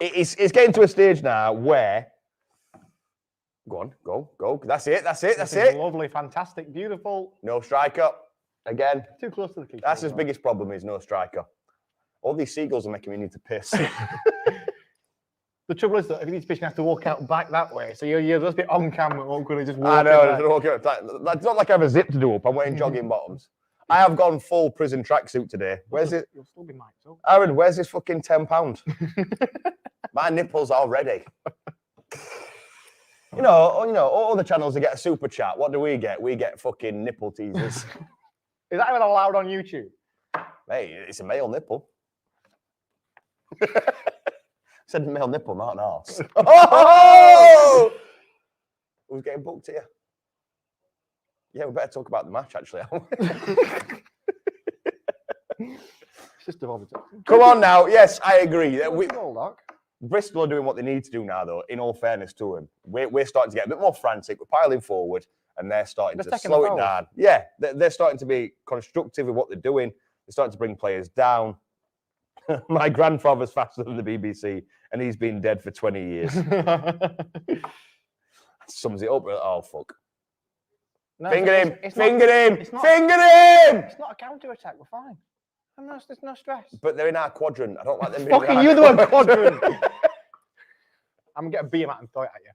It's getting to a stage now where. Go on, go. That's it.
Lovely, fantastic, beautiful.
No striker. Again.
Too close to the keeper.
That's his biggest problem is no striker. All these seagulls are making me need to piss.
The trouble is that if you need to piss, you have to walk out back that way. So you're just a bit on camera, awkwardly just walking.
I know. It's not like I have a zip to do up. I'm wearing jogging bottoms. I have gone full prison tracksuit today. Where's it?
You'll still be mic'd up.
Aaron, where's this fucking £10? My nipples are ready. You know, all the channels that get a super chat. What do we get? We get fucking nipple teasers.
Is that even allowed on YouTube?
Hey, it's a male nipple. I said male nipple, not an arse. Oh! Who's getting booked here? Yeah, we better talk about the match, actually. Come on now. Yes, I agree. Bristol are doing what they need to do now, though, in all fairness to them. We're starting to get a bit more frantic. We're piling forward, and they're starting to slow it down. Yeah, they're starting to be constructive with what they're doing. They're starting to bring players down. My grandfather's faster than the BBC, and he's been dead for 20 years. Sums it up. Oh, fuck.
No,
Finger him!
It's not a counter attack. We're fine. There's no stress.
But they're in our quadrant. I don't like them.
Fucking you, the one quadrant. I'm gonna get a beam out and throw it at you.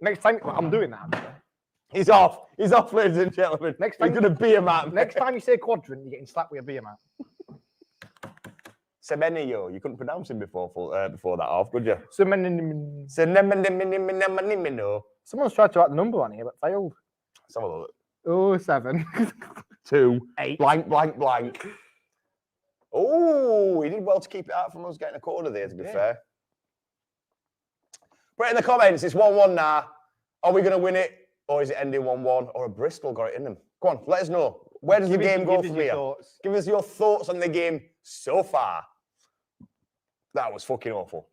Next time, I'm doing that.
He's off, ladies and gentlemen.
Next time,
he's gonna beam out.
Next time you say quadrant, you're getting slapped with a beam out.
Semenyo. You couldn't pronounce him before that off, could you?
Someone's tried to write the number on here, but failed.
Let's have a look.
7
2
8
blank. Oh, he did well to keep it out from us getting a quarter there, to be fair. Put it in the comments. It's 1-1 now. Are we going to win it? Or is it ending 1-1? Or a Bristol got it in them? Go on, let us know. Where does the game go from here? Give us your thoughts on the game so far. That was fucking awful.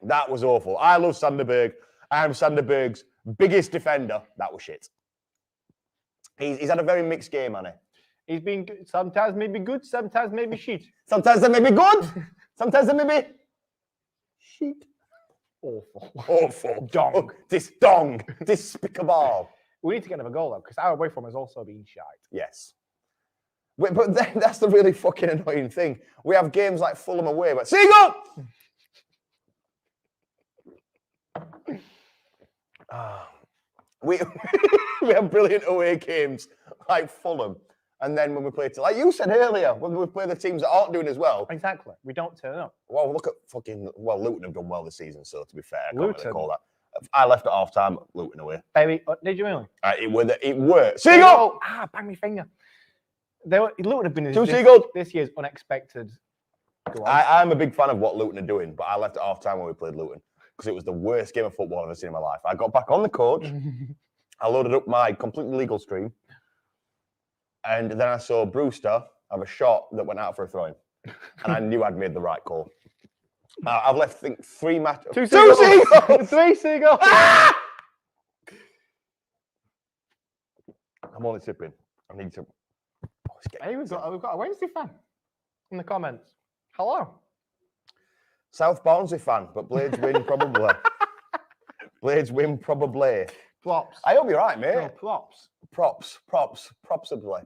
That was awful. I love Sanderberg. I'm Sanderberg's biggest defender. That was shit. He's had a very mixed game, hasn't he?
He's been sometimes maybe good, sometimes maybe shit.
Sometimes they may be good. Sometimes they may be shit.
Awful.
Awful.
Dong.
Despicable.
We need to get another goal though, because our away from has also been shite.
Yes. But then, that's the really fucking annoying thing. We have games like Fulham away, but Seagull! We have brilliant away games like Fulham. And then when we play, like you said earlier, when we play the teams that aren't doing as well.
Exactly. We don't turn up.
Well, look at Luton have done well this season, so to be fair, I can't
Luton.
really call that. I left at half time, Luton away.
Baby, did you really?
It worked. Seagull!
Bang my finger. Luton have been this year's unexpected.
I'm a big fan of what Luton are doing, but I left at half time when we played Luton because it was the worst game of football I've ever seen in my life. I got back on the coach, I loaded up my completely legal stream, and then I saw Brewster have a shot that went out for a throw-in, and I knew I'd made the right call. I've left, I think, 3 matches.
2 seagulls! 3 seagulls!
Ah! I'm only sipping. I need to.
Hey, we've got a Wednesday fan in the comments. Hello.
South Barnsley fan, but Blades win probably. Blades win probably.
Props.
I hope you're right, mate.
No, props.
Propsably.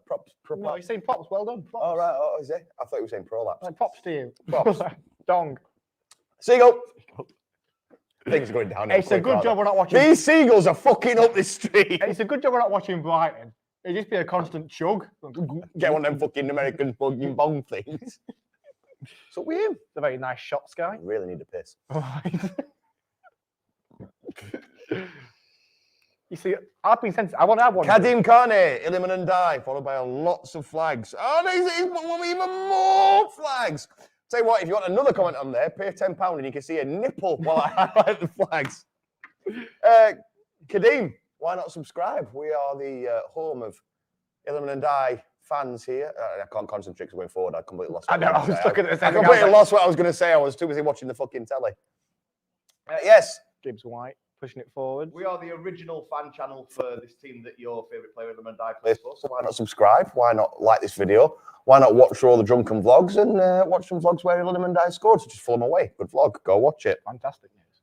No, he's saying props. Well done. Props.
All right. Oh, is it? I thought you were saying prolapse.
Like, props to you.
Props.
Dong.
Seagull. Things are going down.
It's a good job we're not watching.
These seagulls are fucking up this street.
It's a good job we're not watching Brighton. It'd just be a constant chug.
Get one of them fucking American fucking bong things. So weird.
It's a very nice shot, Sky.
I really need to piss.
You see, I've been sent. I want to have one.
Kadim Kane, Illiman and Die, followed by lots of flags. Oh, there's even more flags. Tell you what, if you want another comment on there, pay £10 and you can see a nipple while I highlight the flags. Kadim, why not subscribe? We are the home of Illiman and Die fans here. I can't concentrate because going forward, I completely lost.
I know. I was looking at this.
I completely lost what I was going to say. I was too busy watching the fucking telly. Yes.
Gibbs White pushing it forward.
We are the original fan channel for this team that your favourite player, Illiman and Die, plays for. So why not subscribe? Why not like this video? Why not watch all the drunken vlogs and watch some vlogs where Illiman and Die scored? So just Fulham away. Good vlog. Go watch it.
Fantastic news.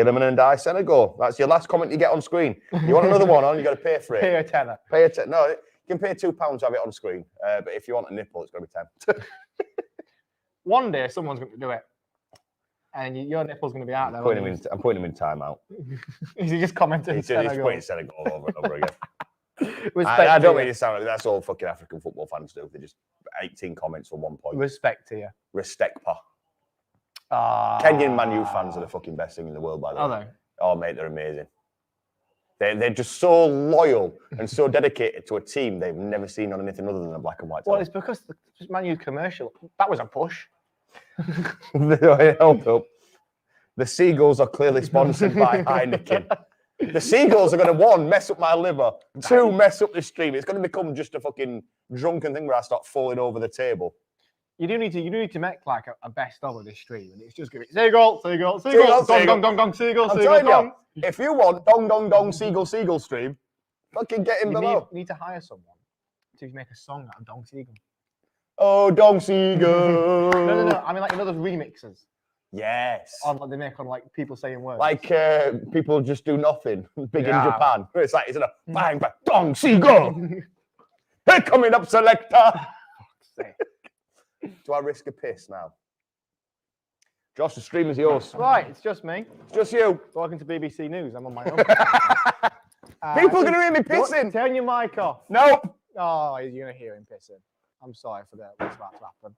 Illiman and Die Senegal. That's your last comment you get on screen. You want another one on? You got to pay for it.
Pay a tenner.
Pay a tenner. No, you can pay £2 to have it on screen. But if you want a nipple, it's going to be 10.
One day, someone's going to do it, and your nipple's going to be out there.
I'm putting him in timeout.
Is he just commenting?
He's putting Senegal over and over again.
Respect
I don't
to
mean
you.
to sound like that's all fucking African football fans do. They just 18 comments for 1 point.
Respect to you.
Respect, pa. Kenyan Man U fans are the fucking best thing in the world, by the way.
Are they?
Oh, mate, they're amazing. They're just so loyal and so dedicated to a team they've never seen on anything other than a black and white.
Well, it's because the Man U commercial, that was a push.
Hold up. The Seagulls are clearly sponsored by Heineken. The Seagulls are going to, 1, mess up my liver, 2, mess up the stream. It's going to become just a fucking drunken thing where I start falling over the table.
You do need to make like a best of this stream, and it's just going to be Seagull, Seagull, Seagull, dong, dong, dong, Seagull, Seagull, dong.
If you want dong, Seagull stream, fucking get him below.
You need to hire someone to make a song out of Dong Seagull.
Oh, Dong Seagull.
No. I mean, like, those remixes.
Yes.
They make on like people saying words.
Like people just do nothing. Big in Japan. It's like, it's a bang, bang, Dong Seagull. Hey, coming up, selector. Do I risk a piss now? Josh, the stream is yours.
Right, it's just me.
It's just you.
Welcome to BBC News. I'm on my own.
People are going to hear me pissing.
Turn your mic off.
Nope.
Oh, you're going to hear him pissing. I'm sorry for that. What's about to happen?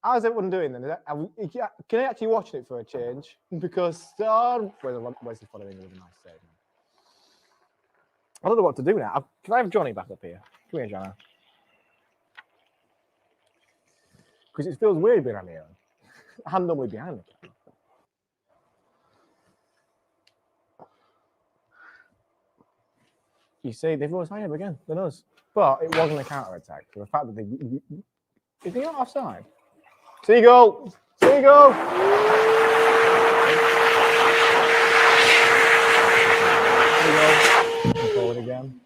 How's everyone doing then? Can I actually watch it for a change? Because where's the following with a nice save? I don't know what to do now. Can I have Johnny back up here? Come here, Johnny. Because it feels weird being on here. I'm normally behind the camera. You see, they've always higher again than us. But it wasn't a counter-attack. The fact that they... Is he not offside? Seagull! Seagull! Seagull. Forward again.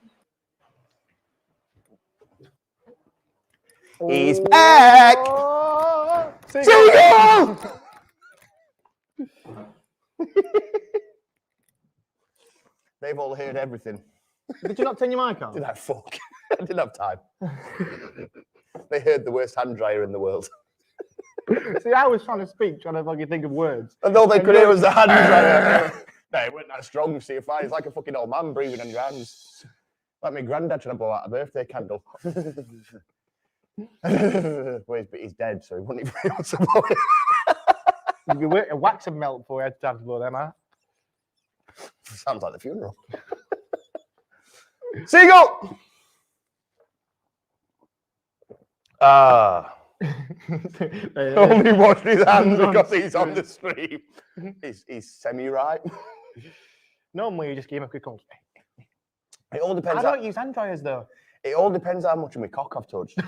He's back! Seagull! They've all heard everything.
Did you not turn your mic on?
Did I fuck? I didn't have time. They heard the worst hand dryer in the world.
See, I was trying to speak, trying to fucking think of words.
And all they could hear was the hand dryer. No, it wasn't that strong, see, fine. It's like a fucking old man breathing on your hands. Like my granddad trying to blow out a birthday candle. Well, he's dead, so he wouldn't even be able to blow it.
You'd be waiting a wax and melt before you had time to blow them out.
Sounds like the funeral. Seagull! Only washing his hands because he's on the stream. He's semi-right.
Normally, you just give him a quick call.
It all depends.
I don't use hand dryers, though.
It all depends how much of my cock I've touched.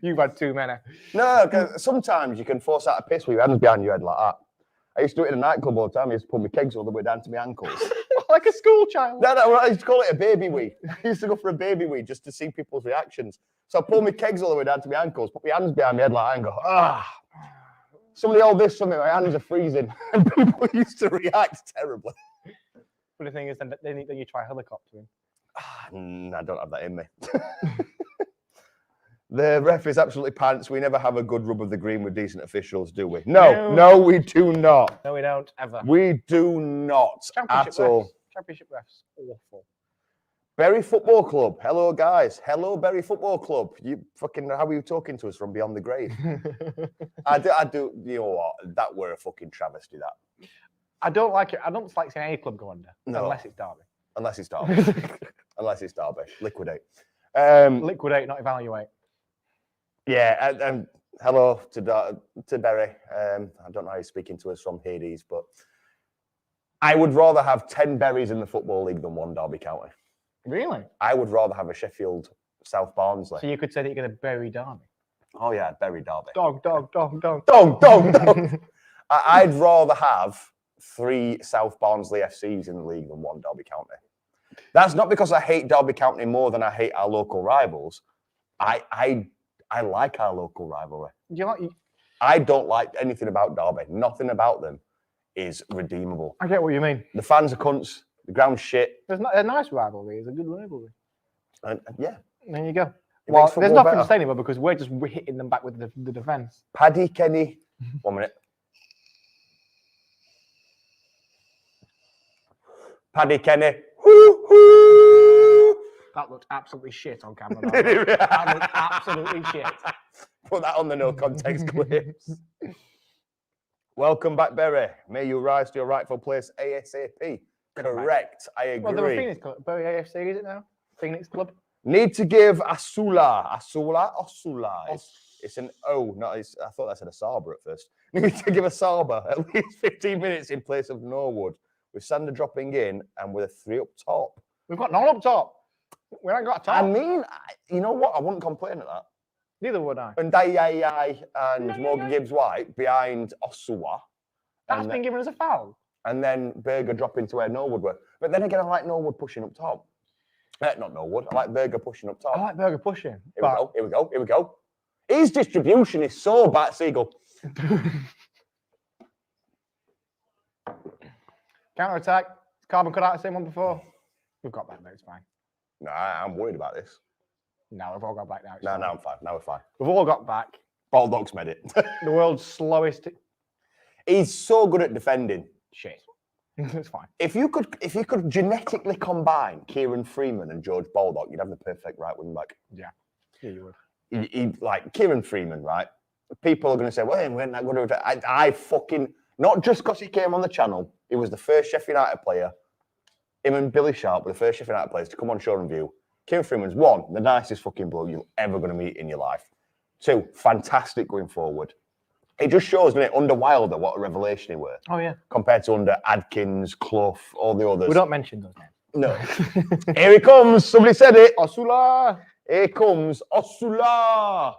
You've had too many.
No, because sometimes you can force out a piss with your hands behind your head like that. I used to do it in a nightclub all the time. I used to pull my kegs all the way down to my ankles.
Like a school child.
No, I used to call it a baby wee. I used to go for a baby wee just to see people's reactions. So I pull my kegs all the way down to my ankles, put my hands behind my head like that and go, ah. Somebody hold this something, my hands are freezing. And people used to react terribly.
But the thing is, then you try helicoptering.
I don't have that in me. The ref is absolutely pants. We never have a good rub of the green with decent officials, do we? No, we do not.
No, we don't, ever.
We do not at all.
Championship refs, awful.
Bury Football Club. Hello, guys. Hello, Bury Football Club. You fucking, how are you talking to us from beyond the grave? I do, you know what? That were a fucking travesty, that.
I don't like it. I don't like seeing any club go under.
No.
Unless it's Derby.
Unless it's Derby. Unless it's Derby. Liquidate.
Liquidate, not evaluate.
Yeah, and hello to Berry. I don't know how he's speaking to us from Hades, but I would rather have 10 Berries in the Football League than 1 Derby County. Really? I would rather have a Sheffield South Barnsley.
So you could say that you're going to bury Derby?
Oh, yeah, bury Derby.
Dog.
I'd rather have 3 South Barnsley FCs in the league than 1 Derby County. That's not because I hate Derby County more than I hate our local rivals. I like our local rivalry. I don't like anything about Derby. Nothing about them is redeemable.
I get what you mean.
The fans are cunts. The ground's shit.
There's not a nice rivalry. It's a good rivalry.
And yeah.
There you go.
It
Well, there's nothing
better.
to say anymore because we're just hitting them back with the defence.
Paddy Kenny. 1 minute. Paddy Kenny.
That looked absolutely shit on camera. That looked absolutely shit.
Put that on the no context clips. Welcome back, Berry. May you rise to your rightful place ASAP. Correct. I agree.
Well, they're a Phoenix club. Bury AFC, is it now? Phoenix club.
Need to give Asula. It's an O. No, I thought that said a Saba at first. Need to give a Saba at least 15 minutes in place of Norwood, with Sander dropping in and with a 3 up top.
We've got none up top. We haven't got a top.
I mean, you know what? I wouldn't complain at that.
Neither would I.
And Dayai and Morgan Gibbs-White behind Osua.
That's been given as a foul.
And then Berger dropping to where Norwood were. But then again, I like Norwood pushing up top. Not Norwood. I like Berger pushing up top.
I like Berger pushing.
Here we go. His distribution is so bad, Seagull.
Counter attack. Carbon cut out the same one before. We've got back, mate. It's fine.
No, I'm worried about this.
No, we've all got back now.
No, I'm fine. Now we're fine.
We've all got back.
Baldock's made it.
The world's slowest.
He's so good at defending.
Shit. It's fine.
If you could genetically combine Kieran Freeman and George Baldock, you'd have the perfect right wing back.
Yeah, you would.
He like Kieran Freeman, right? People are going to say, well, he weren't that good at it. I fucking, not just because he came on the channel, he was the first Sheffield United player. Him and Billy Sharp were the first Sheffield United players to come on Shoreham View. Kieran Freeman's the nicest fucking bloke you're ever going to meet in your life. 2, fantastic going forward. It just shows, doesn't it, under Wilder what a revelation he were.
Oh, yeah.
Compared to under Adkins, Clough, all the others.
We don't mention those names.
No. Here he comes. Somebody said it.
Osula.
Here comes Osula.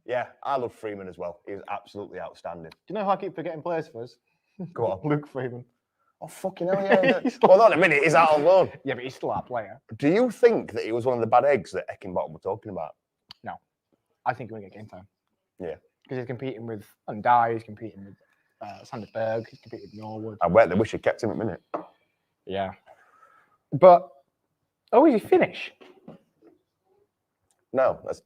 Yeah, I love Freeman as well. He was absolutely outstanding.
Do you know how I keep forgetting players for us?
Go on.
Luke Freeman.
Oh, fucking hell, yeah. Hold on a minute. He's out on loan.
Yeah, but he's still our player.
Do you think that he was one of the bad eggs that Eckenbottom were talking about?
No. I think he'll get game time.
Yeah.
Because he's competing with Undai, he's competing with Sanderberg, he's competing with Norwood.
I bet they wish he kept him at minute.
Yeah. But, is he Finnish?
No, that's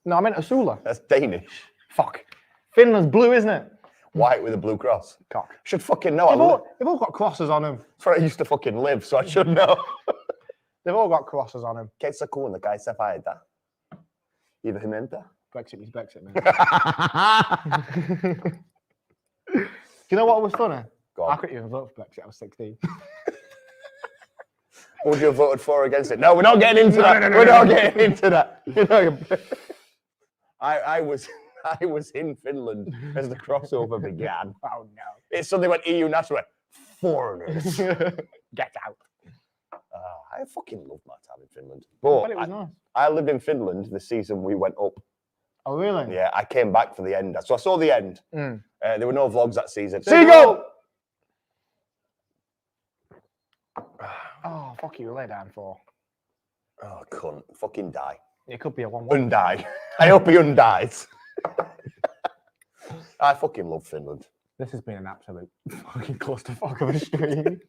No, I meant Osula.
Danish.
Fuck. Finland's blue, isn't it?
White with a blue cross.
Cock.
Should fucking know.
They've all got crosses on them.
That's where I used to fucking live, so I should know.
They've all got crosses on them.
Que secunda, que se faida. E vehementa.
Brexit is Brexit, man. Do you know what was funny?
Go on.
I couldn't even vote for Brexit. I was 16.
Would you have voted for or against it? No, we're not getting into that. We're not getting into that. You know, I was in Finland as the crossover began.
Oh no!
It suddenly went EU national. Foreigners,
Get out!
I fucking loved my time in Finland.
But
But
it was nice.
I lived in Finland the season we went up.
Oh really?
Yeah, I came back for the end. So I saw the end.
Mm.
There were no vlogs that season.
Seagull! Oh fuck you! Lay down for.
Oh, cunt. Fucking die.
It could be a 1-1.
Undie. I hope he undies. I fucking love Finland.
This has been an absolute fucking clusterfuck of a stream.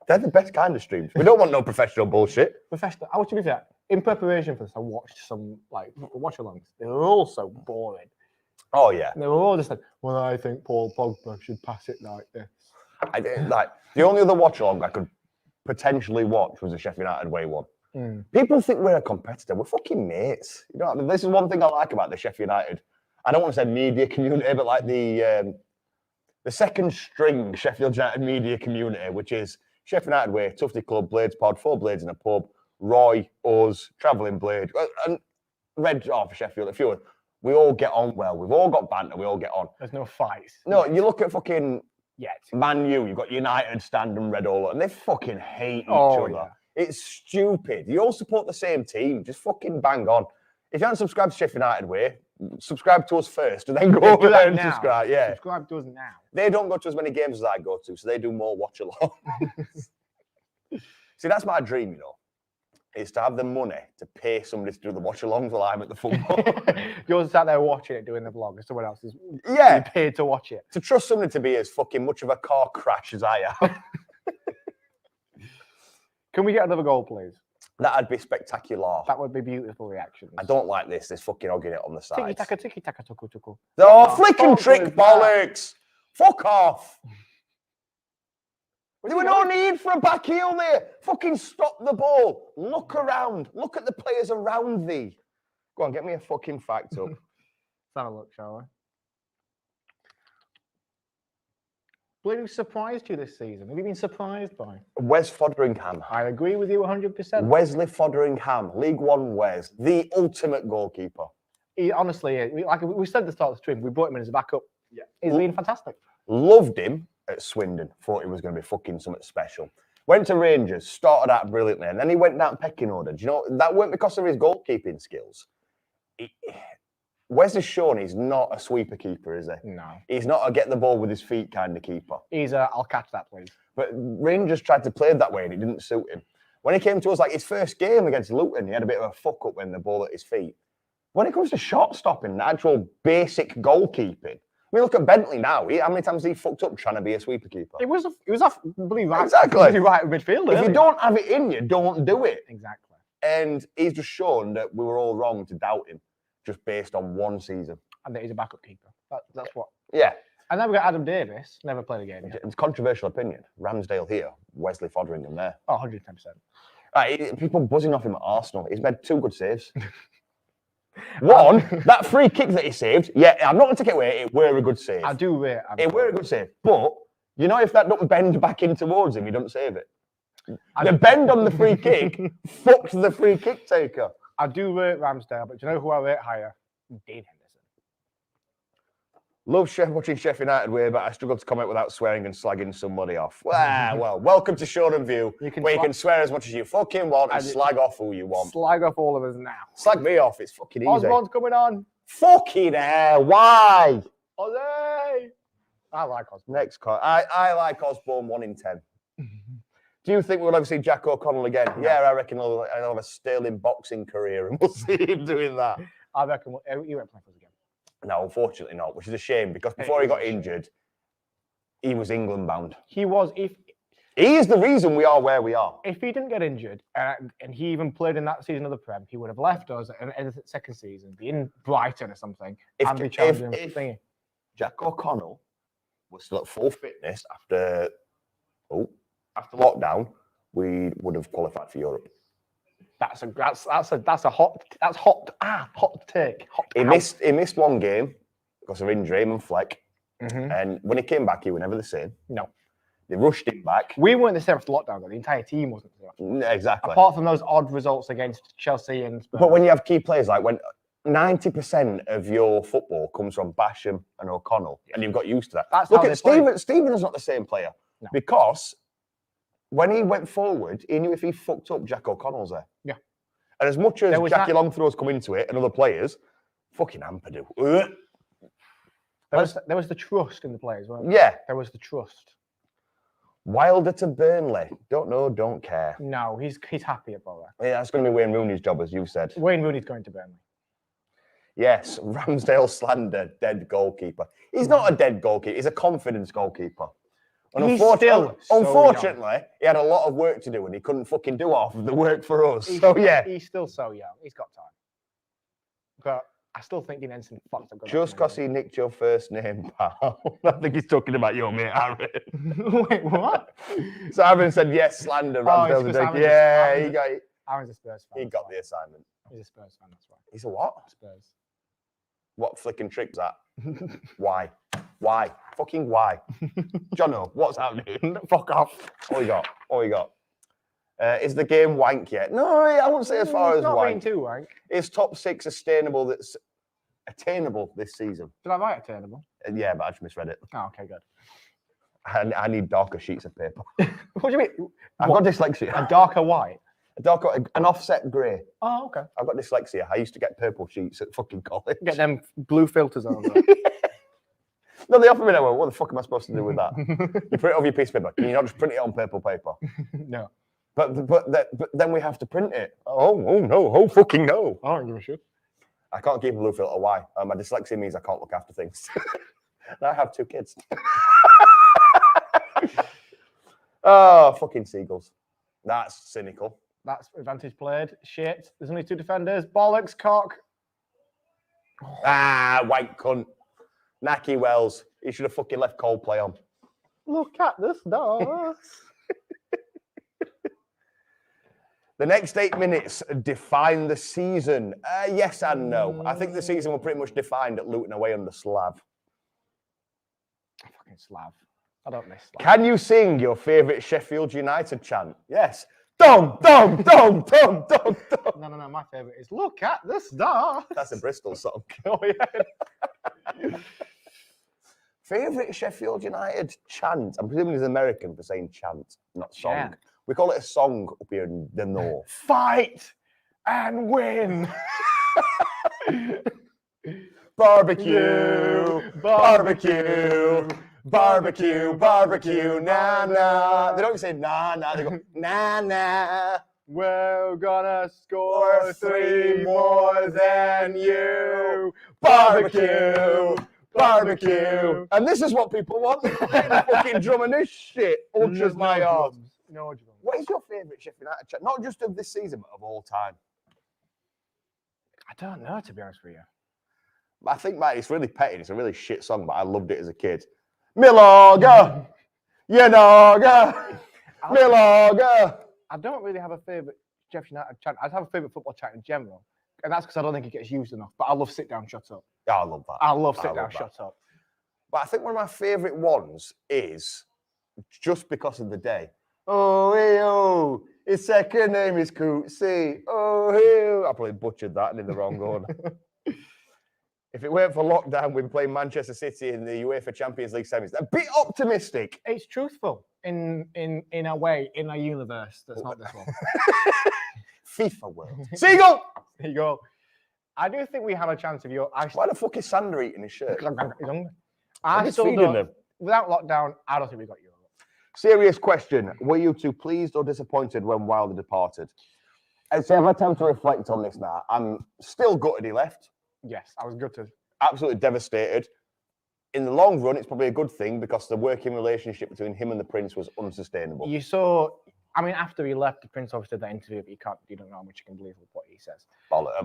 They're the best kind of streams. We don't want no professional bullshit.
Professional. I want to be fair. In preparation for this, I watched some watch-alongs. They were all so boring.
Oh, yeah.
And they were all just like, "Well, I think Paul Pogba should pass it like this."
The only other watch along I could potentially watch was the Sheffield United away one.
Mm.
People think we're a competitor. We're fucking mates. You know what I mean? This is one thing I like about the Sheffield United. I don't want to say media community, but like the second string Sheffield United media community, which is Sheffield United way, Tufty Club, Blades Pod, 4 Blades in a pub, Roy, us, Travelling Blade, and Red for Sheffield, a few. We all get on well. We've all got banter. We all get on.
There's no fights.
No, you look at fucking
Yet.
Man U, you've got United, Stand and Red all, and they fucking hate each other.
Yeah.
It's stupid. You all support the same team. Just fucking bang on. If you haven't subscribed to Sheffield United way, subscribe to us first and then go over there and subscribe. Yeah.
Subscribe to us now.
They don't go to as many games as I go to, so they do more watch along. See, that's my dream, you know, is to have the money to pay somebody to do the watch alongs while I'm at the football.
You're sat there watching it, doing the vlog, and someone else is
Yeah.
paid to watch it.
To trust somebody to be as fucking much of a car crash as I am.
Can we get another goal, please?
That'd be spectacular.
That would be beautiful reactions.
I don't like this. This fucking hogging it on the
Tiki
side.
taka, tuku tuku.
Oh, flicking trick
was that?
bollocks! Fuck off! There was no need for a back heel there. Fucking stop the ball. Look around. Look at the players around thee. Go on, get me a fucking fact up.
Let's have a look, shall we? Blue, who surprised you this season? Have you been surprised by?
Wes Foderingham.
I agree with you 100%.
Wesley Foderingham, League One Wes, the ultimate goalkeeper.
He honestly, like we said at the start of the stream, we brought him in as a backup. Yeah, he's been fantastic.
Loved him at Swindon. Thought he was going to be fucking something special. Went to Rangers, started out brilliantly, and then he went down pecking order. Do you know, that weren't because of his goalkeeping skills. Wes has shown he's not a sweeper keeper, is he?
No.
He's not a get the ball with his feet kind of keeper.
He's a, I'll catch that, please.
But Rangers tried to play that way and it didn't suit him. When he came to us, like his first game against Luton, he had a bit of a fuck up when the ball at his feet. When it comes to shot stopping, actual basic goalkeeping, I mean, look at Bentley now. How many times has he fucked up trying to be a sweeper keeper?
It was off, believe right.
Exactly.
Right midfield.
If you don't have it in you, don't do it.
Exactly.
And he's just shown that we were all wrong to doubt him just based on one season.
And that he's a backup keeper. That's what.
Yeah.
And then we got Adam Davis, never played a game yet.
It's a controversial opinion. Ramsdale here, Wesley Foderingham there.
Oh, 110%.
People buzzing off him at Arsenal. He's made 2 good saves. One, that free kick that he saved, yeah, I'm not going to take it away, it were a good save.
I do rate
It were a good save. But, you know, if that doesn't bend back in towards him, he doesn't save it. The bend on the free kick fucked the free kick taker.
I do rate Ramsdale, but do you know who I rate higher? Dean Henderson.
Love watching Sheffield United way, but I struggle to comment without swearing and slagging somebody off. Well, welcome to Shoreham View, where you can swear as much as you fucking want and slag off who you want.
Slag off all of us now.
Slag me off, it's fucking easy.
Osborne's coming on.
Fucking hell, why?
Ozzy! I like Osborne.
Next card. I like Osborne 1 in 10. Do you think we'll ever see Jack O'Connell again? Yeah, I reckon he'll have a sterling boxing career and we'll see him doing that.
I reckon he won't play for us again.
No, unfortunately not, which is a shame because before he got injured, he was England bound.
He was.
He is the reason we are where we are.
If he didn't get injured and he even played in that season of the Prem, he would have left us in the second season, be in Brighton or something, and be challenging thingy.
Jack O'Connell was still at full fitness after lockdown, we would have qualified for Europe.
That's a hot take.
He missed one game because of injury, him and Fleck. And when he came back, he was never the same.
No.
They rushed him back.
We weren't the same after lockdown, though. The entire team wasn't the same.
Exactly.
Apart from those odd results against Chelsea and Spurs.
But when you have key players like when 90% of your football comes from Basham and O'Connell, and you've got used to that. Look at Stephen. Stephen's not the same player because when he went forward, he knew if he fucked up, Jack O'Connell's there.
Yeah.
And as much as Jackie Longthrow's come into it and other players, fucking Ampadu.
There was the trust in the players, wasn't there?
Yeah.
There was the trust.
Wilder to Burnley. Don't know, don't care.
No, he's happy about that.
Yeah, that's going to be Wayne Rooney's job, as you said.
Wayne Rooney's going to Burnley.
Yes, Ramsdale slander, dead goalkeeper. He's not a dead goalkeeper. He's a confidence goalkeeper. And unfortunately, he had a lot of work to do and he couldn't fucking do half of the work for us.
He's still so young. He's got time. But I still think Dean Henderson fucked up.
Just because he nicked your first name, pal. I think he's talking about your mate, Aaron.
Wait, what?
So Aaron said, yes, slander. Aaron's
a Spurs fan.
He got the assignment.
He's a Spurs fan, that's right.
He's a what?
Spurs.
What flicking trick's that? Why? Why? Fucking why? Jono, what's happening?
Fuck off.
What we got? Is the game wank yet? No, I wouldn't say as far as
not
wank.
Too wank.
Is top 6 sustainable that's attainable this season?
Did I write attainable?
Yeah, but I just misread it.
Oh, okay, good.
I need darker sheets of paper.
What do you mean?
I've got dyslexia.
A darker white?
An offset grey.
Oh, okay.
I've got dyslexia. I used to get purple sheets at fucking college.
Get them blue filters on.
No, they offered me that. What the fuck am I supposed to do with that? You print it off your piece of paper. Can you not just print it on purple paper?
No.
But then we have to print it. Oh no! Oh fucking no!
I don't give a shit.
I can't keep a blue filter. Why? My dyslexia means I can't look after things. I have 2 kids. Oh, fucking seagulls. That's cynical.
That's advantage played. Shit. There's only 2 defenders. Bollocks, cock.
White cunt. Naki Wells. He should have fucking left Coldplay on.
Look at the stars.
The next 8 minutes define the season. Yes and no. I think the season will pretty much defined at Luton away under Slav.
Fucking Slav. I don't miss Slav.
Can you sing your favourite Sheffield United chant? Yes. Dom, dom, dom, dom, dom, dom.
No. My favourite is Look at the Stars.
That's a Bristol song.
Oh, yeah.
Favourite Sheffield United chant? I'm presuming he's American for saying chant, not song.
Chant.
We call it a song up here in the north.
Fight and win.
Barbecue, barbecue, barbecue, barbecue, na na. They don't say na na, they go na na.
We're gonna score 3 more than you.
Barbecue, barbecue. And this is what people want. Fucking drum and this shit ultras my arms.
No,
what is your favourite Sheffield United chant? Not just of this season, but of all time.
I don't know, to be honest with you.
I think, mate, it's really petty. It's a really shit song, but I loved it as a kid. Milaga, Yenaga, Milaga.
I don't really have a favourite Sheffield United chant. I have a favourite football chant in general. And that's because I don't think it gets used enough. But I love Sit Down, Shut Up.
Yeah, I love that.
I love Sit Down, Shut Up.
But I think one of my favourite ones is just because of the day. Oh, His second name is Cootsie. Oh, I probably butchered that and in the wrong order. If it weren't for lockdown, we'd be playing Manchester City in the UEFA Champions League semis. A bit optimistic.
It's truthful in a way, in a universe that's not this one.
FIFA world. Seagull!
There you go. I do think we have a chance of your.
Why the fuck is Sander eating his shirt?
I
He's
still
feeding
don't.
them.
Without lockdown, I don't think we got Europe.
Serious question. Were you two pleased or disappointed when Wilder departed? I'd say I've had time to reflect on this now. I'm still gutted he left.
Yes, I was gutted.
Absolutely devastated. In the long run, it's probably a good thing because the working relationship between him and the Prince was unsustainable.
You saw, I mean, after he left, the Prince obviously did that interview, but you don't know how much you can believe with what he says.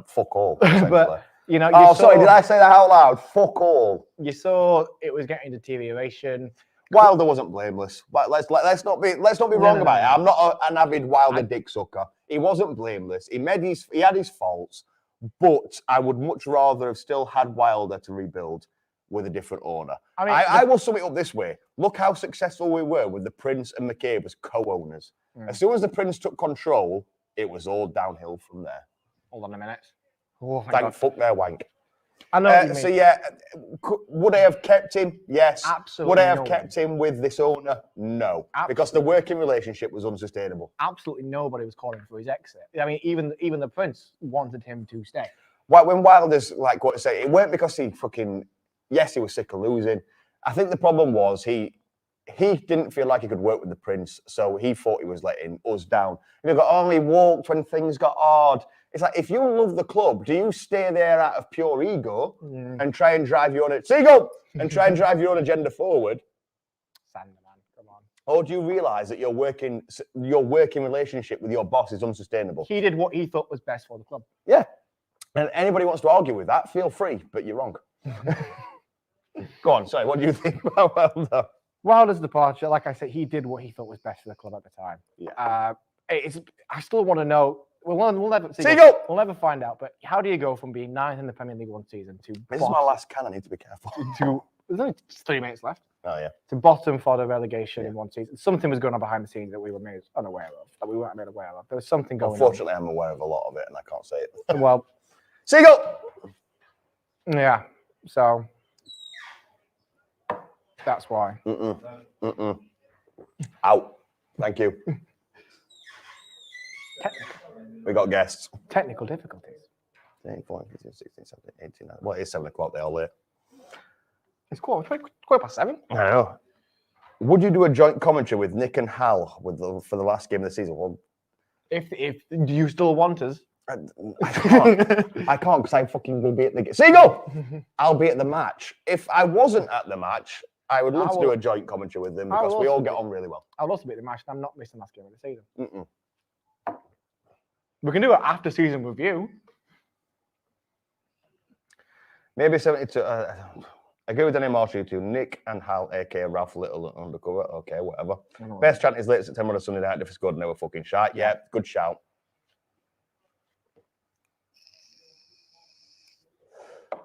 Fuck all.
But, you know,
sorry, did I say that out loud? Fuck all.
You saw it was getting deterioration.
Wilder wasn't blameless. Let's not be wrong about it. I'm not an avid Wilder dick sucker. He wasn't blameless. He had his faults, but I would much rather have still had Wilder to rebuild with a different owner. I will sum it up this way. Look how successful we were with the Prince and McCabe as co-owners. As soon as the Prince took control, it was all downhill from there.
Hold on a minute. Oh,
Thank fuck their wank.
I know what you mean.
So yeah, would I have kept him? Yes.
Absolutely.
Would I have kept him with this owner? No.
Absolutely.
Because the working relationship was unsustainable.
Absolutely nobody was calling for his exit. I mean, even the Prince wanted him to stay.
When Wilder's like what to say, it weren't because he yes, he was sick of losing. I think the problem was he didn't feel like he could work with the Prince, so he thought he was letting us down. He walked when things got hard. It's like, if you love the club, do you stay there out of pure ego and try and drive your own agenda forward?
Sander, man, come on.
Or do you realise that your working relationship with your boss is unsustainable?
He did what he thought was best for the club.
Yeah. And anybody wants to argue with that, feel free, but you're wrong. Go on, sorry, what do you think about Wilder?
Wilder's departure, like I said, he did what he thought was best for the club at the time.
Yeah.
I still want to know. We'll never see. We'll never find out. But how do you go from being 9th in the Premier League one season to
this is my last can? I need to be careful.
There's only 3 minutes left.
Oh yeah.
To bottom for the relegation in one season. Something was going on behind the scenes that we were made unaware of. That we weren't made aware of. There was something going on.
Unfortunately, I'm aware of a lot of it, and I can't say it.
Well,
Seagull.
Yeah. So that's why.
Out. Thank you. We got guests.
Technical difficulties.
14, 15, 16, 17, 18. Well, it's 7 o'clock. They're all late.
It's quarter past 7.
I know. Would you do a joint commentary with Nick and Hal for the last game of the season? Well,
if do you still want us?
I can't because I fucking will be at the game. Seagull! I'll be at the match. If I wasn't at the match, I would love to do a joint commentary with them because we all get on really well.
I'll also be at the match, and I'm not missing last game of the season. We can do it after season review.
Maybe 72. I agree with Danny Marshall too. Nick and Hal, aka Ralph Little, undercover. Okay, whatever. Best chant is late September on a Sunday night. If it's good, never fucking shite. Yeah, good shout.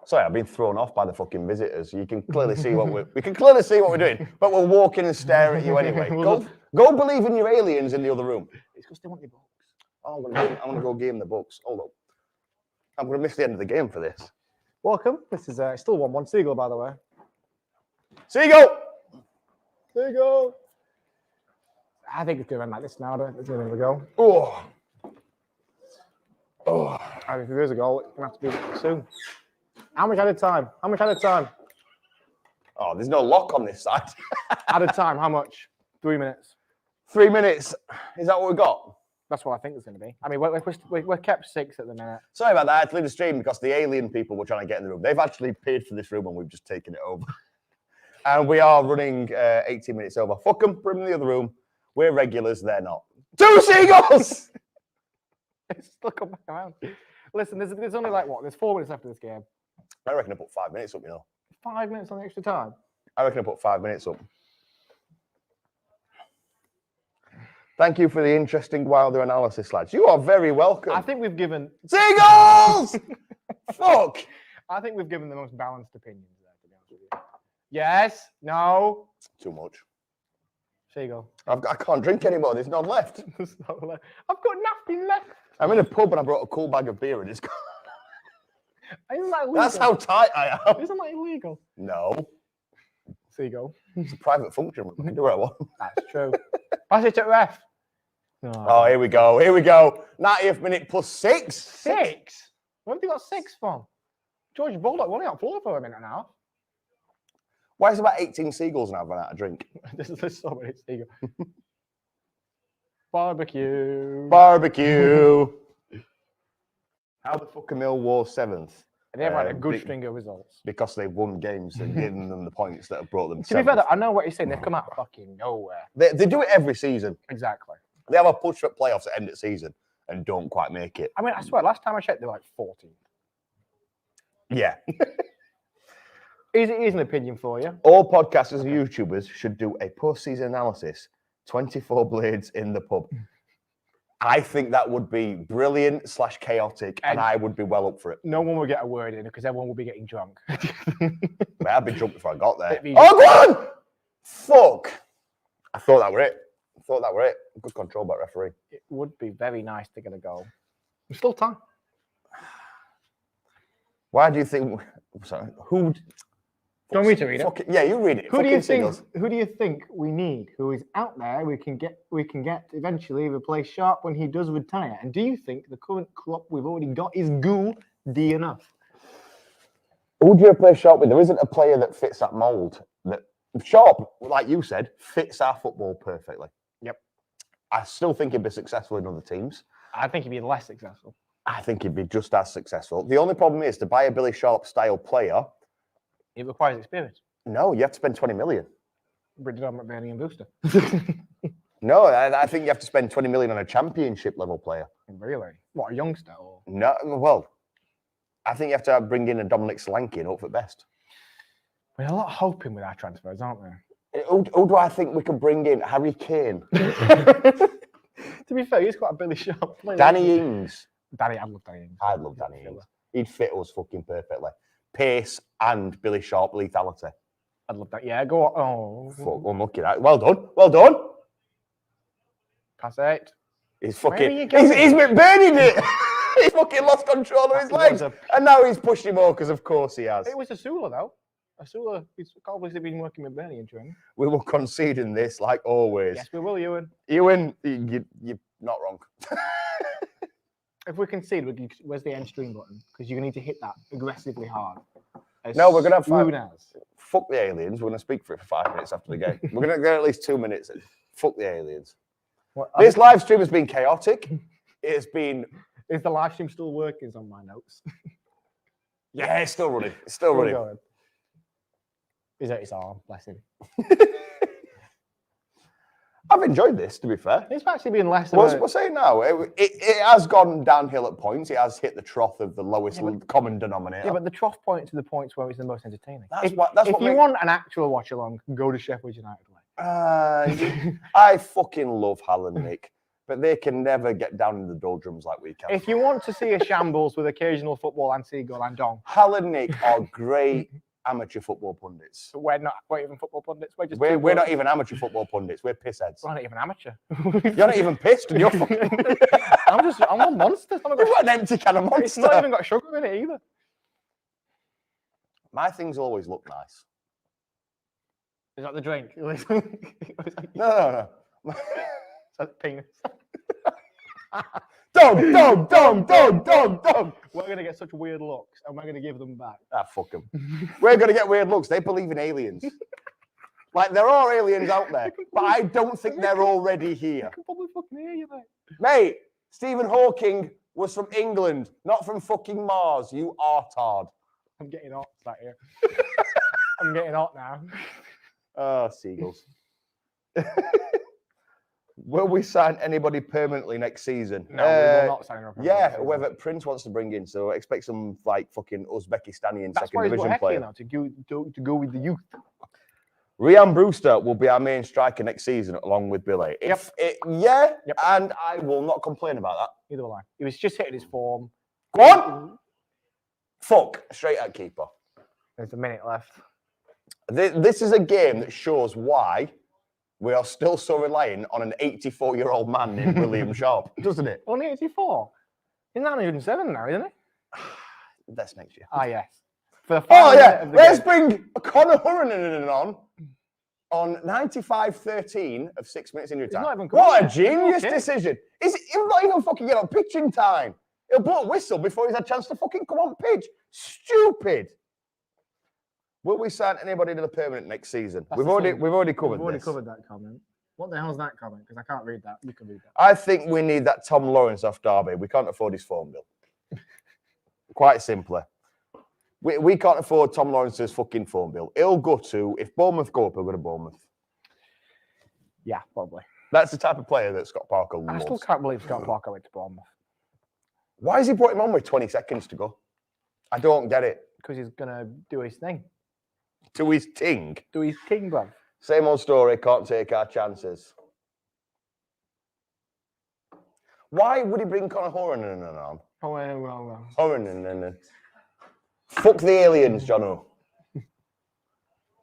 Sorry, I've been thrown off by the fucking visitors. You can clearly see what we're doing, but we'll walk in and stare at you anyway. Go believe in your aliens in the other room.
It's because they want your books.
Oh, I'm gonna go game the books. Hold on. I'm gonna miss the end of the game for this.
Welcome. This is still 1-1 Seagull, by the way.
Seagull!
Seagull! I think it's going to end like this now. It's going to go.
Oh.
I think if there's a goal, it's going to have to be soon. How much added time?
Oh, there's no lock on this side.
Added time, how much? 3 minutes.
3 minutes. Is that what we got?
That's what I think it's going to be. I mean, we're kept 6 at the minute.
Sorry about that. I had to leave the stream because the alien people were trying to get in the room. They've actually paid for this room and we've just taken it over. And we are running 18 minutes over. Fuck them. Put them in the other room. We're regulars. They're not. 2 seagulls!
It's still come back around. Listen, there's only like what? There's 4 minutes left of this game.
I reckon I put 5 minutes up,
5 minutes on the extra time?
I reckon I put 5 minutes up. Thank you for the interesting Wilder analysis, lads. You are very welcome.
I think we've given...
Seagulls! Fuck!
I think we've given the most balanced opinions there, to be honest with you. Yes? No?
Too much.
Seagull.
I can't drink anymore. There's none left.
I've got nothing left.
I'm in a pub and I brought a cool bag of beer and it's gone.
Isn't that illegal?
That's how tight I am.
Isn't that illegal?
No.
Seagull.
It's a private function. I can do what I want.
That's true. Pass it to ref.
Oh, here we go. Here we go. 90th minute plus 6.
6? Where have they got 6 from? George Bulldog, we're only on floor for a minute now.
Why is about 18 seagulls now run out of drink?
There's so many seagulls. Barbecue.
Barbecue. How the fuck are Millwall 7th?
They've had a good string of results.
Because they've won games and given them the points that have brought them
To be fair, I know what you're saying. They've come out of fucking nowhere.
They do it every season.
Exactly.
They have a push for playoffs at end of season and don't quite make it.
I mean, I swear, last time I checked, they were like 14.
Yeah.
Here's an opinion for you.
All podcasters and YouTubers should do a post-season analysis. 24 blades in the pub. I think that would be brilliant / chaotic, and I would be well up for it.
No one will get a word in because everyone will be getting drunk.
I've been drunk before I got there.
Be-
Oh, go on! Fuck! I thought that were it. Good control by referee.
It would be very nice to get a goal. There's still time.
Why do you think? Sorry, who?
Do you want me to read it?
Yeah, you read it.
Who do you
Fucking
think?
Seagulls.
Who do you think we need? Who is out there? We can get eventually replace Sharp when he does retire. And do you think the current crop we've already got is good enough?
Who do you replace Sharp with? There isn't a player that fits that mould. That Sharp, like you said, fits our football perfectly.
Yep.
I still think he'd be successful in other teams.
I think he'd be less successful.
I think he'd be just as successful. The only problem is to buy a Billy Sharp style player.
It requires experience.
No, you have to spend 20 million.
Bridget on McBurney and Booster.
No, I think you have to spend 20 million on a championship level player.
Really? What, a youngster? Or?
No, well, I think you have to bring in a Dominic Solanke and hope for best.
We're a lot hoping with our transfers, aren't we?
Who do I think we can bring in? Harry Kane.
To be fair, he's quite a Billy Sharp player.
Danny Ings.
Danny, I love Danny Ings.
I love Danny Ings. He'd fit us fucking perfectly. Pace and Billy Sharp lethality.
I'd love that. Yeah, go on. Oh.
Fuck, unlucky that. Well done. Well done.
Pass 8.
He's
Where are
fucking.
you going?
He's McBurneyed it. He's fucking lost control of his legs. And now he's pushed him over because, of course, he has.
It was Asula, though. Asula, he's obviously been working with Bernie in training.
We will concede in this, like always.
Yes, we will, Ewan.
Ewan, you're not wrong.
If we concede, where's the end stream button? Because you need to hit that aggressively hard.
No, we're going to have
soon
five.
as.
Fuck the aliens. We're going to speak for it for 5 minutes after the game. We're going to get at least 2 minutes in. Fuck the aliens. This live stream has been chaotic. It has been.
Is the live stream still working? Is on my notes.
Yeah, it's still running. It's still running.
Going. He's at his arm, bless him.
I've enjoyed this, to be fair.
It's actually been less.
We're saying now, it has gone downhill at points. It has hit the trough of the lowest common denominator.
Yeah, but the trough point to the points where it's the most entertaining.
If
you want an actual watch along, go to Sheffield United.
I fucking love Hal and Nick, but they can never get down in the doldrums like we can.
If you want to see a shambles with occasional football and seagull and dong,
Hal and Nick are great amateur football pundits.
we're not even football pundits.
We're not even amateur football pundits. We're pissheads.
We're not even amateur.
You're not even pissed, and you're fucking.
I'm a monster.
You've got an empty can of Monster.
It's not even got sugar in it either.
My things always look nice.
Is that the drink?
No.
Is that penis?
Dog.
We're going to get such weird looks and we're going to give them back.
Ah, fuck them. We're going to get weird looks. They believe in aliens. Like, there are aliens out there, but I don't think they're already here.
I can probably fucking hear you, mate.
Mate, Stephen Hawking was from England, not from fucking Mars, you artard.
I'm getting hot, sat here. I'm getting hot now.
Oh, seagulls. Will we sign anybody permanently next season?
No, we will not sign her.
Yeah, whoever Prince wants to bring in. So expect some like fucking Uzbekistani second division player.
Now, to go with the youth.
Ryan Brewster will be our main striker next season, along with Billy. And I will not complain about that.
Neither will I. He was just hitting his form.
Go on. Fuck, straight at keeper.
There's a minute left.
This is a game that shows why we are still so reliant on an 84-year-old man named William Sharp, doesn't it?
Only 84. He's 907 now, isn't he?
That's next year.
Ah, yes. For the
Oh,
final minute
yeah.
of the
Let's
game.
bring Conor Horan on 95-13 of 6 minutes injury
He's
time.
not even
What a
coming yet.
genius
Okay.
decision. He'll not even fucking get on pitch in time. He'll blow a whistle before he's had a chance to fucking come on pitch. Stupid. Will we sign anybody to the permanent next season?
That's
We've
the
already
thing.
covered
We've already
this.
covered that comment. What the hell's that comment? Because I can't read that. You can read that.
I think we need that Tom Lawrence off Derby. We can't afford his phone bill. Quite simply. We can't afford Tom Lawrence's fucking phone bill. He'll go to, if Bournemouth go up, he'll go to Bournemouth.
Yeah, probably.
That's the type of player that Scott Parker
I
loves.
still can't believe Scott Parker went to Bournemouth.
Why has he brought him on with 20 seconds to go? I don't get it.
Because he's going to do his thing.
To his ting.
Do his king, bruv.
Same old story, can't take our chances. Why would he bring Conor Horan on?
Oh, well.
Horan. Fuck the aliens, Jono.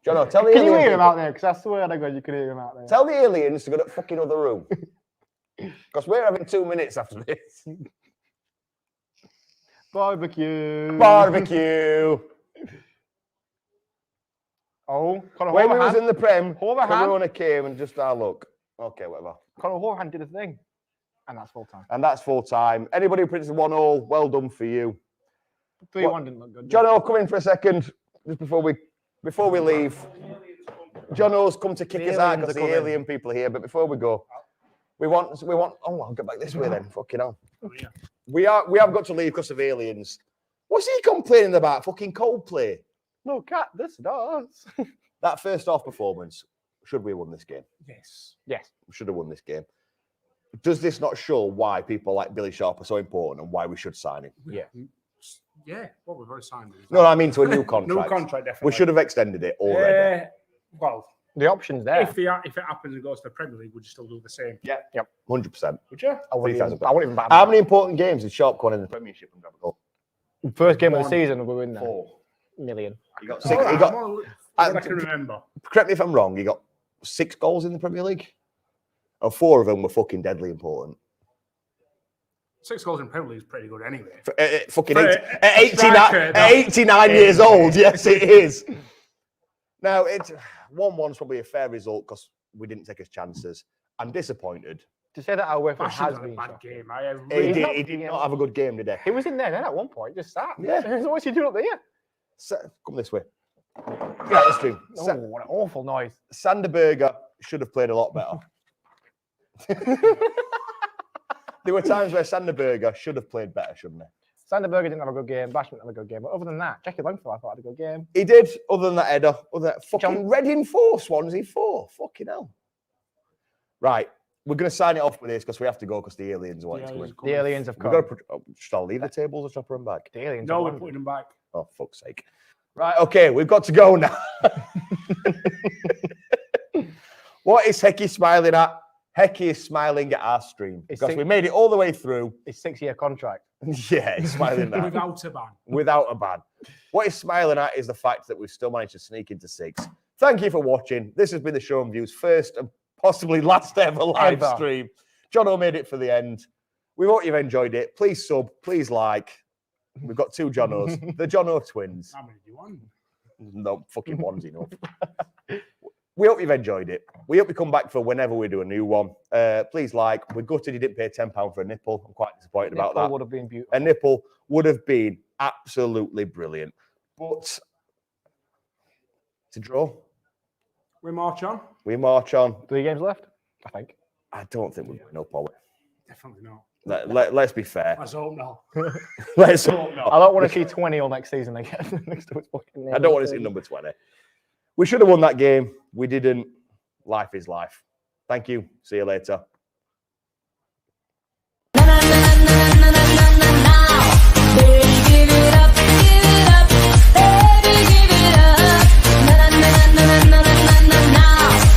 Jono, tell the
Can you
aliens.
hear him out there? Because I swear to God you can hear him out there.
Tell the aliens to go to the fucking other room. Because we're having 2 minutes after this.
Barbecue.
Barbecue.
Oh, Conor
When we was
Horan.
in the Prem,
Horan.
Corona came and just our look. Okay, whatever.
Conor Horan did a thing. And that's full time.
And that's full time. Anybody who prints 1-0, well done for you.
3-1 didn't look good.
John O, come in for a second, just before we leave. John O's come to kick
The
us out
aliens
because
are
the
coming.
alien people are here. But before we go, we want. Oh, I'll get back this way then. Fucking hell.
Oh, yeah.
We have got to leave because of aliens. What's he complaining about? Fucking Coldplay.
Look at this does.
That first half performance. Should we have won this game?
Yes.
Yes.
We should have won this game. Does this not show why people like Billy Sharp are so important and why we should sign him?
Yeah.
Yeah. Well, we've already signed it.
No, I mean to a new contract.
No contract, definitely.
We should have extended it already.
Well,
The option's there.
if it happens and goes to the Premier League, would you still do the same?
Yeah. Yep. 100%.
Would you?
I wouldn't
3,000.
even bat
How many important games did Sharp go on in the Premiership and grab a goal?
First game of the
One.
season, we were in there.
4.
Million.
He got
All
6.
right,
He got.
well, what I can remember.
Correct me if I'm wrong. He got 6 goals in the Premier League, and 4 of them were fucking deadly important.
6 goals in Premier League is pretty good anyway.
Fucking
For
at 89,
striker,
at 89 years old. Yes, it is. Now, 1-1's probably a fair result because we didn't take his chances. I'm disappointed.
To say that our Wifford
Bashing's
has
had a
been
bad
shocking.
game. I have
He
really
did, he did not have a good game today.
He was in there then at one point, just sat.
Yeah.
So what's he doing up there?
Come this way. Get out the stream.
Oh, what an awful noise.
Sanderberger should have played a lot better. There were times where Sanderberger should have played better, shouldn't he?
Sanderberger didn't have a good game. Bash didn't have a good game. But other than that, Jackie Langford, I thought had a good game.
He did, other than that header. Other than that fucking
John-
Reading 4, Swansea 4. Fucking hell. Right, we're going to sign it off with this because we have to go because the aliens want to come in.
The aliens have
We've
come.
got to. Shall I leave the tables or chop them back?
The aliens
No,
have
we're
landed.
putting them back.
Oh, fuck's sake. Right, okay, we've got to go now. What is Hecky smiling at? Hecky is smiling at our stream
It's
because
sick.
we made it all the way through.
His 6-year contract.
Yeah, he's smiling at
Without a ban.
without a ban. What he's smiling at is the fact that we've still managed to sneak into 6. Thank you for watching. This has been the Shoreham Views first and possibly last ever live
Ever.
stream. John O made it for the end. We hope you've enjoyed it. Please sub, please like. We've got 2 John O's. The John O twins.
How many do you want?
No, fucking one's enough. We hope you've enjoyed it. We hope you come back for whenever we do a new one. Please like. We're gutted you didn't pay £10 for a nipple. I'm quite disappointed about
Nipple
that.
would have been beautiful.
A nipple would have been absolutely brilliant. But it's a draw.
We march on?
We march on.
3 games left, I think.
I don't think we're going up, are we?
Definitely not.
Let's be fair.
Let's hope not.
Let's hope not.
I don't want to see 20 all next season again. Next to its fucking
I don't want to see number 20. We should have won that game. We didn't. Life is life. Thank you. See you later.